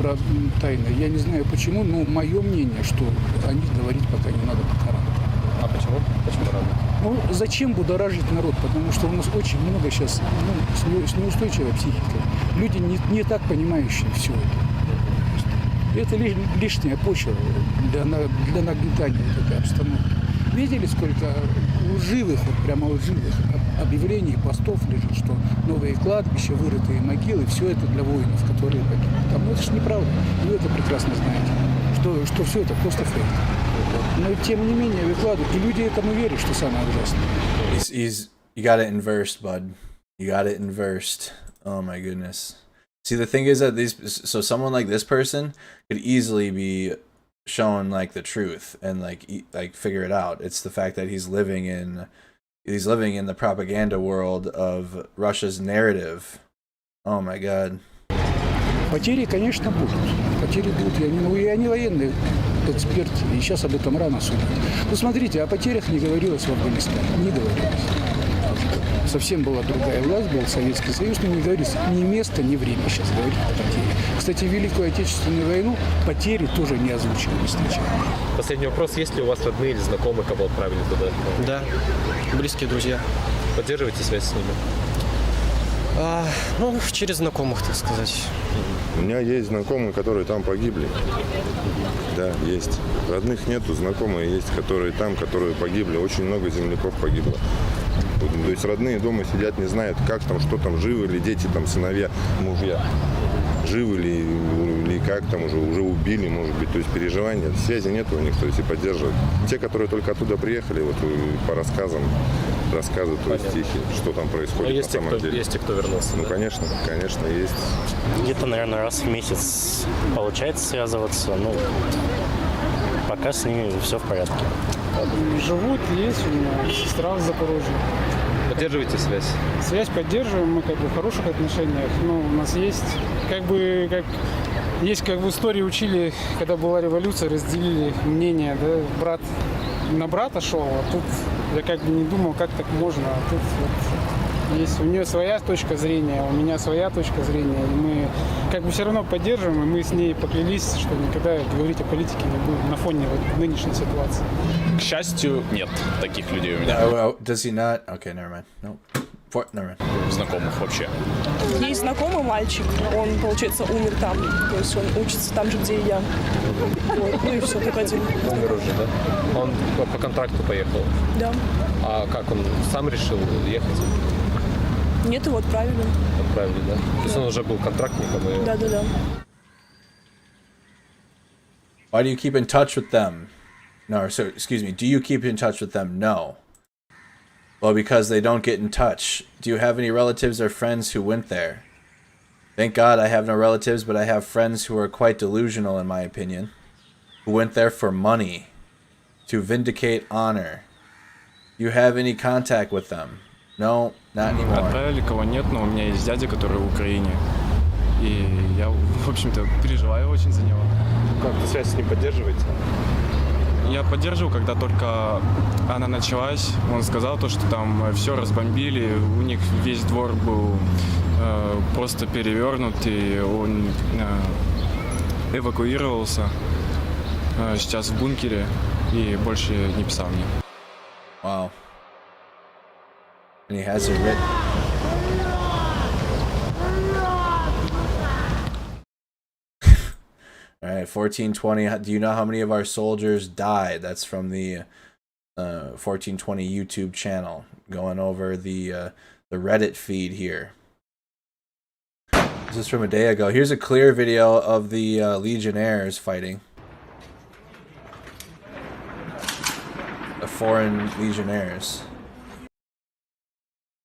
тайной. Я не знаю почему, но мое мнение, что о них говорить пока не надо, пока рано. А почему? Почему рано? Ну, зачем будоражить народ? Потому что у нас очень много сейчас с неустойчивой психикой. Люди не так понимающие все это. Это лишняя почва для нагнетания этой обстановки. Видели, сколько лживых, вот прямо лживых объявлений, постов лежит, что новые кладбища, вырытые могилы, все это для воинов, которые погибли. Там, ну, это же неправда. Вы это прекрасно знаете, что все это просто фейк. Но тем не менее выкладывают, и люди этому верят, что самое ужасное. You got it inversed, bud. You got it inversed. Oh my goodness. See, the thing is that so someone like this person could easily be shown like the truth and like figure it out. It's the fact that he's living in the propaganda world of Russia's narrative Oh my God. Потери, конечно, будут. Потери будут. Я не военный эксперт, и сейчас об этом рано судить. Ну, смотрите, о потерях не говорилось в Афганистане. Не говорилось. Совсем была другая власть, был Советский Союз, но не говорится ни место, ни время сейчас говорить о потере. Кстати, в Великую Отечественную войну потери тоже не озвучивались сначала. Последний вопрос. Есть ли у вас родные или знакомые, кого отправили туда? Да, близкие друзья. Поддерживаете связь с ними? Ну, через знакомых, так сказать. У меня есть знакомые, которые там погибли. Да, есть. Родных нету, знакомые есть, которые там, которые погибли. Очень много земляков погибло. То есть родные дома сидят, не знают, как там, что там, живы ли дети, там, сыновья, мужья. Живы ли, или как там уже убили, может быть. То есть переживания, связи нет у них, то есть и поддерживают. Те, которые только оттуда приехали, вот по рассказам, рассказы, то есть стихи, что там происходит на самом деле. Есть те, кто вернулся. Ну, да? конечно, есть. Где-то, наверное, раз в месяц получается связываться, ну, пока с ними все в порядке. Живут, есть у меня сестра в Запорожье. Поддерживаете связь? Связь поддерживаем, мы как бы в хороших отношениях. Ну, у нас есть есть в истории учили, когда была революция, разделили мнение, да, брат на брата шел, а тут я как бы не думал, как так можно, а тут вот есть у нее своя точка зрения, у меня своя точка зрения, и мы как бы все равно поддерживаем, и мы с ней поклялись, что никогда говорить о политике не будем на фоне вот нынешней ситуации. К счастью, нет таких людей у меня. Does he not? Okay, never mind. Nope. Never mind. Знакомых вообще. Есть знакомый мальчик, он, получается, умер там, то есть он учится там же, где и я. Вот. Ну и все, только один. Да? Он по контракту поехал? Да. А как, он сам решил ехать? Нет, его отправили. Отправили, да? То есть он уже был контрактником? И... Да. Why do you keep in touch with them? No, so, excuse me, do you keep in touch with them? No. Well, because they don't get in touch. Do you have any relatives or friends who went there? Thank God I have no relatives, but I have friends who are quite delusional, in my opinion, who went there for money, to vindicate honor. Do you have any contact with them? No, not anymore. Отправили, кого нет, но у меня есть дядя, который в Украине. И я, в общем-то, переживаю очень за него. Как-то связь с ним поддерживаете? Я поддерживал, когда только она началась. Он сказал то, что там все разбомбили, у них весь двор был просто перевернут, и он эвакуировался сейчас в бункере и больше не писал мне. Wow. And he has it written. All right, 1420. Do you know how many of our soldiers died? That's from the 1420 YouTube channel. Going over the Reddit feed here. This is from a day ago. Here's a clear video of the Legionnaires fighting. The foreign Legionnaires.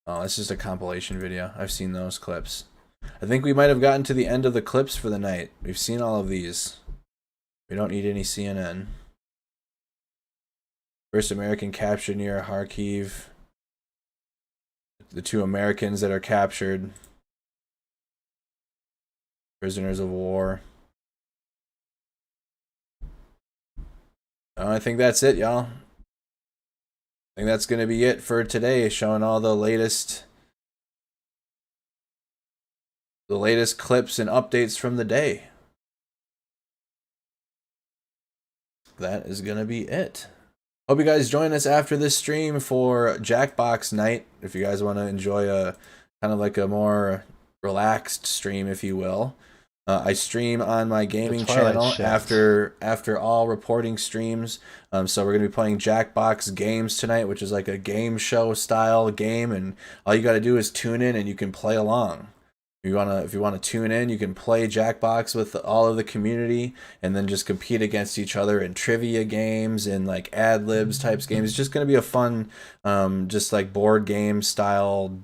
Oh, this is a compilation video. I've seen those clips. I think we might have gotten to the end of the clips for the night. We've seen all of these. We don't need any CNN. First American captured near Kharkiv. The 2 Americans that are captured. Prisoners of war. I think that's it, y'all. I think that's going to be it for today, showing all the latest clips and updates from the day. That is going to be it. Hope you guys join us after this stream for Jackbox night. If you guys want to enjoy a kind of like a more relaxed stream, if you will. I stream on my gaming channel after all reporting streams. So we're going to be playing Jackbox games tonight, which is like a game show style game. And all you got to do is tune in and you can play along. If you want to tune in, you can play Jackbox with all of the community and then just compete against each other in trivia games and like ad-libs types games. It's just going to be a fun, just like board game style,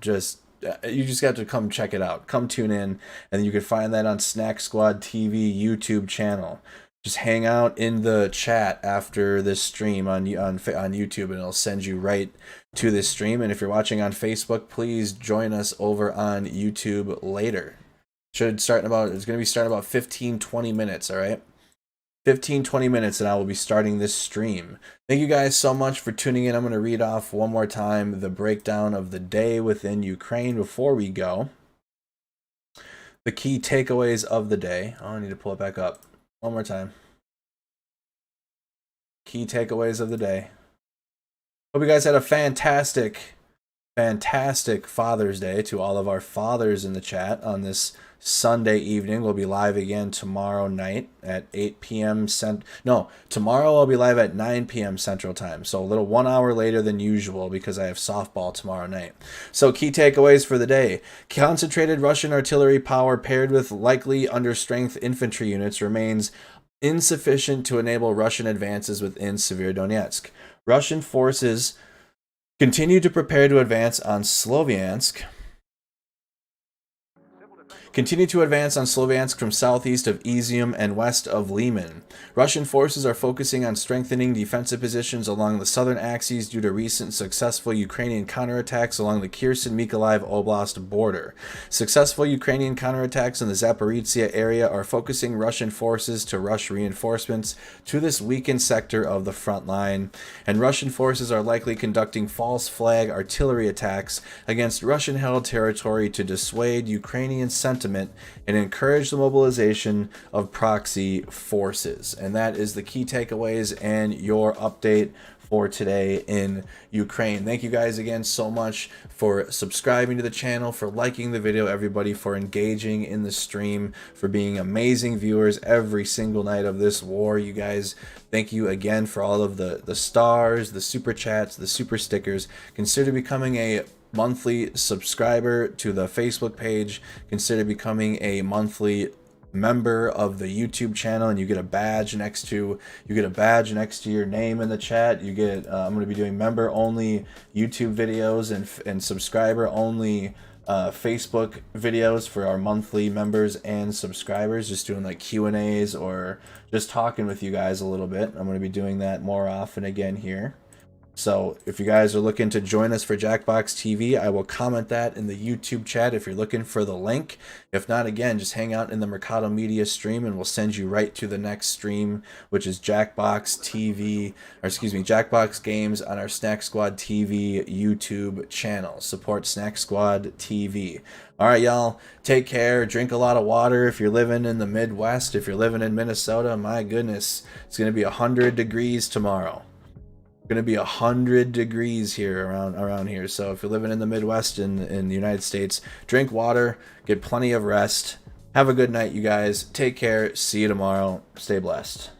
you just got to come check it out. Come tune in, and you can find that on Snack Squad TV YouTube channel. Just hang out in the chat after this stream on YouTube, and it'll send you right to this stream. And if you're watching on Facebook, please join us over on YouTube later. It's going to be starting about 15-20 minutes, all right? 15-20 minutes and I will be starting this stream. Thank you guys so much for tuning in. I'm going to read off one more time the breakdown of the day within Ukraine before we go. The key takeaways of the day. Oh, I need to pull it back up one more time. Key takeaways of the day. Hope you guys had a fantastic Father's Day. To all of our fathers in the chat on this Sunday evening. We'll be live again tomorrow night at 8 p.m. Tomorrow I'll be live at 9 p.m. Central Time. So a little 1 hour later than usual because I have softball tomorrow night. So key takeaways for the day. Concentrated Russian artillery power paired with likely understrength infantry units remains insufficient to enable Russian advances within Severodonetsk. Russian forces continue to prepare to advance on Sloviansk. Continue to advance on Sloviansk from southeast of Izium and west of Liman. Russian forces are focusing on strengthening defensive positions along the southern axes due to recent successful Ukrainian counterattacks along the Kherson-Mykolaiv Oblast border. Successful Ukrainian counterattacks in the Zaporizhzhia area are focusing Russian forces to rush reinforcements to this weakened sector of the front line, and Russian forces are likely conducting false flag artillery attacks against Russian-held territory to dissuade Ukrainian sentiment and encourage the mobilization of proxy forces. And that is the key takeaways and your update for today in Ukraine. Thank you guys again so much for subscribing to the channel, for liking the video, everybody, for engaging in the stream, for being amazing viewers every single night of this war. You guys, thank you again for all of the stars, the super chats, the super stickers. Consider becoming a monthly subscriber to the Facebook page. Consider becoming a monthly member of the YouTube channel, and you get a badge next to your name in the chat. You get I'm going to be doing member only YouTube videos and subscriber only Facebook videos for our monthly members and subscribers, just doing like Q&As or just talking with you guys a little bit. I'm going to be doing that more often again here. So if you guys are looking to join us for Jackbox TV, I will comment that in the YouTube chat if you're looking for the link. If not, again, just hang out in the Mercado Media stream and we'll send you right to the next stream, which is Jackbox Games on our Snack Squad TV YouTube channel. Support Snack Squad TV. All right, y'all, take care. Drink a lot of water if you're living in the Midwest. If you're living in Minnesota, my goodness, it's going to be 100 degrees tomorrow. Going to be 100 degrees here around here. So if you're living in the Midwest in the United States, drink water, get plenty of rest. Have a good night, you guys. Take care. See you tomorrow. Stay blessed.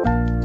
Thank you.